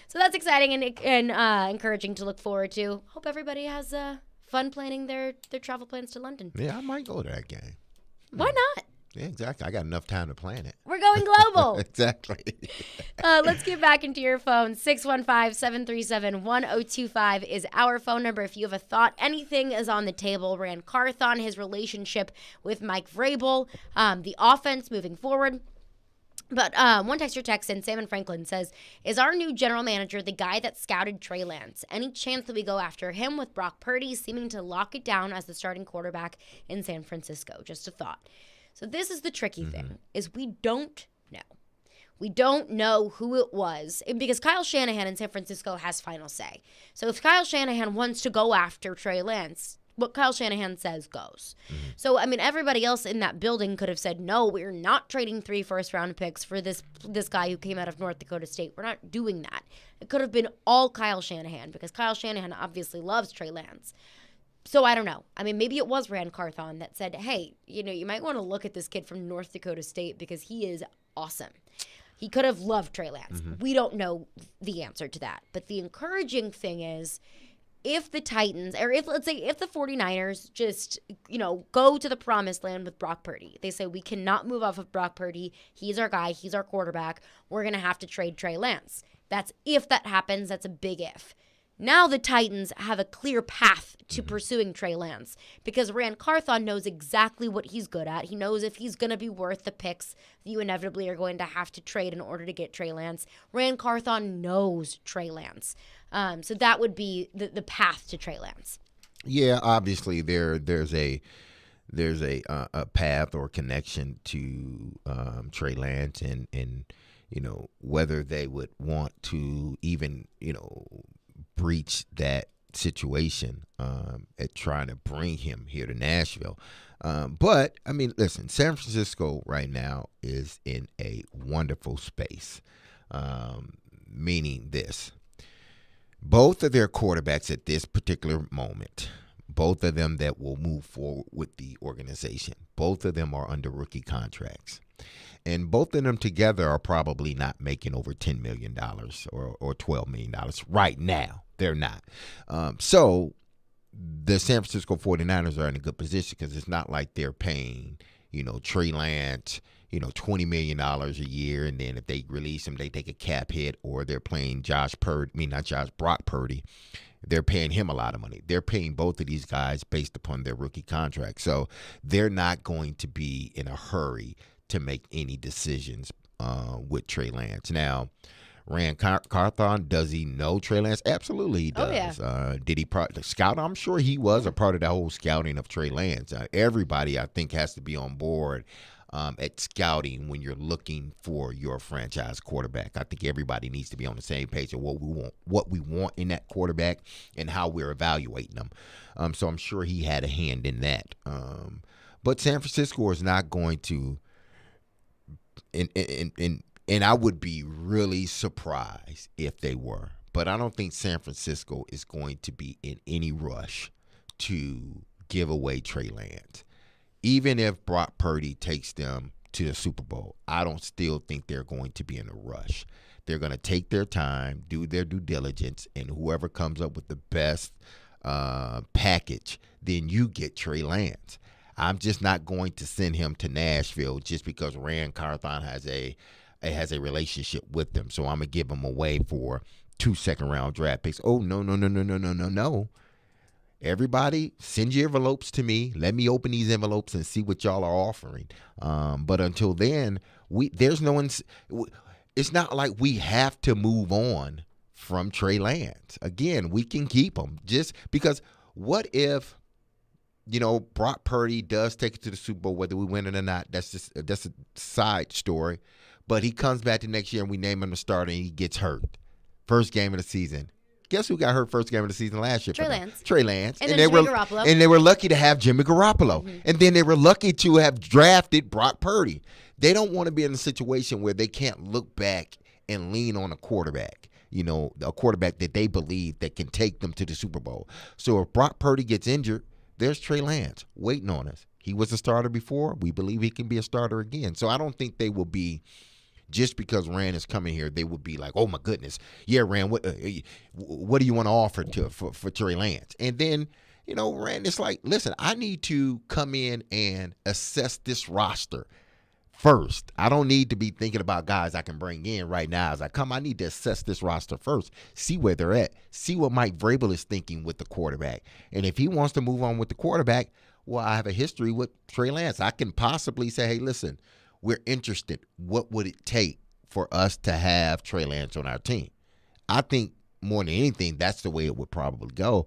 S4: So that's exciting and encouraging to look forward to. Hope everybody has fun planning their travel plans to London.
S5: Yeah, I might go to that game.
S4: Why not?
S5: Yeah, exactly. I got enough time to plan it.
S4: We're going global.
S5: Exactly.
S4: Let's get back into your phone. 615-737-1025 is our phone number. If you have a thought, anything is on the table. Ran Carthon, his relationship with Mike Vrabel, the offense moving forward. But one texter texts in, Sam and Franklin says, is our new general manager the guy that scouted Trey Lance? Any chance that we go after him with Brock Purdy seeming to lock it down as the starting quarterback in San Francisco? Just a thought. So this is the tricky thing, is we don't know. We don't know who it was, because Kyle Shanahan in San Francisco has final say. So if Kyle Shanahan wants to go after Trey Lance, what Kyle Shanahan says goes. So, I mean, everybody else in that building could have said, no, we're not trading 3 first-round picks for this guy who came out of North Dakota State. We're not doing that. It could have been all Kyle Shanahan, because Kyle Shanahan obviously loves Trey Lance. So I don't know. I mean, maybe it was Rand Carthon that said, hey, you might want to look at this kid from North Dakota State because he is awesome. He could have loved Trey Lance. We don't know the answer to that. But the encouraging thing is, if the Titans, or if the 49ers just, go to the promised land with Brock Purdy. They say, we cannot move off of Brock Purdy. He's our guy. He's our quarterback. We're going to have to trade Trey Lance. That's if that happens. That's a big if. Now the Titans have a clear path to pursuing Trey Lance, because Rand Carthon knows exactly what he's good at. He knows if he's going to be worth the picks that you inevitably are going to have to trade in order to get Trey Lance. Rand Carthon knows Trey Lance. So that would be the path to Trey Lance.
S5: Yeah, obviously there's a path or connection to Trey Lance, and whether they would want to even breach that situation at trying to bring him here to Nashville. But, I mean, listen, San Francisco right now is in a wonderful space, meaning this. Both of their quarterbacks at this particular moment, both of them that will move forward with the organization, both of them are under rookie contracts. And both of them together are probably not making over $10 million or $12 million right now. They're not. So the San Francisco 49ers are in a good position, because it's not like they're paying, Trey Lance, $20 million a year. And then if they release him, they take a cap hit, or they're playing Brock Purdy. They're paying him a lot of money. They're paying both of these guys based upon their rookie contract. So they're not going to be in a hurry to make any decisions with Trey Lance. Now, Rand Carthon, does he know Trey Lance? Absolutely he does. Oh, yeah. Did he scout? I'm sure he was a part of that whole scouting of Trey Lance. Everybody, I think, has to be on board at scouting when you're looking for your franchise quarterback. I think everybody needs to be on the same page of what we want in that quarterback and how we're evaluating them. So I'm sure he had a hand in that. But San Francisco is not going to, and I would be really surprised if they were. But I don't think San Francisco is going to be in any rush to give away Trey Lance. Even if Brock Purdy takes them to the Super Bowl, I don't still think they're going to be in a rush. They're going to take their time, do their due diligence, and whoever comes up with the best package, then you get Trey Lance. I'm just not going to send him to Nashville just because Rand Carthon has a relationship with them. So I'm gonna give him away for 2 second-round draft picks. Oh, no. Everybody, send your envelopes to me. Let me open these envelopes and see what y'all are offering. But until then, it's not like we have to move on from Trey Lance. Again, we can keep him just because. What if, Brock Purdy does take it to the Super Bowl, whether we win it or not? That's a side story. But he comes back the next year and we name him the starter and he gets hurt. First game of the season. Guess who got hurt first game of the season last year?
S4: Trey Lance.
S5: Trey Lance.
S4: And then Jimmy Garoppolo.
S5: And they were lucky to have Jimmy Garoppolo. Mm-hmm. And then they were lucky to have drafted Brock Purdy. They don't want to be in a situation where they can't look back and lean on a quarterback. A quarterback that they believe that can take them to the Super Bowl. So if Brock Purdy gets injured, there's Trey Lance waiting on us. He was a starter before. We believe he can be a starter again. So I don't think they will be, just because Rand is coming here, they would be like, oh, my goodness. Yeah, Rand, what do you want to offer for Trey Lance? And then, Rand is like, listen, I need to come in and assess this roster first. I don't need to be thinking about guys I can bring in right now as I come. I need to assess this roster first, see where they're at, see what Mike Vrabel is thinking with the quarterback. And if he wants to move on with the quarterback, well, I have a history with Trey Lance. I can possibly say, hey, listen, we're interested. What would it take for us to have Trey Lance on our team? I think more than anything, that's the way it would probably go.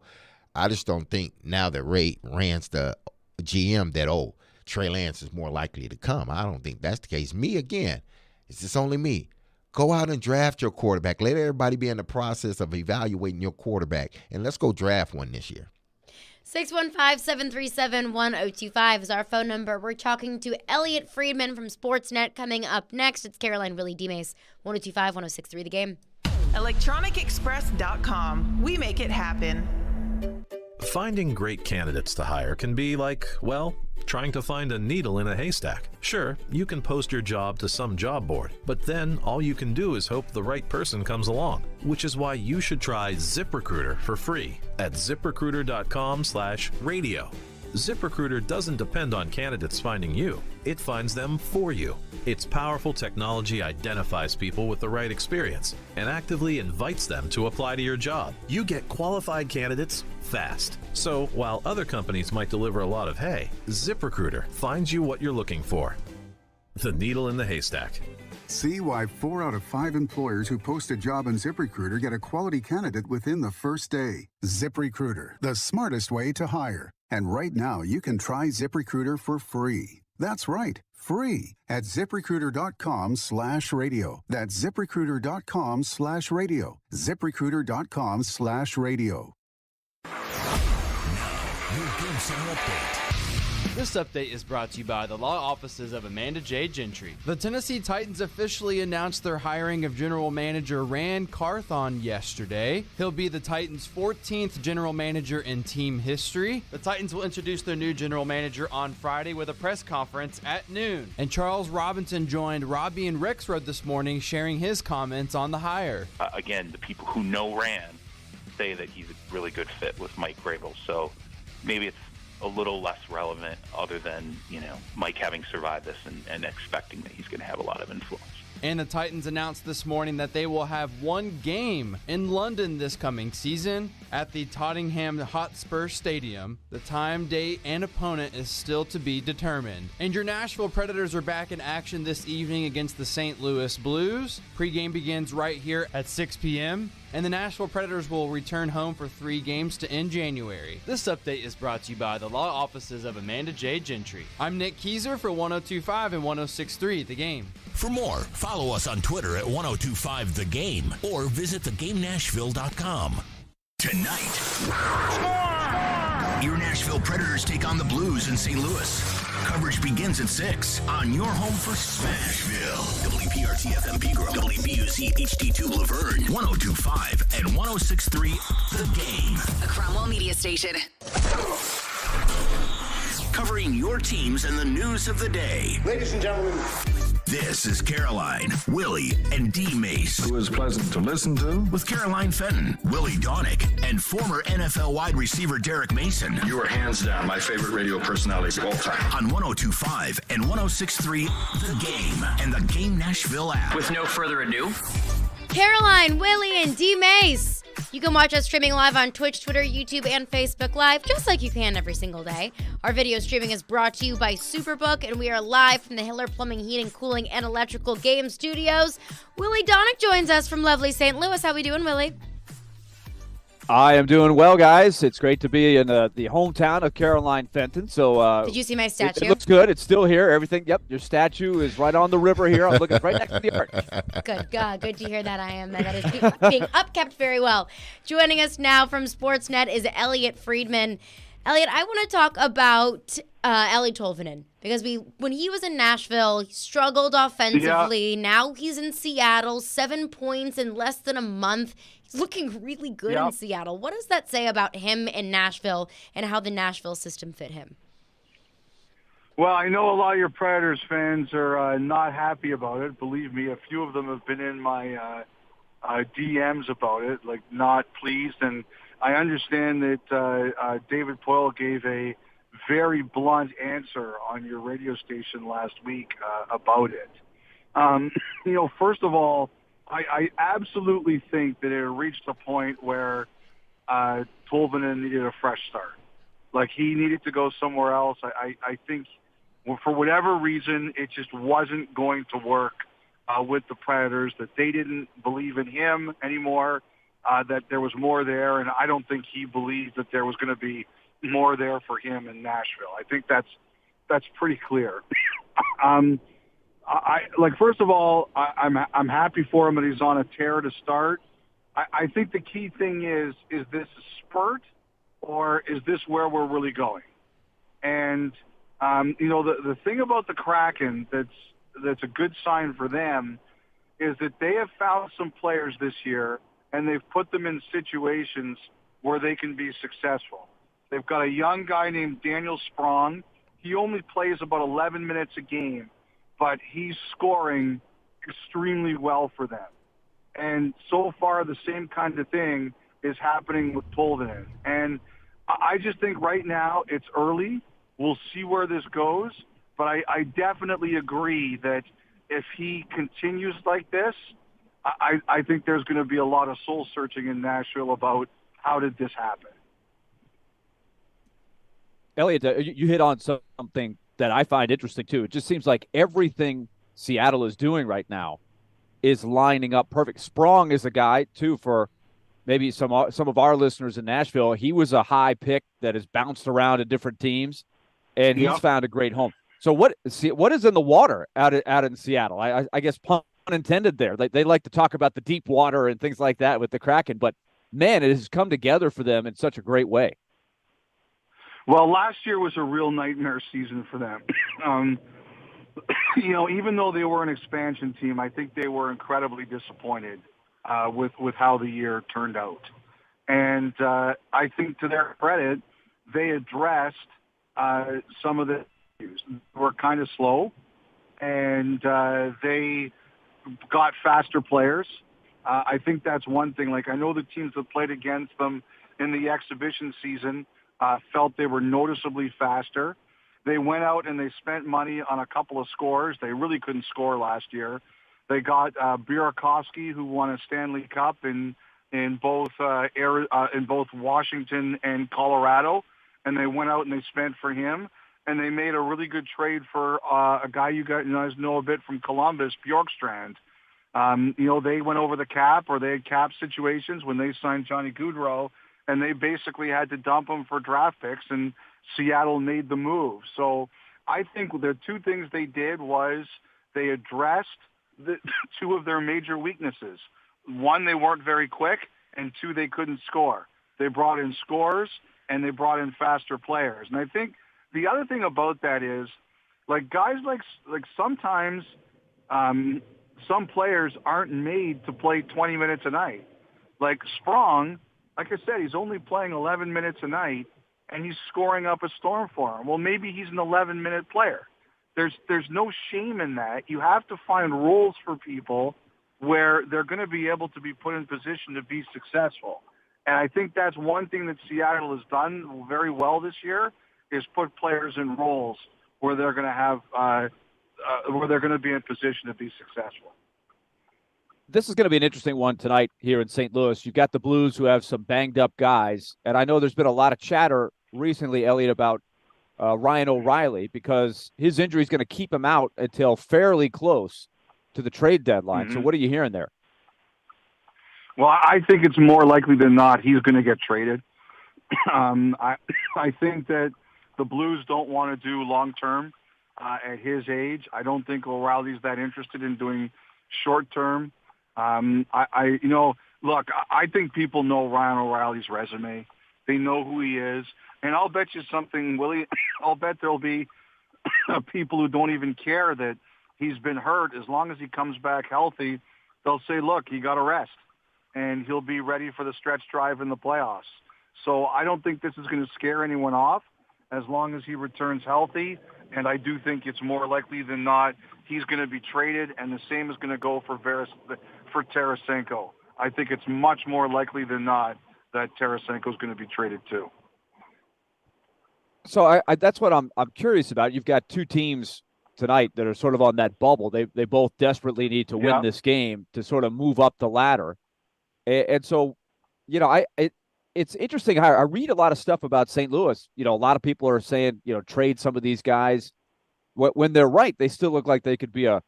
S5: I just don't think now that Rand's the GM that, Trey Lance is more likely to come. I don't think that's the case. Me, again, it's just only me. Go out and draft your quarterback. Let everybody be in the process of evaluating your quarterback, and let's go draft one this year.
S4: 615-737-1025 is our phone number. We're talking to Elliot Friedman from Sportsnet. Coming up next, it's Caroline, Willy, D-Mase, 1025, 1063 The Game.
S3: ElectronicExpress.com. We make it happen.
S6: Finding great candidates to hire can be like, trying to find a needle in a haystack. Sure, you can post your job to some job board, but then all you can do is hope the right person comes along, which is why you should try ZipRecruiter for free at ZipRecruiter.com/radio. ZipRecruiter doesn't depend on candidates finding you. It finds them for you. Its powerful technology identifies people with the right experience and actively invites them to apply to your job. You get qualified candidates fast. So while other companies might deliver a lot of hay, ZipRecruiter finds you what you're looking for. The needle in the haystack.
S7: See why 4 out of 5 employers who post a job on ZipRecruiter get a quality candidate within the first day. ZipRecruiter, the smartest way to hire. And right now, you can try ZipRecruiter for free. That's right, free at ZipRecruiter.com/radio. That's ZipRecruiter.com/radio. ZipRecruiter.com/radio.
S1: Your Game Center update.
S8: This update is brought to you by the law offices of Amanda J. Gentry. The Tennessee Titans officially announced their hiring of general manager Rand Carthon yesterday. He'll be the Titans' 14th general manager in team history. The Titans will introduce their new general manager on Friday with a press conference at noon. And Charles Robinson joined Robbie and Rexrode this morning, sharing his comments on the hire.
S11: Again, the people who know Rand say that he's a really good fit with Mike Vrabel. So maybe it's a little less relevant other than, Mike having survived this and expecting that he's going to have a lot of influence.
S8: And the Titans announced this morning that they will have one game in London this coming season at the Tottenham Hotspur Stadium. The time, date, and opponent is still to be determined. And your Nashville Predators are back in action this evening against the St. Louis Blues. Pre-game begins right here at 6 p.m. And the Nashville Predators will return home for 3 games to end January. This update is brought to you by the law offices of Amanda J. Gentry. I'm Nick Keyser for 1025 and 1063 The Game.
S1: For more, follow us on Twitter at 1025 The Game or visit theGameNashville.com. Tonight, your Nashville Predators take on the Blues in St. Louis. Coverage begins at 6 on your home for Smashville. WPRT FM Pegram, WBUC HD2 Laverne, 1025 and 1063 The Game.
S14: A Cromwell Media Station.
S1: Covering your teams and the news of the day.
S16: Ladies and gentlemen,
S1: This is Caroline, Willy, and D-Mace.
S19: It was pleasant to listen to.
S1: With Caroline Fenton, Willy Donick, and former NFL wide receiver Derek Mason.
S19: You are hands down my favorite radio personality of all time.
S1: On 102.5 and 106.3, The Game, and the Game Nashville app.
S9: With no further ado,
S4: Caroline, Willy, and D-Mace. You can watch us streaming live on Twitch, Twitter, YouTube, and Facebook Live, just like you can every single day. Our video streaming is brought to you by Superbook, and we are live from the Hiller Plumbing, Heating, Cooling, and Electrical Game Studios. Willy Donick joins us from lovely St. Louis. How we doing, Willy?
S13: I am doing well, guys. It's great to be in the hometown of Caroline Fenton. So,
S4: did you see my statue?
S13: It looks good. It's still here. Everything. Yep, your statue is right on the river here. I'm looking right next to the arch.
S4: Good God, good to hear that. That is being upkept very well. Joining us now from Sportsnet is Elliot Friedman. Elliot, I want to talk about Eeli Tolvanen because when he was in Nashville, he struggled offensively. Yeah. Now he's in Seattle, 7 points in less than a month. He's looking really good in Seattle. What does that say about him in Nashville and how the Nashville system fit him?
S14: Well, I know a lot of your Predators fans are not happy about it. Believe me, a few of them have been in my DMs about it, like not pleased. And I understand that David Poyle gave a very blunt answer on your radio station last week about it. First of all, I absolutely think that it reached a point where Tolvanen needed a fresh start. Like, he needed to go somewhere else. I think for whatever reason, it just wasn't going to work with the Predators, that they didn't believe in him anymore, that there was more there, and I don't think he believed that there was going to be more there for him in Nashville. I think that's pretty clear. First of all, I'm happy for him that he's on a tear to start. I think the key thing is this a spurt, or is this where we're really going? And the thing about the Kraken that's a good sign for them is that they have found some players this year, and they've put them in situations where they can be successful. They've got a young guy named Daniel Sprong. He only plays about 11 minutes a game, but he's scoring extremely well for them. And so far, the same kind of thing is happening with Tolvanen. And I just think right now it's early. We'll see where this goes. But I definitely agree that if he continues like this, I think there's going to be a lot of soul-searching in Nashville about how did this happen.
S13: Elliot, you hit on something that I find interesting, too. It just seems like everything Seattle is doing right now is lining up perfect. Sprong is a guy, too, for maybe some of our listeners in Nashville. He was a high pick that has bounced around in different teams, and he's found a great home. So what is in the water out in Seattle? I guess pun intended there. They like to talk about the deep water and things like that with the Kraken, but, man, it has come together for them in such a great way.
S14: Well, last year was a real nightmare season for them. Even though they were an expansion team, I think they were incredibly disappointed with how the year turned out. And I think, to their credit, they addressed some of the issues. They were kind of slow, and they got faster players. I think that's one thing. Like, I know the teams that played against them in the exhibition season felt they were noticeably faster. They went out and they spent money on a couple of scores. They really couldn't score last year. They got Burakovsky, who won a Stanley Cup in both Washington and Colorado, and they went out and they spent for him. And they made a really good trade for a guy you guys know a bit from Columbus, Bjorkstrand. They went over the cap, or they had cap situations when they signed Johnny Gaudreau, and they basically had to dump him for draft picks, and Seattle made the move. So I think the two things they did was they addressed the two of their major weaknesses. One, they weren't very quick, and two, they couldn't score. They brought in scorers, and they brought in faster players. And I think the other thing about that is, like, guys like sometimes some players aren't made to play 20 minutes a night. Like Sprong, like I said, he's only playing 11 minutes a night, and he's scoring up a storm for him. Well, maybe he's an 11-minute player. there's no shame in that. You have to find roles for people where they're going to be able to be put in position to be successful. And I think that's one thing that Seattle has done very well this year is put players in roles where they're going to have where they're going to be in position to be successful.
S13: This is going to be an interesting one tonight here in St. Louis. You've got the Blues who have some banged up guys, and I know there's been a lot of chatter recently, Elliot, about Ryan O'Reilly because his injury is going to keep him out until fairly close to the trade deadline. So what are you hearing there?
S14: Well, I think it's more likely than not he's going to get traded. I think that the Blues don't want to do long-term at his age. I don't think O'Reilly's that interested in doing short-term. Look, I think people know Ryan O'Reilly's resume. They know who he is. And I'll bet you something, Willie, I'll bet there'll be people who don't even care that he's been hurt. As long as he comes back healthy, they'll say, look, he got a rest, and he'll be ready for the stretch drive in the playoffs. So I don't think this is going to scare anyone off as long as he returns healthy. And I do think it's more likely than not he's going to be traded, and the same is going to go for Tarasenko. I think it's much more likely than not that Tarasenko is going to be traded too.
S13: So I that's what I'm curious about. You've got two teams tonight that are sort of on that bubble. They both desperately need to win this game to sort of move up the ladder. And so, it's interesting how I read a lot of stuff about St. Louis. A lot of people are saying, trade some of these guys. When they're right, they still look like they could be a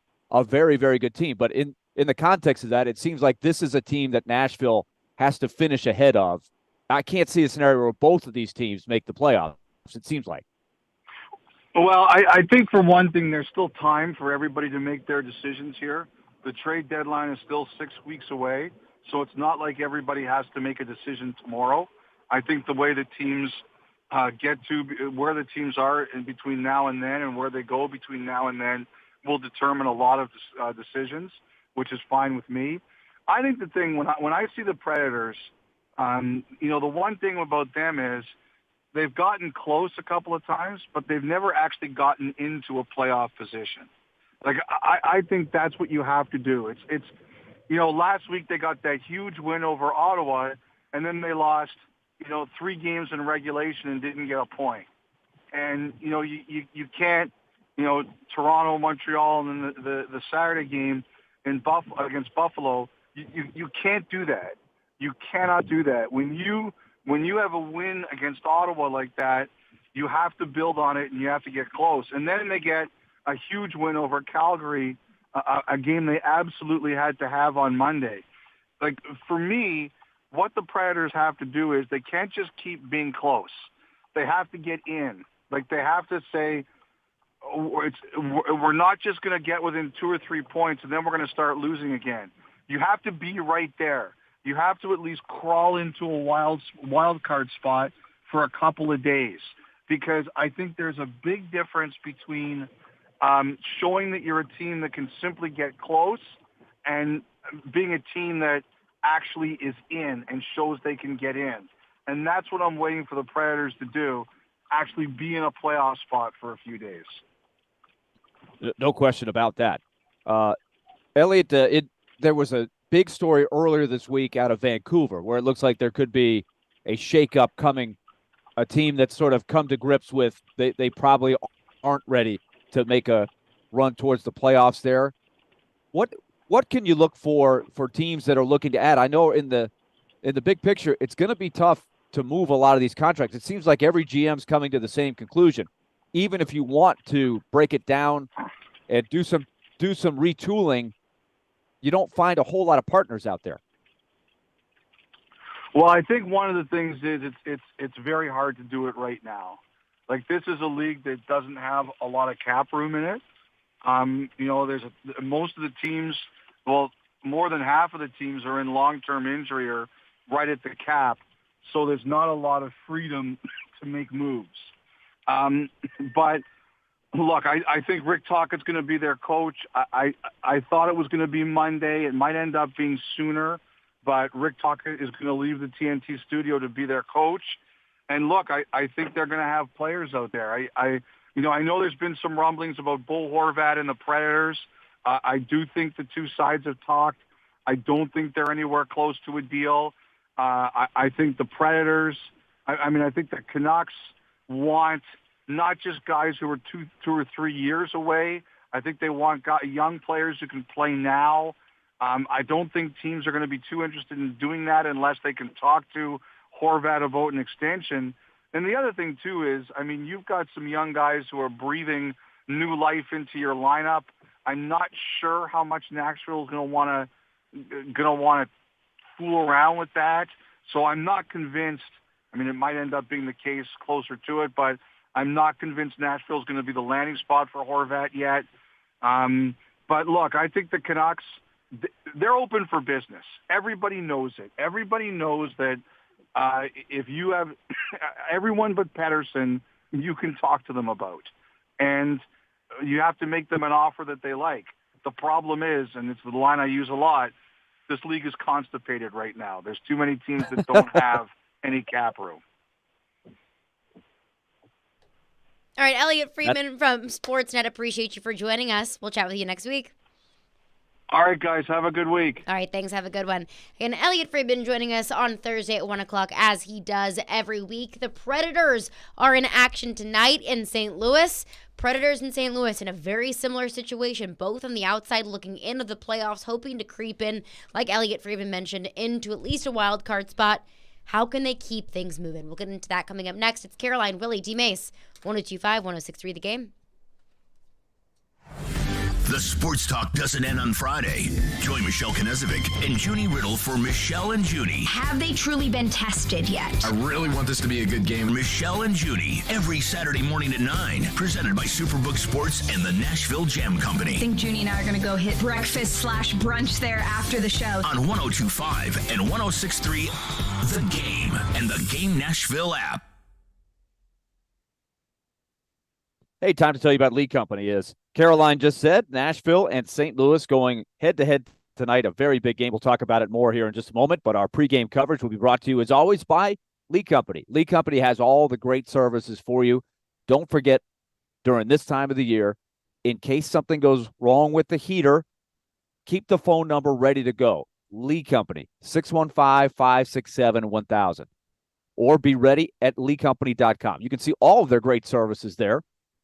S13: very, very good team. But in the context of that, it seems like this is a team that Nashville has to finish ahead of. I can't see a scenario where both of these teams make the playoffs, it seems like.
S14: Well, I think for one thing, there's still time for everybody to make their decisions here. The trade deadline is still 6 weeks away, so it's not like everybody has to make a decision tomorrow. I think the way the teams get to where the teams are in between now and then and where they go between now and then will determine a lot of decisions, which is fine with me. I think the thing, when I see the Predators, the one thing about them is they've gotten close a couple of times, but they've never actually gotten into a playoff position. Like, I think that's what you have to do. It's last week they got that huge win over Ottawa, and then they lost, 3 games in regulation and didn't get a point. And, you can't, Toronto, Montreal, and then the Saturday game against Buffalo, you can't do that. You cannot do that. When you have a win against Ottawa like that, you have to build on it and you have to get close. And then they get a huge win over Calgary, a game they absolutely had to have on Monday. Like, for me, what the Predators have to do is they can't just keep being close. They have to get in. Like, they have to say, we're not just going to get within 2 or 3 points and then we're going to start losing again. You have to be right there. You have to at least crawl into a wild card spot for a couple of days, because I think there's a big difference between showing that you're a team that can simply get close and being a team that actually is in and shows they can get in. And that's what I'm waiting for the Predators to do, actually be in a playoff spot for a few days.
S13: No question about that. Elliot, there was a big story earlier this week out of Vancouver where it looks like there could be a shakeup coming, a team that's sort of come to grips with they probably aren't ready to make a run towards the playoffs there. What can you look for teams that are looking to add? I know in the big picture, it's going to be tough to move a lot of these contracts. It seems like every GM's coming to the same conclusion. Even if you want to break it down and do some retooling, you don't find a whole lot of partners out there.
S14: Well, I think one of the things is it's very hard to do it right now. Like, this is a league that doesn't have a lot of cap room in it. There's most of the teams, well, more than half of the teams are in long-term injury or right at the cap, so there's not a lot of freedom to make moves. But look, I think Rick Tocchet's going to be their coach. I thought it was going to be Monday. It might end up being sooner, but Rick Tocchet is going to leave the TNT studio to be their coach. And look, I think they're going to have players out there. I know there's been some rumblings about Bo Horvat and the Predators. I do think the two sides have talked. I don't think they're anywhere close to a deal. I think the Predators, I think the Canucks want not just guys who are two or 3 years away. I think they want young players who can play now. I don't think teams are going to be too interested in doing that unless they can talk to Horvat about an extension. And the other thing, too, is, you've got some young guys who are breathing new life into your lineup. I'm not sure how much Nashville is going to want to fool around with that. So I'm not convinced. It might end up being the case closer to it, but I'm not convinced Nashville is going to be the landing spot for Horvat yet. But look, I think the Canucks, they're open for business. Everybody knows it. Everybody knows that if you have everyone but Pettersson, you can talk to them about. And you have to make them an offer that they like. The problem is, and it's the line I use a lot, this league is constipated right now. There's too many teams that don't have any cap room.
S4: All right, Elliot Friedman from Sportsnet, appreciate you for joining us. We'll chat with you next week.
S14: All right, guys, have a good week.
S4: All right, thanks. Have a good one. And Elliot Friedman joining us on Thursday at 1 o'clock, as he does every week. The Predators are in action tonight in St. Louis. Predators in St. Louis in a very similar situation, both on the outside looking into the playoffs, hoping to creep in, like Elliot Friedman mentioned, into at least a wild card spot. How can they keep things moving? We'll get into that coming up next. It's Caroline, Willy, D-Mase, 102.5, 106.3 The Game.
S1: The sports talk doesn't end on Friday. Join Michelle Knezovic and Junie Riddle for Michelle and Junie.
S9: Have they truly been tested yet?
S1: I really want this to be a good game. Michelle and Junie, every Saturday morning at 9. Presented by Superbook Sports and the Nashville Jam Company.
S9: I think Junie and I are going to go hit breakfast/brunch there after the show.
S1: On 102.5 and 106.3 The Game and the Game Nashville app.
S13: Hey, time to tell you about Lee Company. Is Caroline just said Nashville and St. Louis going head-to-head tonight, a very big game. We'll talk about it more here in just a moment, but our pregame coverage will be brought to you, as always, by Lee Company. Lee Company has all the great services for you. Don't forget, during this time of the year, in case something goes wrong with the heater, keep the phone number ready to go. Lee Company, 615-567-1000. Or be ready at leecompany.com. You can see all of their great services there.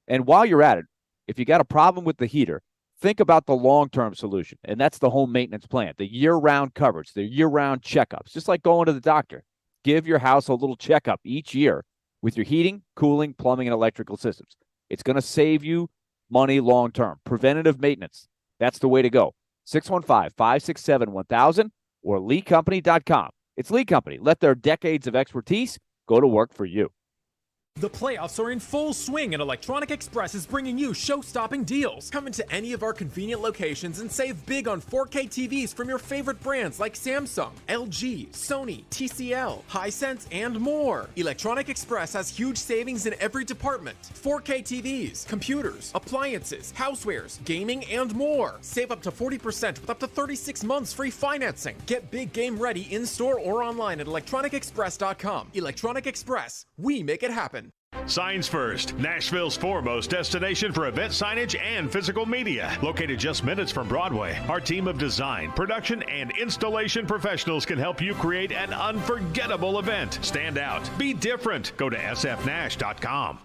S13: And while you're at it, if you got a problem with the heater, think about the long-term solution, and that's the home maintenance plan, the year-round coverage, the year-round checkups, just like going to the doctor. Give your house a little checkup each year with your heating, cooling, plumbing, and electrical systems. It's going to save you money long-term. Preventative maintenance, that's the way to go. 615-567-1000 or leecompany.com. It's Lee Company. Let their decades of expertise go to work for you.
S10: The playoffs are in full swing, and Electronic Express is bringing you show-stopping deals. Come into any of our convenient locations and save big on 4K TVs from your favorite brands like Samsung, LG, Sony, TCL, Hisense, and more. Electronic Express has huge savings in every department. 4K TVs, computers, appliances, housewares, gaming, and more. Save up to 40% with up to 36 months free financing. Get big game ready in-store or online at electronicexpress.com. Electronic Express, we make it happen.
S15: Signs First, Nashville's foremost destination for event signage and physical media. Located just minutes from Broadway, our team of design, production, and installation professionals can help you create an unforgettable event. Stand out. Be different. Go to sfnash.com.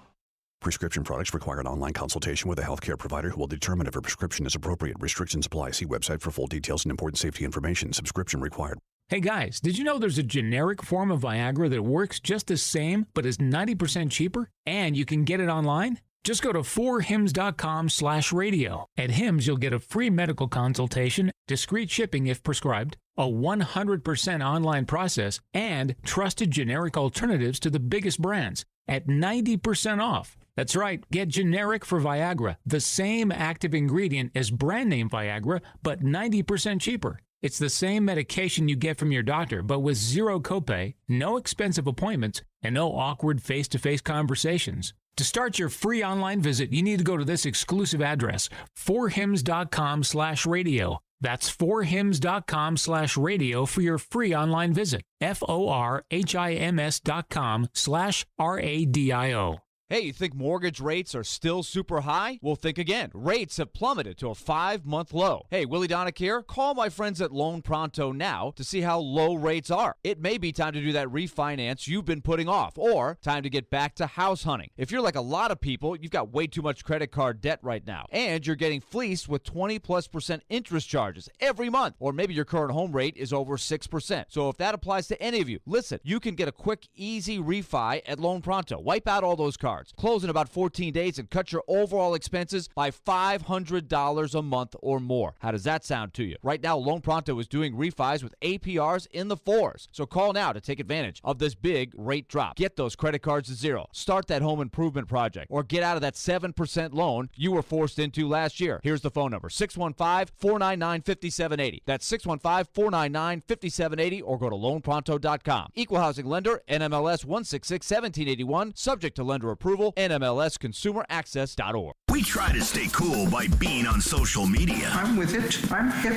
S22: Prescription products require an online consultation with a healthcare provider who will determine if a prescription is appropriate. Restrictions apply. See website for full details and important safety information. Subscription required.
S24: Hey guys, did you know there's a generic form of Viagra that works just the same but is 90% cheaper? And you can get it online? Just go to 4hims.com/radio. At Hims, you'll get a free medical consultation, discreet shipping if prescribed, a 100% online process, and trusted generic alternatives to the biggest brands at 90% off. That's right, get generic for Viagra, the same active ingredient as brand name Viagra, but 90% cheaper. It's the same medication you get from your doctor, but with zero copay, no expensive appointments, and no awkward face-to-face conversations. To start your free online visit, you need to go to this exclusive address, 4hims.com/radio. That's 4hims.com/radio for your free online visit. FORHIMS.com/RADIO.
S2: Hey, you think mortgage rates are still super high? Well, think again. Rates have plummeted to a 5-month low. Hey, Willy Donick here. Call my friends at Loan Pronto now to see how low rates are. It may be time to do that refinance you've been putting off, or time to get back to house hunting. If you're like a lot of people, you've got way too much credit card debt right now, and you're getting fleeced with 20+% interest charges every month, or maybe your current home rate is over 6%. So if that applies to any of you, listen, you can get a quick, easy refi at Loan Pronto. Wipe out all those cards. Close in about 14 days and cut your overall expenses by $500 a month or more. How does that sound to you? Right now, Loan Pronto is doing refis with APRs in the 4s. So call now to take advantage of this big rate drop. Get those credit cards to zero. Start that home improvement project, or get out of that 7% loan you were forced into last year. Here's the phone number, 615-499-5780. That's 615-499-5780, or go to loanpronto.com. Equal housing lender, NMLS 166-1781, subject to lender approval, NMLSconsumeraccess.org.
S1: We try to stay cool by being on social media.
S12: I'm with it. I'm hip.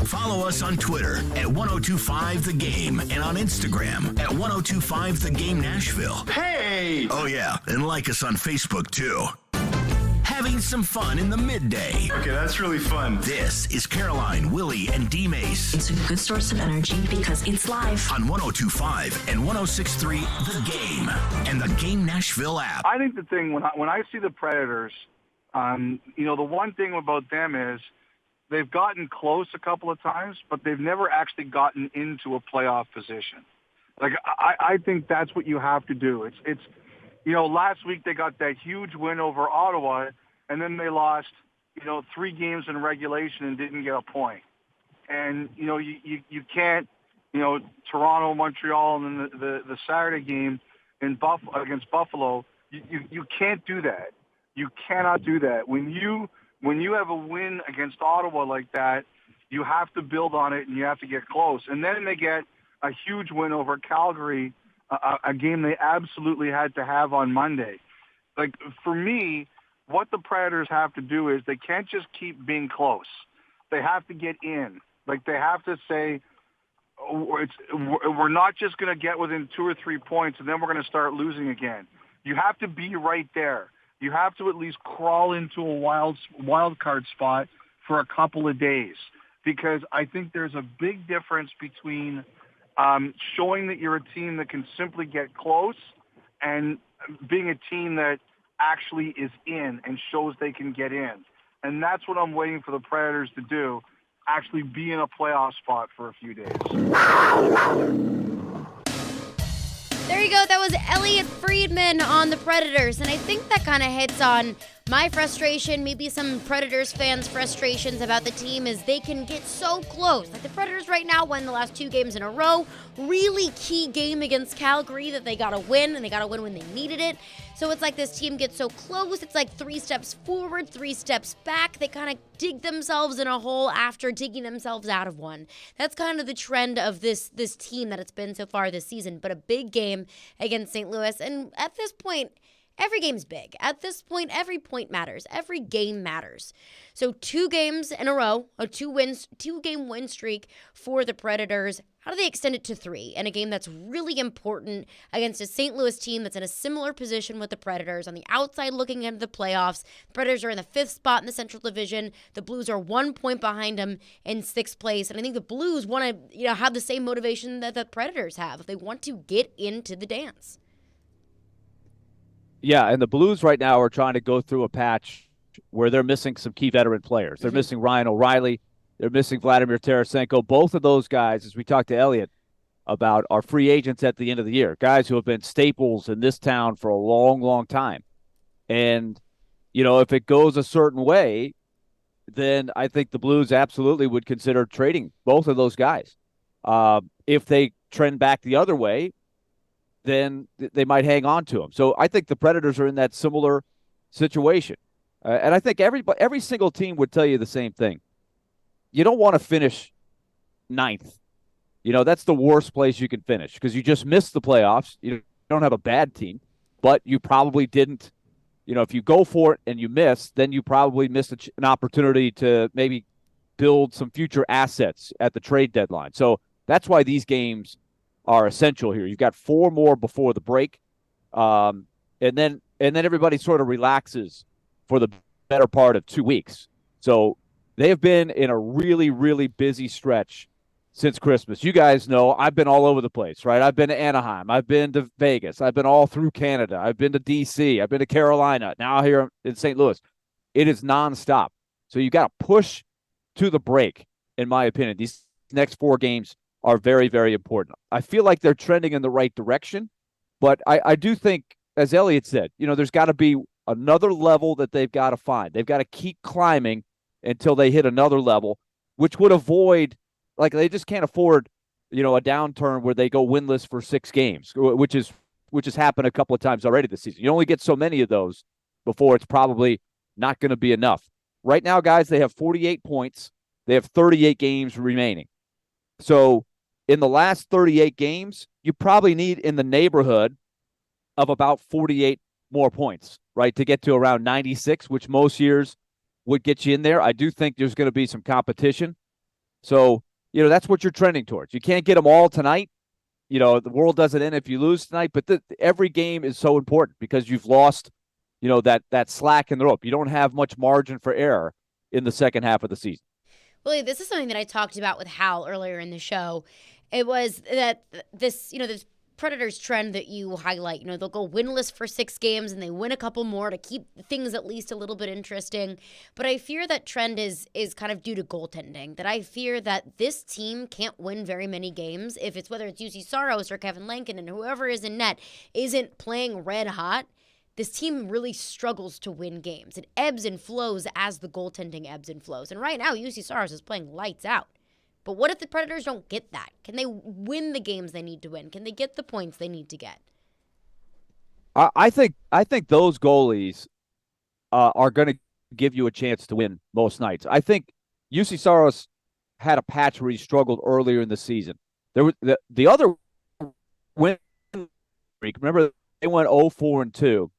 S1: Follow us on Twitter at 1025thegame and on Instagram at 1025thegame Nashville.
S19: Hey!
S1: Oh yeah, and like us on Facebook too. Having some fun in the midday.
S19: Okay, that's really fun.
S1: This is Caroline, Willy, and D-Mase.
S16: It's a good source of energy because it's live.
S1: On 1025 and 1063 The Game and the Game Nashville app.
S14: I think the thing, when I see the Predators, the one thing about them is they've gotten close a couple of times, but they've never actually gotten into a playoff position. Like, I think that's what you have to do. It's last week they got that huge win over Ottawa, and then they lost, 3 games in regulation and didn't get a point. And, you can't, Toronto, Montreal, and then the Saturday game against Buffalo, you can't do that. You cannot do that. When you have a win against Ottawa like that, you have to build on it and you have to get close. And then they get a huge win over Calgary, a game they absolutely had to have on Monday. Like, for me, what the Predators have to do is they can't just keep being close. They have to get in. Like, they have to say, we're not just going to get within 2 or 3 points and then we're going to start losing again. You have to be right there. You have to at least crawl into a wild card spot for a couple of days, because I think there's a big difference between showing that you're a team that can simply get close and being a team that actually is in and shows they can get in. And that's what I'm waiting for the Predators to do, actually be in a playoff spot for a few days.
S4: There you go. That was Elliot Friedman on the Predators. And I think that kind of hits on my frustration, maybe some Predators fans' frustrations about the team, is they can get so close. Like, the Predators right now won the last 2 games in a row. Really key game against Calgary that they got to win, and they got to win when they needed it. So it's like this team gets so close. It's like 3 steps forward, 3 steps back. They kind of dig themselves in a hole after digging themselves out of one. That's kind of the trend of this team that it's been so far this season. But a big game against St. Louis. And at this point, every game's big. At this point, every point matters. Every game matters. So 2 games in a row, a 2-game win streak for the Predators. How do they extend it to 3 in a game that's really important against a St. Louis team that's in a similar position with the Predators on the outside looking into the playoffs? The Predators are in the 5th spot in the Central Division. The Blues are 1 point behind them in 6th place. And I think the Blues want to, have the same motivation that the Predators have if they want to get into the dance.
S13: Yeah, and the Blues right now are trying to go through a patch where they're missing some key veteran players. They're missing Ryan O'Reilly. They're missing Vladimir Tarasenko. Both of those guys, as we talked to Elliot about, are free agents at the end of the year, guys who have been staples in this town for a long, long time. And, if it goes a certain way, then I think the Blues absolutely would consider trading both of those guys. If they trend back the other way, then they might hang on to them. So I think the Predators are in that similar situation. And I think every single team would tell you the same thing. You don't want to finish 9th. That's the worst place you can finish because you just missed the playoffs. You don't have a bad team, but you probably didn't. If you go for it and you miss, then you probably missed an opportunity to maybe build some future assets at the trade deadline. So that's why these games are essential here. You've got 4 more before the break. And then and then everybody sort of relaxes for the better part of 2 weeks. So they have been in a really, really busy stretch since Christmas. You guys know I've been all over the place, right? I've been to Anaheim. I've been to Vegas. I've been all through Canada. I've been to D.C. I've been to Carolina. Now here in St. Louis. It is nonstop. So you got to push to the break, in my opinion. These next 4 games are very, very important. I feel like they're trending in the right direction, but I do think, as Elliot said, there's got to be another level that they've got to find. They've got to keep climbing until they hit another level, which would avoid, like, they just can't afford, a downturn where they go winless for 6 games, which has happened a couple of times already this season. You only get so many of those before it's probably not going to be enough. Right now, guys, they have 48 points. They have 38 games remaining. So in the last 38 games, you probably need in the neighborhood of about 48 more points, right, to get to around 96, which most years would get you in there. I do think there's going to be some competition. So, that's what you're trending towards. You can't get them all tonight. The world doesn't end if you lose tonight, but every game is so important because you've lost, that slack in the rope. You don't have much margin for error in the second half of the season.
S4: Willie, this is something that I talked about with Hal earlier in the show. It was that this Predators trend that you highlight, they'll go winless for 6 games and they win a couple more to keep things at least a little bit interesting. But I fear that trend is kind of due to goaltending, that I fear that this team can't win very many games if it's whether it's UC Saros or Kevin Lankin and whoever is in net isn't playing red hot. This team really struggles to win games. It ebbs and flows as the goaltending ebbs and flows. And right now, UC Saros is playing lights out. But what if the Predators don't get that? Can they win the games they need to win? Can they get the points they need to get?
S13: I think those goalies are going to give you a chance to win most nights. I think UC Saros had a patch where he struggled earlier in the season. There was the other win streak. Remember, they went 0-4-2.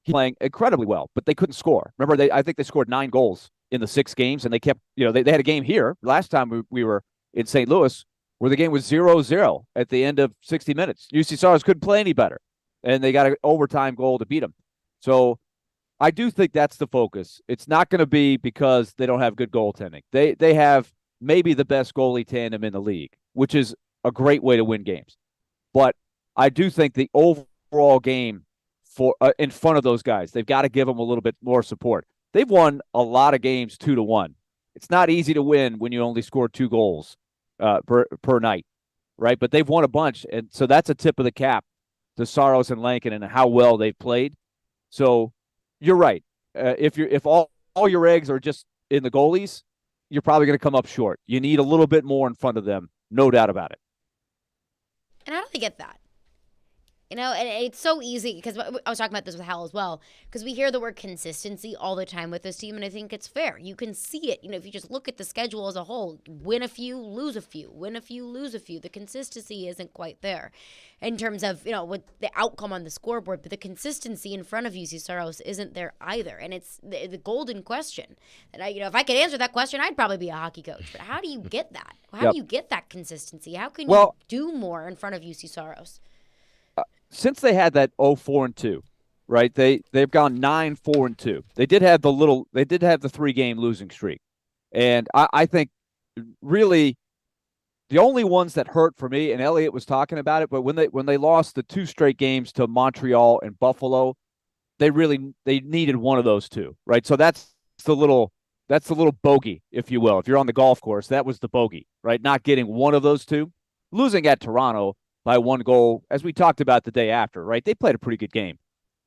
S13: Playing incredibly well, but they couldn't score. Remember, I think they scored 9 goals in the 6 games, and they kept, they had a game here last time we were in St. Louis where the game was 0-0 at the end of 60 minutes. UC Saros couldn't play any better, and they got an overtime goal to beat them. So I do think that's the focus. It's not going to be because they don't have good goaltending. They have maybe the best goalie tandem in the league, which is a great way to win games. But I do think the overall game for in front of those guys, they've got to give them a little bit more support. They've won a lot of games 2-1. It's not easy to win when you only score 2 goals per night, right? But they've won a bunch, and so that's a tip of the cap to Saros and Lankin and how well they've played. So you're right. If all your eggs are just in the goalies, you're probably going to come up short. You need a little bit more in front of them, no doubt about it.
S4: And how do they get that? And it's so easy because I was talking about this with Hal as well, because we hear the word consistency all the time with this team, and I think it's fair. You can see it. If you just look at the schedule as a whole, win a few, lose a few, win a few, lose a few. The consistency isn't quite there in terms of, with the outcome on the scoreboard, but the consistency in front of UC Saros isn't there either. And it's the golden question. And if I could answer that question, I'd probably be a hockey coach. But how do you get that? How do you get that consistency? How can you do more in front of UC Saros?
S13: Since they had that 0-4-2, right? They've gone 9-4-2. They did have the 3-game losing streak. And I think really the only ones that hurt for me, and Elliot was talking about it, but when they lost the 2 straight games to Montreal and Buffalo, they needed one of those 2, right? So that's the little bogey, if you will. If you're on the golf course, that was the bogey, right? Not getting one of those 2. Losing at Toronto by 1 goal, as we talked about the day after, right? They played a pretty good game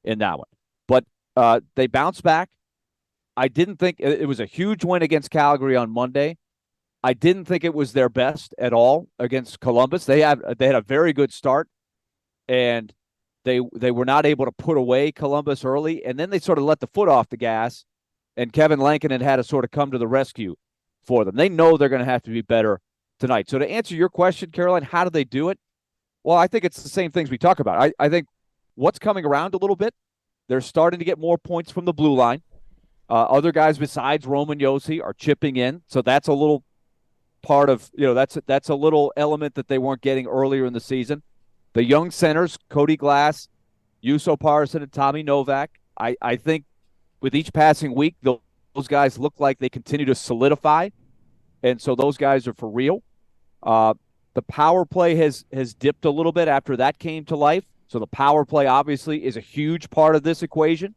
S13: in that one. But they bounced back. I didn't think it was a huge win against Calgary on Monday. I didn't think it was their best at all against Columbus. They had a very good start, and they were not able to put away Columbus early, and then they sort of let the foot off the gas, and Kevin Lankin had to sort of come to the rescue for them. They know they're going to have to be better tonight. So to answer your question, Caroline, how do they do it? Well, I think it's the same things we talk about. I think what's coming around a little bit, they're starting to get more points from the blue line. Other guys besides Roman Josi are chipping in, so that's a little part of, that's a little element that they weren't getting earlier in the season. The young centers, Cody Glass, Juuso Parson, and Tommy Novak, I think with each passing week, those guys look like they continue to solidify, and so those guys are for real. The power play has dipped a little bit after that came to life. So the power play obviously is a huge part of this equation.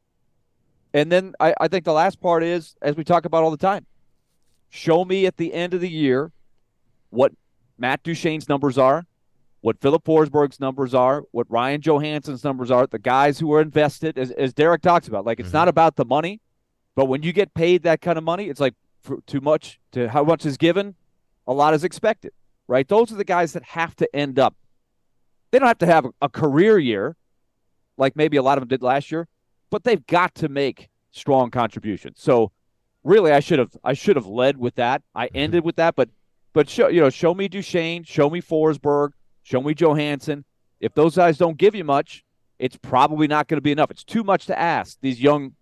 S13: And then I think the last part is, as we talk about all the time, show me at the end of the year what Matt Duchene's numbers are, what Philip Forsberg's numbers are, what Ryan Johansson's numbers are, the guys who are invested, as Derek talks about. Like, it's not about the money, but when you get paid that kind of money, it's like too much to how much is given, a lot is expected, right? Those are the guys that have to end up. They don't have to have a career year like maybe a lot of them did last year, but they've got to make strong contributions. So really, I should have led with that. I ended with that, but show me Duchene, show me Forsberg, show me Johansson. If those guys don't give you much, it's probably not going to be enough. It's too much to ask these young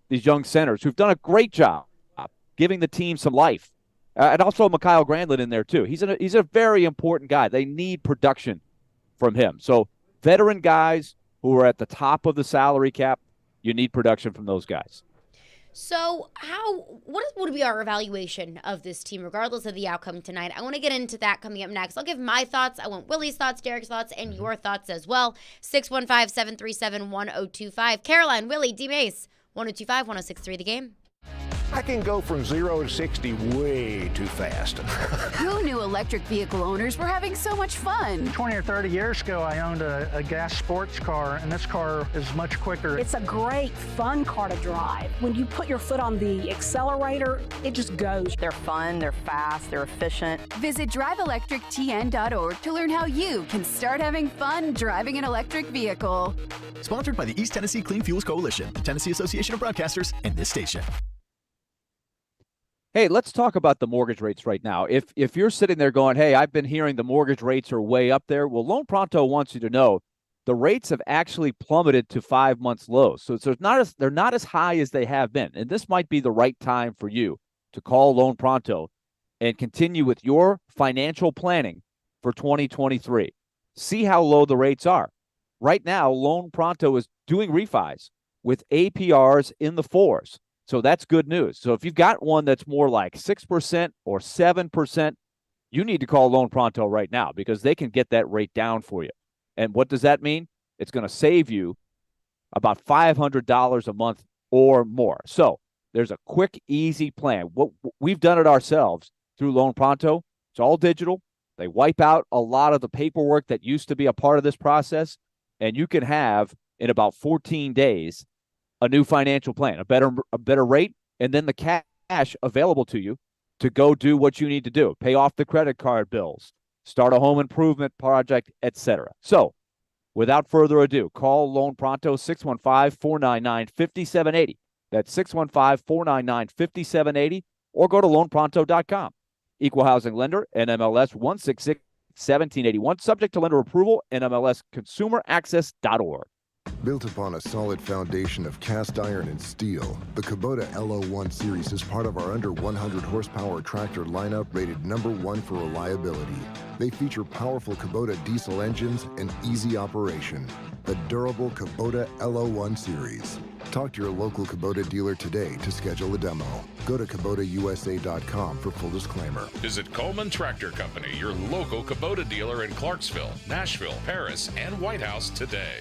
S13: centers who've done a great job giving the team some life, and also Mikhail Granlund in there too. He's a very important guy. They need production from him. So veteran guys who are at the top of the salary cap, you need production from those guys.
S4: So what would be our evaluation of this team, regardless of the outcome tonight? I want to get into that coming up next. I'll give my thoughts. I want Willy's thoughts, Derek's thoughts, and your thoughts as well. 615-737-1025. Caroline, Willy, D-Mase, 1025, 1063 The Game.
S17: I can go from 0 to 60 way too fast.
S18: Who knew electric vehicle owners were having so much fun?
S20: 20 or 30 years ago, I owned a gas sports car, and this car is much quicker.
S21: It's a great, fun car to drive. When you put your foot on the accelerator, it just goes.
S11: They're fun, they're fast, they're efficient.
S18: Visit driveelectrictn.org to learn how you can start having fun driving an electric vehicle.
S23: Sponsored by the East Tennessee Clean Fuels Coalition, the Tennessee Association of Broadcasters, and this station.
S13: Hey, let's talk about the mortgage rates right now. If you're sitting there going, hey, I've been hearing the mortgage rates are way up there, well, Loan Pronto wants you to know the rates have actually plummeted to 5 months lows. So they're not as high as they have been. And this might be the right time for you to call Loan Pronto and continue with your financial planning for 2023. See how low the rates are. Right now, Loan Pronto is doing refis with APRs in the 4s. So that's good news. So if you've got one that's more like 6% or 7%, you need to call Loan Pronto right now because they can get that rate down for you. And what does that mean? It's going to save you about $500 a month or more. So there's a quick, easy plan. We've done it ourselves through Loan Pronto. It's all digital. They wipe out a lot of the paperwork that used to be a part of this process, and you can have, in about 14 days, a new financial plan, a better rate, and then the cash available to you to go do what you need to do. Pay off the credit card bills, start a home improvement project, etc. So, without further ado, call Loan Pronto 615-499-5780. That's 615-499-5780, or go to loanpronto.com. Equal housing lender, NMLS 166-1781. Subject to lender approval, NMLSconsumeraccess.org.
S25: Built upon a solid foundation of cast iron and steel, the Kubota LO1 series is part of our under 100 horsepower tractor lineup rated #1 for reliability. They feature powerful Kubota diesel engines and easy operation. The durable Kubota LO1 series. Talk to your local Kubota dealer today to schedule a demo. Go to KubotaUSA.com for full disclaimer.
S26: Visit Coleman Tractor Company, your local Kubota dealer in Clarksville, Nashville, Paris, and White House today.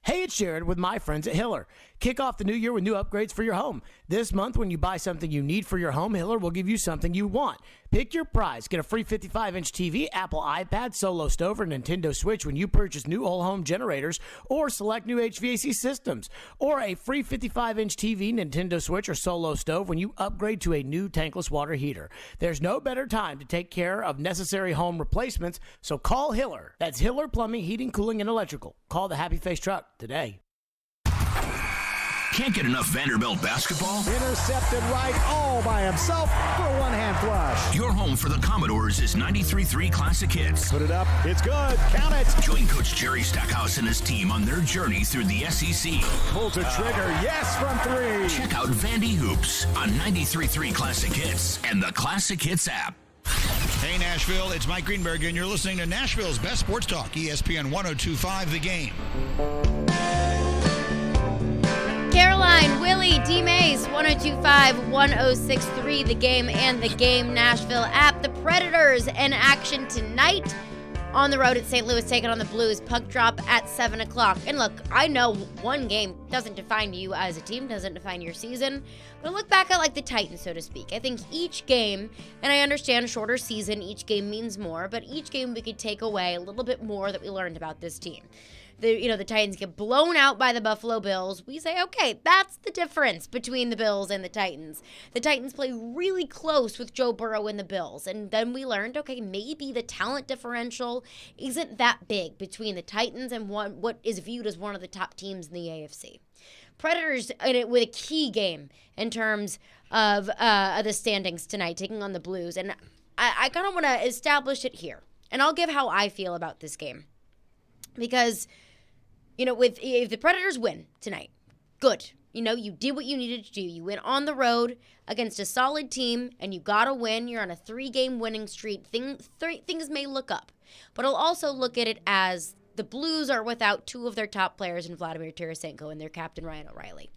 S27: Hey, it's Jared with my friends at Hiller. Kick off the new year with new upgrades for your home. This month, when you buy something you need for your home, Hiller will give you something you want. Pick your prize. Get a free 55-inch TV, Apple iPad, Solo Stove, or Nintendo Switch when you purchase new whole home generators or select new HVAC systems. Or a free 55-inch TV, Nintendo Switch, or Solo Stove when you upgrade to a new tankless water heater. There's no better time to take care of necessary home replacements, so call Hiller. That's Hiller Plumbing, Heating, Cooling, and Electrical. Call the Happy Face Truck today.
S1: Can't get enough Vanderbilt basketball?
S17: Intercepted right all by himself for a one-hand flush.
S1: Your home for the Commodores is 93.3 Classic Hits.
S17: Put it up. It's good. Count it.
S1: Join Coach Jerry Stackhouse and his team on their journey through the SEC.
S17: Pull to trigger. Yes, from three.
S1: Check out Vandy Hoops on 93.3 Classic Hits and the Classic Hits app.
S28: Hey, Nashville, it's Mike Greenberg, and you're listening to Nashville's best sports talk, ESPN 102.5 The Game.
S4: Caroline, Willy, D-Mase, 1025, 1063, The Game and The Game Nashville app. The Predators in action tonight on the road at St. Louis, taking on the Blues. Puck drop at 7 o'clock. And look, I know one game doesn't define you as a team, doesn't define your season. But look back at like the Titans, so to speak. I think each game, and I understand a shorter season, each game means more, but each game we could take away a little bit more that we learned about this team. The Titans get blown out by the Buffalo Bills. We say, okay, that's the difference between the Bills and the Titans. The Titans play really close with Joe Burrow and the Bills. And then we learned, okay, maybe the talent differential isn't that big between the Titans and what is viewed as one of the top teams in the AFC. Predators in it with a key game in terms of the standings tonight, taking on the Blues. And I kind of want to establish it here. And I'll give how I feel about this game. Because if the Predators win tonight, good. You did what you needed to do. You went on the road against a solid team, and you got to win. You're on a 3-game winning streak. Things may look up. But I'll also look at it as the Blues are without 2 of their top players in Vladimir Tarasenko and their captain, Ryan O'Reilly.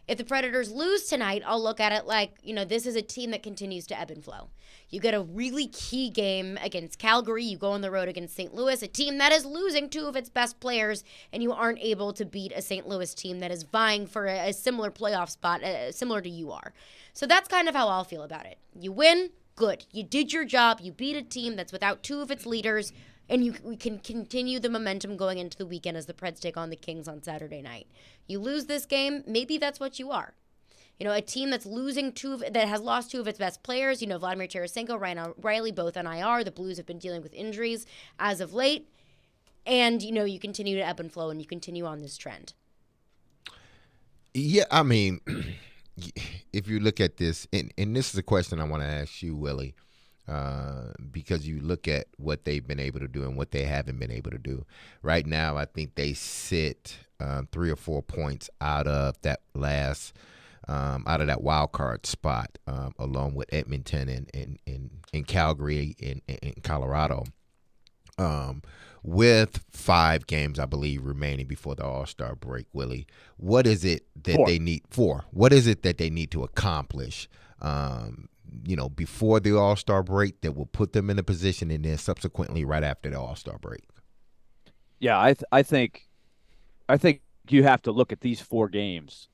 S4: If the Predators lose tonight, I'll look at it like, this is a team that continues to ebb and flow. You get a really key game against Calgary. You go on the road against St. Louis, a team that is losing 2 of its best players, and you aren't able to beat a St. Louis team that is vying for a similar playoff spot, similar to you are. So that's kind of how I'll feel about it. You win, good. You did your job. You beat a team that's without 2 of its leaders, and we can continue the momentum going into the weekend as the Preds take on the Kings on Saturday night. You lose this game, maybe that's what you are. A team that's that has lost 2 of its best players, Vladimir Tarasenko, Ryan O'Reilly, both on IR. The Blues have been dealing with injuries as of late. And, you continue to ebb and flow and you continue on this trend.
S3: Yeah, I mean, if you look at this, and this is a question I want to ask you, Willie, because you look at what they've been able to do and what they haven't been able to do. Right now, I think they sit 3 or 4 points out of that wild card spot, along with Edmonton and Calgary in Colorado, with 5 games, I believe, remaining before the All-Star break. Willie, what is it that
S13: 4.
S3: they need? 4. What is it that they need to accomplish, before the All-Star break that will put them in a position, and then subsequently right after the All-Star break?
S13: Yeah, I think you have to look at these 4 games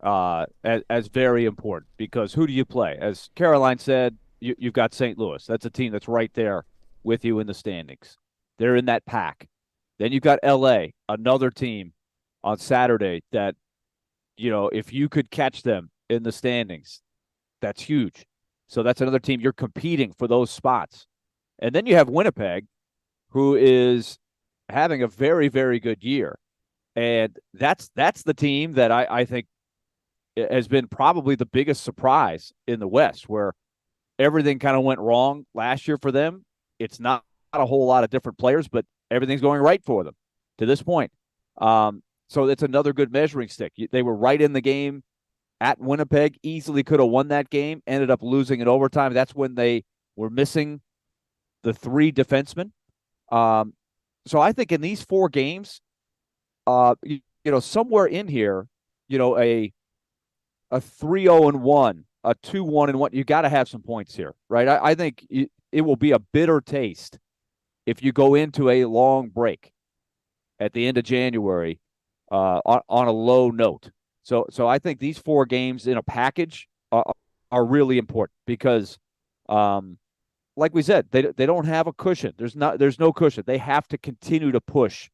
S13: as very important, because who do you play? As Caroline said, you've got St. Louis. That's a team that's right there with you in the standings. They're in that pack. Then you've got L.A., another team on Saturday that, if you could catch them in the standings, that's huge. So that's another team you're competing for those spots. And then you have Winnipeg, who is having a very, very good year. And that's the team that I think has been probably the biggest surprise in the West, where everything kind of went wrong last year for them. It's not a whole lot of different players, but everything's going right for them to this point. So it's another good measuring stick. They were right in the game at Winnipeg, easily could have won that game, ended up losing in overtime. That's when they were missing the 3 defensemen. So I think in these 4 games, somewhere in here, a 3-0-1, a 2-1-1, you got to have some points here, right? I think it will be a bitter taste if you go into a long break at the end of January on a low note. So I think these 4 games in a package are really important because, like we said, they don't have a cushion. There's no cushion. They have to continue to push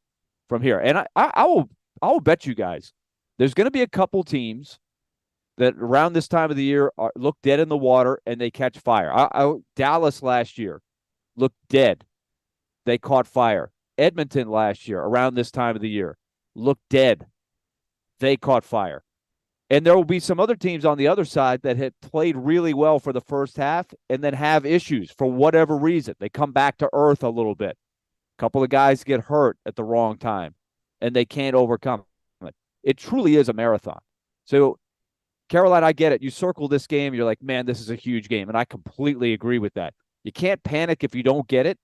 S13: from here. And I will bet you guys there's going to be a couple teams that around this time of the year look dead in the water and they catch fire. Dallas last year looked dead. They caught fire. Edmonton last year around this time of the year looked dead. They caught fire. And there will be some other teams on the other side that had played really well for the first half and then have issues for whatever reason. They come back to earth a little bit. A couple of guys get hurt at the wrong time, and they can't overcome it. It truly is a marathon. So, Caroline, I get it. You circle this game, you're like, man, this is a huge game, and I completely agree with that. You can't panic if you don't get it,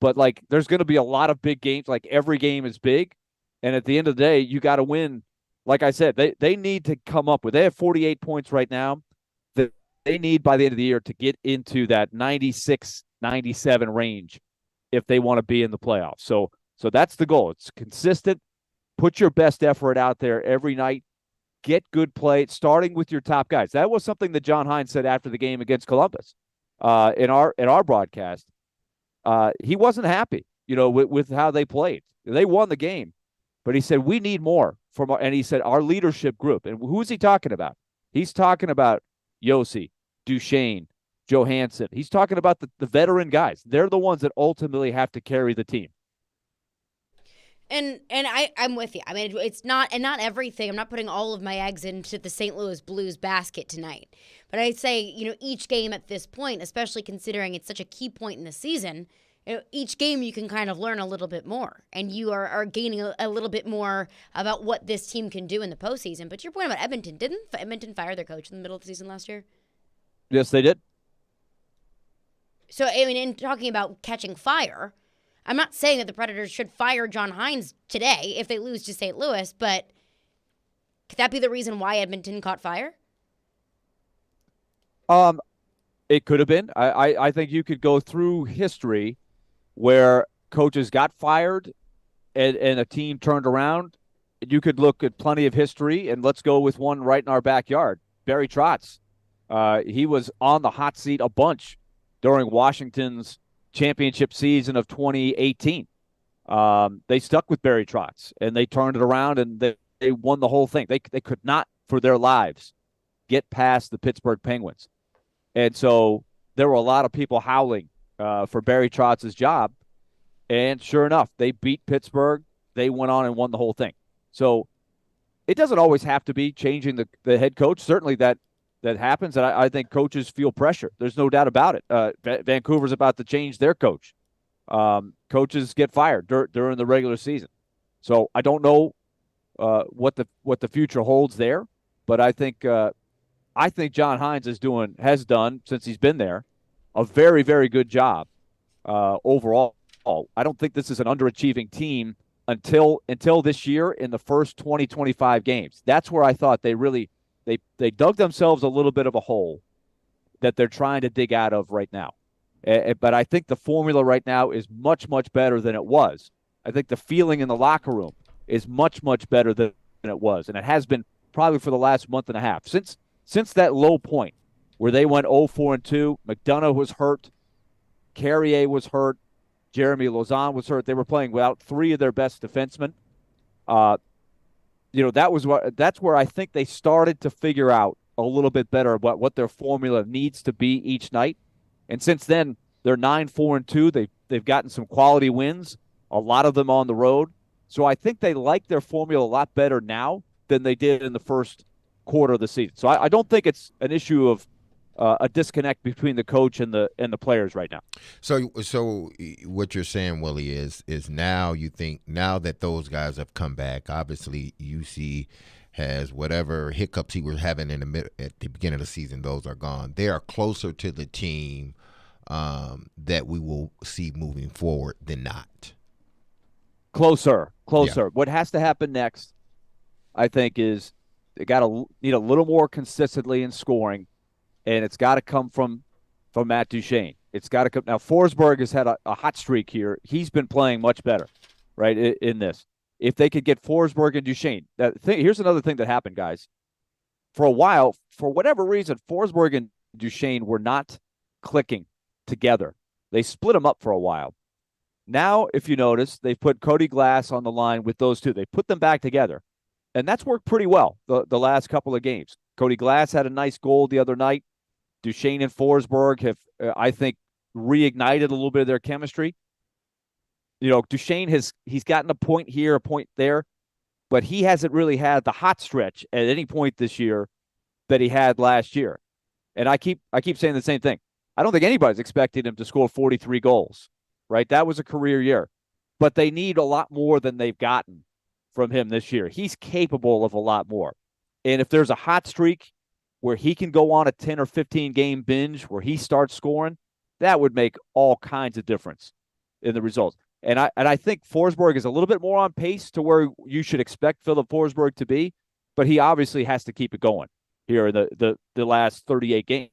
S13: but, there's going to be a lot of big games. Every game is big, and at the end of the day, you got to win, like I said, they need to come up with. They have 48 points right now. They need by the end of the year to get into that 96, 97 range if they want to be in the playoffs. So that's the goal. It's consistent. Put your best effort out there every night. Get good play, starting with your top guys. That was something that John Hines said after the game against Columbus in our broadcast. He wasn't happy, with how they played. They won the game, but he said we need more from and he said our leadership group. And who's he talking about? He's talking about Yossi, Duchesne, Johansson. He's talking about the veteran guys. They're the ones that ultimately have to carry the team.
S4: And I'm with you. I mean, it's not everything. I'm not putting all of my eggs into the St. Louis Blues basket tonight. But I'd say, each game at this point, especially considering it's such a key point in the season, each game you can kind of learn a little bit more. And you are gaining a little bit more about what this team can do in the postseason. But to your point about Edmonton, didn't Edmonton fire their coach in the middle of the season last year?
S13: Yes, they did.
S4: So, I mean, in talking about catching fire, I'm not saying that the Predators should fire John Hines today if they lose to St. Louis, but could that be the reason why Edmonton caught fire?
S13: It could have been. I think you could go through history where coaches got fired and a team turned around. You could look at plenty of history, and let's go with one right in our backyard. Barry Trotz. He was on the hot seat a bunch during Washington's championship season of 2018. They stuck with Barry Trotz, and they turned it around, and they won the whole thing. They could not, for their lives, get past the Pittsburgh Penguins. And so there were a lot of people howling for Barry Trotz's job, and sure enough, they beat Pittsburgh. They went on and won the whole thing. So it doesn't always have to be changing the head coach. Certainly that happens, and I think coaches feel pressure. There's no doubt about it. Vancouver's about to change their coach. Coaches get fired during the regular season. So I don't know what the future holds there, but I think John Hines has done since he's been there a very, very good job overall. I don't think this is an underachieving team until this year in the first 20, 25 games. That's where I thought they really they dug themselves a little bit of a hole that they're trying to dig out of right now. But I think the formula right now is much, much better than it was. I think the feeling in the locker room is much, much better than it was, and it has been probably for the last month and a half. Since that low point where they went 0-4-2, McDonough was hurt, Carrier was hurt, Jeremy Lauzon was hurt. They were playing without three of their best defensemen. That's where I think they started to figure out a little bit better about what their formula needs to be each night. And since then, they're 9-4-2. They've gotten some quality wins, a lot of them on the road. So I think they like their formula a lot better now than they did in the first quarter of the season. So I don't think it's an issue of a disconnect between the coach and the players right now.
S3: So what you're saying, Willie, is now you think now that those guys have come back, obviously UC has whatever hiccups he was having at the beginning of the season, those are gone. They are closer to the team that we will see moving forward than not.
S13: Closer.
S3: Yeah.
S13: What has to happen next, I think, is they need a little more consistently in scoring. And it's got to come from Matt Duchesne. It's got to come. Now, Forsberg has had a hot streak here. He's been playing much better, right, in this. If they could get Forsberg and Duchesne. Here's another thing that happened, guys. For a while, for whatever reason, Forsberg and Duchesne were not clicking together. They split them up for a while. Now, if you notice, they've put Cody Glass on the line with those two. They put them back together. And that's worked pretty well the last couple of games. Cody Glass had a nice goal the other night. Duchesne and Forsberg have, I think, reignited a little bit of their chemistry. Duchesne he's gotten a point here, a point there, but he hasn't really had the hot stretch at any point this year that he had last year. And I keep saying the same thing. I don't think anybody's expecting him to score 43 goals, right? That was a career year. But they need a lot more than they've gotten from him this year. He's capable of a lot more. And if there's a hot streak where he can go on a 10 or 15 game binge where he starts scoring, that would make all kinds of difference in the results. And I think Forsberg is a little bit more on pace to where you should expect Philip Forsberg to be. but he obviously has to keep it going here in the last 38 games.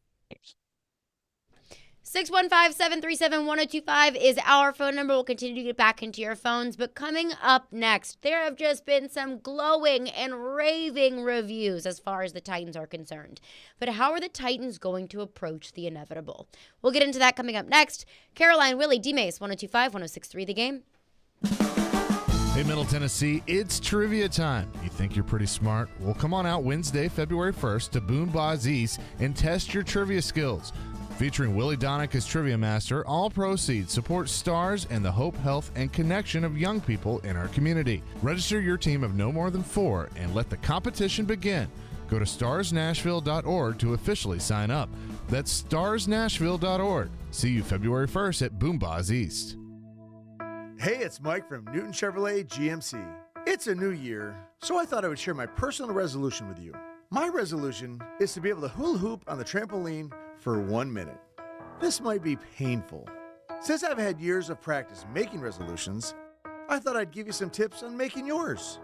S4: 615-737-1025 is our phone number. We'll continue to get back into your phones. But coming up next, there have just been some glowing and raving reviews as far as the Titans are concerned. But how are the Titans going to approach the inevitable? We'll get into that coming up next. Caroline, Willy, D-Mase, 102.5, 106.3 The Game.
S5: Hey, Middle Tennessee, it's trivia time. You think you're pretty smart? Well, come on out Wednesday, February 1st to Boone Bars East and test your trivia skills. Featuring Willy Donica's Trivia Master, all proceeds support STARS and the hope, health, and connection of young people in our community. Register your team of no more than 4 and let the competition begin. Go to starsnashville.org to officially sign up. That's starsnashville.org. See you February 1st at Boone Bars East.
S6: Hey, it's Mike from Newton Chevrolet GMC. It's a new year, so I thought I would share my personal resolution with you. My resolution is to be able to hula hoop on the trampoline for 1 minute. This might be painful. Since I've had years of practice making resolutions, I thought I'd give you some tips on making yours.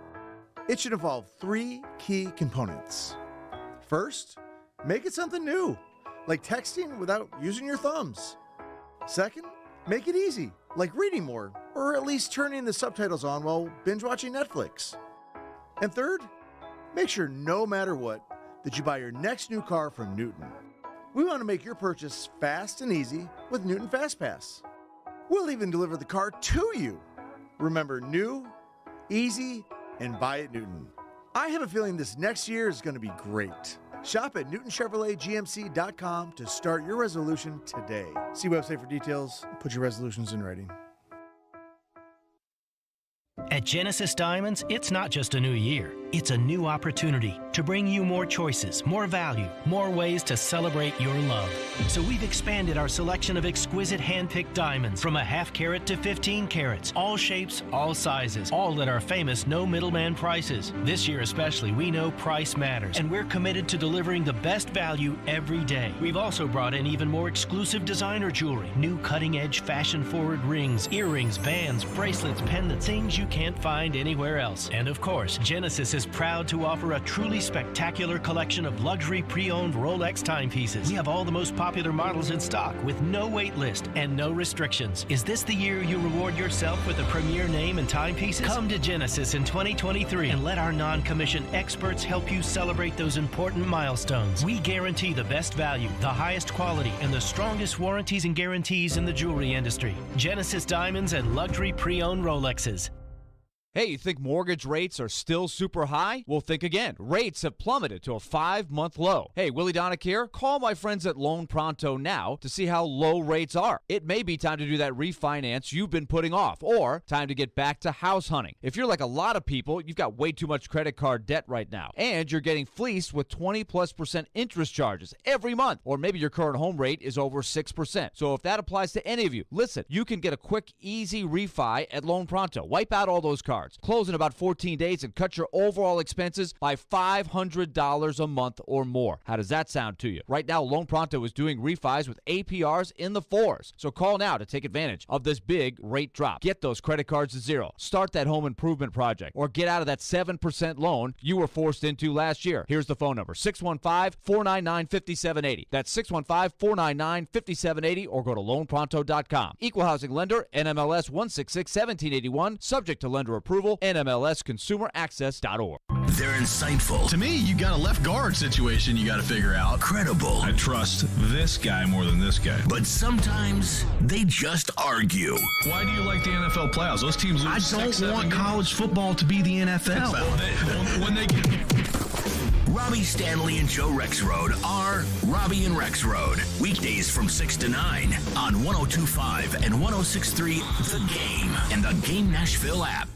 S6: It should involve 3 key components. First, make it something new, like texting without using your thumbs. Second, make it easy, like reading more, or at least turning the subtitles on while binge watching Netflix. And third, make sure no matter what, that you buy your next new car from Newton. We want to make your purchase fast and easy with Newton FastPass. We'll even deliver the car to you. Remember, new, easy, and buy at Newton. I have a feeling this next year is going to be great. Shop at NewtonChevroletGMC.com to start your resolution today. See website for details. Put your resolutions in writing.
S7: At Genesis Diamonds, it's not just a new year. It's a new opportunity to bring you more choices, more value, more ways to celebrate your love. So we've expanded our selection of exquisite hand-picked diamonds from a ½ carat to 15 carats, all shapes, all sizes, all at our famous no middleman prices. This year especially, we know price matters, and we're committed to delivering the best value every day. We've also brought in even more exclusive designer jewelry, new cutting-edge fashion-forward rings, earrings, bands, bracelets, pendants, things you can't find anywhere else. And of course, Genesis is proud to offer a truly spectacular collection of luxury pre-owned Rolex timepieces. We have all the most popular models in stock with no wait list and no restrictions. Is this the year you reward yourself with a premier name and timepieces? Come to Genesis in 2023 and let our non-commissioned experts help you celebrate those important milestones. We guarantee the best value, the highest quality, and the strongest warranties and guarantees in the jewelry industry. Genesis Diamonds and luxury pre-owned Rolexes.
S2: Hey, you think mortgage rates are still super high? Well, think again. Rates have plummeted to a 5-month low. Hey, Willy Donick here. Call my friends at Loan Pronto now to see how low rates are. It may be time to do that refinance you've been putting off, or time to get back to house hunting. If you're like a lot of people, you've got way too much credit card debt right now, and you're getting fleeced with 20+% interest charges every month, or maybe your current home rate is over 6%. So if that applies to any of you, listen, you can get a quick, easy refi at Loan Pronto. Wipe out all those cards. Close in about 14 days and cut your overall expenses by $500 a month or more. How does that sound to you? Right now, Loan Pronto is doing refis with APRs in the 4s. So call now to take advantage of this big rate drop. Get those credit cards to zero. Start that home improvement project, or get out of that 7% loan you were forced into last year. Here's the phone number, 615-499-5780. That's 615-499-5780, or go to loanpronto.com. Equal housing lender, NMLS 166-1781, subject to lender approval, NMLSconsumeraccess.org.
S1: They're insightful.
S28: To me, you got a left guard situation you got to figure out.
S1: Credible.
S28: I trust this guy more than this guy.
S1: But sometimes they just argue.
S28: Why do you like the NFL playoffs? Those teams lose.
S1: I don't want college football to be the NFL.
S28: When they get...
S1: Robbie Stanley and Joe Rexrode are Robbie and Rexrode. Weekdays from 6 to 9 on 102.5 and 106.3 The Game and the Game Nashville app.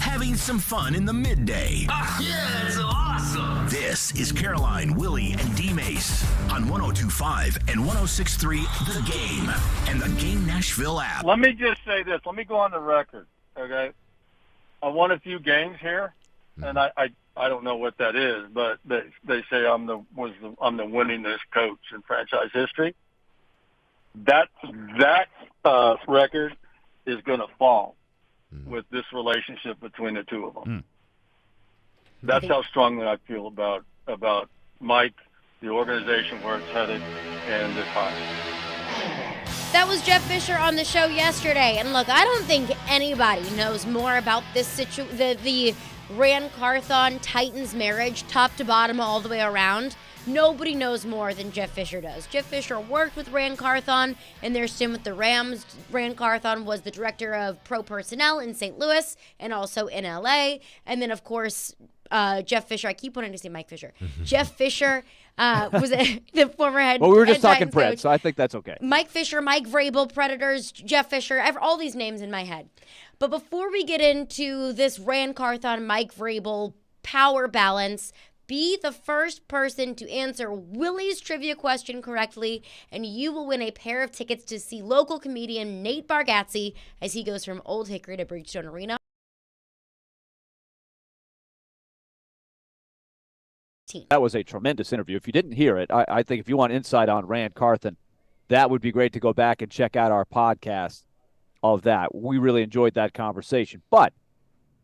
S1: Having some fun in the midday.
S8: Yeah, that's awesome.
S1: This is Caroline, Willy, and D-Mase on 102.5 and 106.3 The Game and the Game Nashville app.
S14: Let me just say this. Let me go on the record, okay? I won a few games here, and I don't know what that is, but they say I'm the winningest coach in franchise history. That record is going to fall with this relationship between the two of them.
S9: That's how strongly I feel about Mike, the organization, where it's headed, and this hire.
S4: That was Jeff Fisher on the show yesterday. And look, I don't think anybody knows more about this the Ran Carthon Titans marriage, top to bottom, all the way around. Nobody knows more than Jeff Fisher does. Jeff Fisher worked with Ran Carthon in their stint with the Rams. Ran Carthon was the director of pro personnel in St. Louis and also in LA. And then, of course, Jeff Fisher, I keep wanting to say Mike Fisher. Jeff Fisher was the former head.
S13: Well, we were just talking
S4: Titans
S13: Preds,
S4: coach.
S13: so I think that's okay.
S4: Mike Fisher, Mike Vrabel, Predators, Jeff Fisher, all these names in my head. But before we get into this Ran Carthon, Mike Vrabel power balance, be the first person to answer Willy's trivia question correctly, and you will win a pair of tickets to see local comedian Nate Bargatze as he goes from Old Hickory to Bridgestone Arena.
S13: That was a tremendous interview. If you didn't hear it, I think if you want insight on Ran Carthon, that would be great to go back and check out our podcast of that. We really enjoyed that conversation. But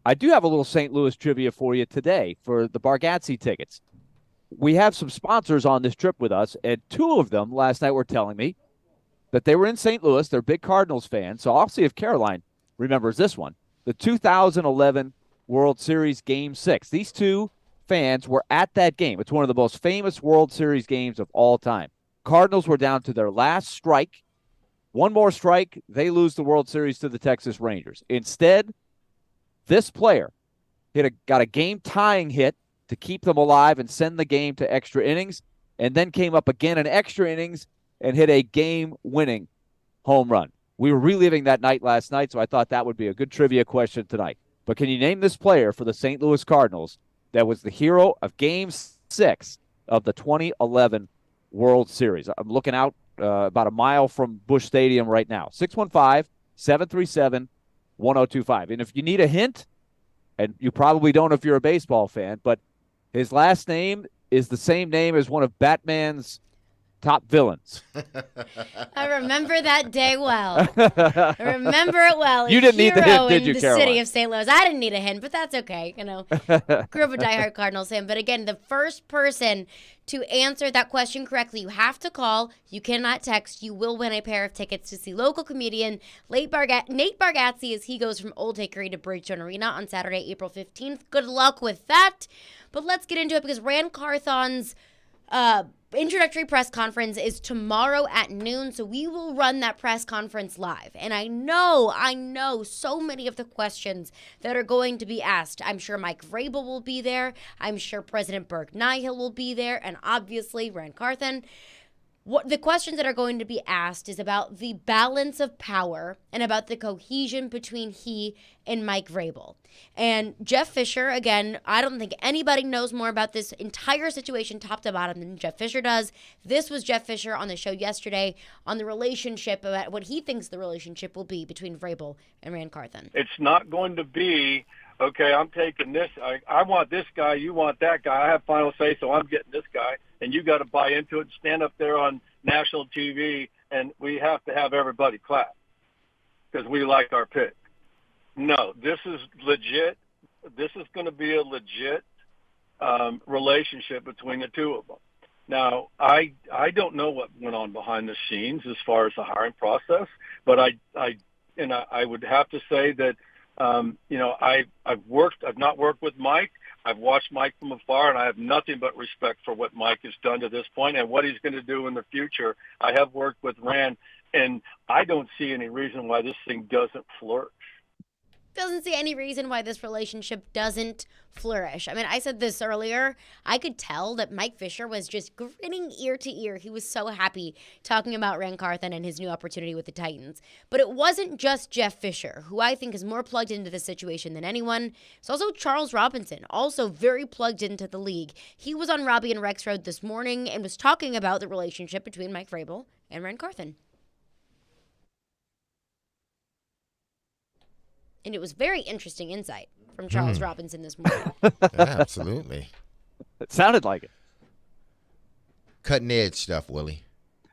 S13: I do have a little St. Louis trivia for you today for the Bargatze tickets. We have some sponsors on this trip with us, and two of them last night were telling me that they were in St. Louis. They're big Cardinals fans, so I'll see if Caroline remembers this one. The 2011 World Series Game 6. These two fans were at that game. It's one of the most famous World Series games of all time. Cardinals were down to their last strike. One more strike, they lose the World Series to the Texas Rangers. Instead, this player got a game-tying hit to keep them alive and send the game to extra innings, and then came up again in extra innings and hit a game-winning home run. We were reliving that night last night, so I thought that would be a good trivia question tonight. But can you name this player for the St. Louis Cardinals that was the hero of Game 6 of the 2011 World Series? I'm looking out about a mile from Busch Stadium right now. 615-737-1025. And if you need a hint, and you probably don't if you're a baseball fan, but his last name is the same name as one of Batman's top villains.
S4: I remember that day well. I remember it well.
S13: You didn't need the hint, did you,
S4: in the
S13: Caroline?
S4: city of St. Louis. I didn't need a hint, but that's okay. You know, grew up a diehard Cardinals fan. But again, the first person to answer that question correctly, you have to call. You cannot text. You will win a pair of tickets to see local comedian Nate Bargatze as he goes from Old Hickory to Bridgestone Arena on Saturday, April 15th. Good luck with that. But let's get into it because Ran Carthon's introductory press conference is tomorrow at noon, so we will run that press conference live. And I know so many of the questions that are going to be asked. I'm sure Mike Vrabel will be there. I'm sure President Burke Nihil will be there, and obviously Ran Carthon. What the questions that are going to be asked is about the balance of power and about the cohesion between he and Mike Vrabel. And Jeff Fisher, again, I don't think anybody knows more about this entire situation top to bottom than Jeff Fisher does. This was Jeff Fisher on the show yesterday on the relationship, about what he thinks the relationship will be between Vrabel and Ran Carthon.
S9: It's not going to be, okay, I'm taking this. I want this guy. You want that guy. I have final say, so I'm getting this guy. And you got to buy into it and stand up there on national TV, and we have to have everybody clap because we like our pick. No, this is legit. This is going to be a legit relationship between the two of them. Now, I don't know what went on behind the scenes as far as the hiring process, but I would have to say that I've not worked with Mike. I've watched Mike from afar, and I have nothing but respect for what Mike has done to this point and what he's going to do in the future. I have worked with Ran, and I don't see any reason why this thing doesn't flourish.
S4: Doesn't see any reason why this relationship doesn't flourish. I mean, I said this earlier. I could tell that Mike Fisher was just grinning ear to ear. He was so happy talking about Ran Carthon and his new opportunity with the Titans. But it wasn't just Jeff Fisher, who I think is more plugged into the situation than anyone. It's also Charles Robinson, also very plugged into the league. He was on Robbie and Rex Road this morning and was talking about the relationship between Mike Vrabel and Ran Carthon. And it was very interesting insight from Charles Robinson this morning.
S3: Absolutely.
S13: It sounded like it.
S3: Cutting edge stuff, Willie.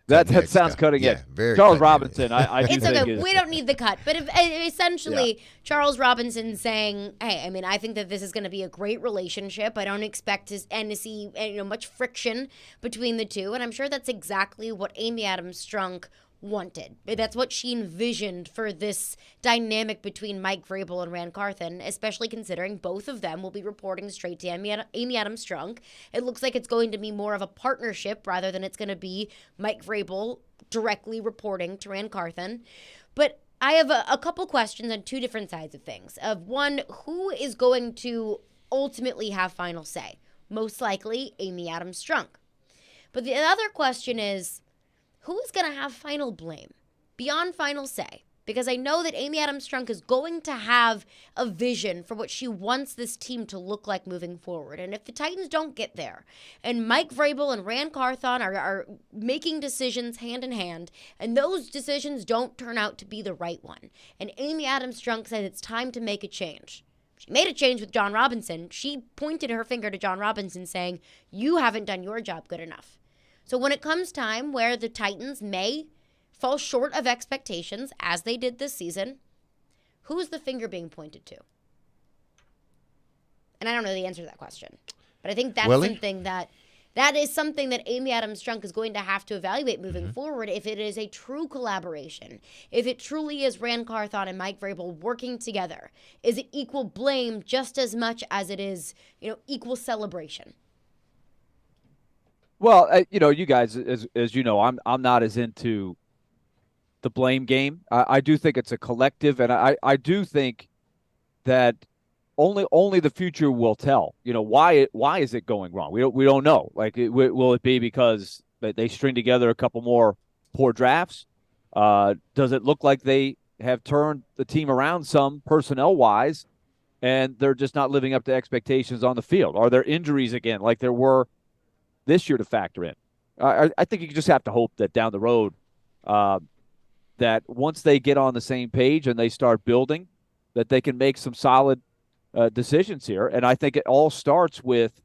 S13: That sounds cutting edge. Charles Robinson, I do
S4: it's
S13: think
S4: okay. We don't need the cut. But essentially, Charles Robinson saying, hey, I mean, I think that this is going to be a great relationship. I don't expect to see much friction between the two. And I'm sure that's exactly what Amy Adams-Strunk wanted. That's what she envisioned for this dynamic between Mike Vrabel and Rand Carthon, especially considering both of them will be reporting straight to Amy Adams-Strunk. It looks like it's going to be more of a partnership rather than it's going to be Mike Vrabel directly reporting to Rand Carthon. But I have a couple questions on two different sides of things. Of one, who is going to ultimately have final say? Most likely Amy Adams-Strunk. But the other question is, who is going to have final blame beyond final say? Because I know that Amy Adams-Strunk is going to have a vision for what she wants this team to look like moving forward. And if the Titans don't get there, and Mike Vrabel and Rand Carthon are making decisions hand in hand, and those decisions don't turn out to be the right one, and Amy Adams-Strunk says it's time to make a change. She made a change with John Robinson. She pointed her finger to John Robinson saying, you haven't done your job good enough. So when it comes time where the Titans may fall short of expectations, as they did this season, who's the finger being pointed to? And I don't know the answer to that question. But I think that's something that is something that Amy Adams-Strunk is going to have to evaluate moving forward if it is a true collaboration. If it truly is Rand Carthon and Mike Vrabel working together. Is it equal blame just as much as it is, equal celebration?
S13: Well, you guys, as you know, I'm not as into the blame game. I do think it's a collective, and I do think that only the future will tell. Why is it going wrong? We don't know. Like, will it be because they string together a couple more poor drafts? Does it look like they have turned the team around some personnel wise, and they're just not living up to expectations on the field? Are there injuries again, like there were this year, to factor in? I think you just have to hope that down the road, that once they get on the same page and they start building, that they can make some solid decisions here. And I think it all starts with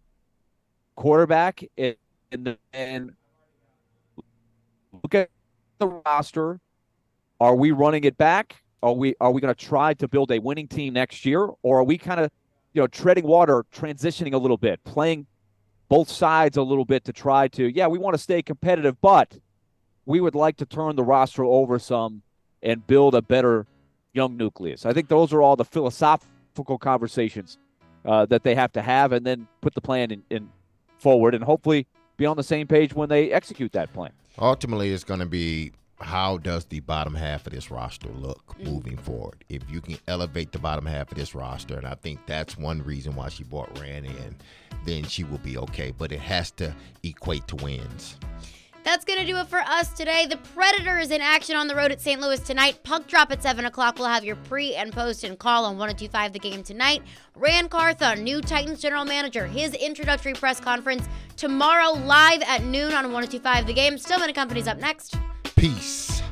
S13: quarterback and look at the roster. Are we running it back? Are we going to try to build a winning team next year, or are we kind of treading water, transitioning a little bit, playing both sides a little bit to try to, we want to stay competitive, but we would like to turn the roster over some and build a better young nucleus. I think those are all the philosophical conversations that they have to have, and then put the plan in forward and hopefully be on the same page when they execute that plan.
S3: Ultimately, it's going to be, how does the bottom half of this roster look moving forward? If you can elevate the bottom half of this roster, and I think that's one reason why she brought Rand in, then she will be okay. But it has to equate to wins.
S4: That's going to do it for us today. The Predators in action on the road at St. Louis tonight. Puck drop at 7 o'clock. We'll have your pre and post and call on 102.5 The Game tonight. Rand Carthon, new Titans general manager, his introductory press conference tomorrow live at noon on 102.5 The Game. Stillman & Company's up next.
S3: Peace.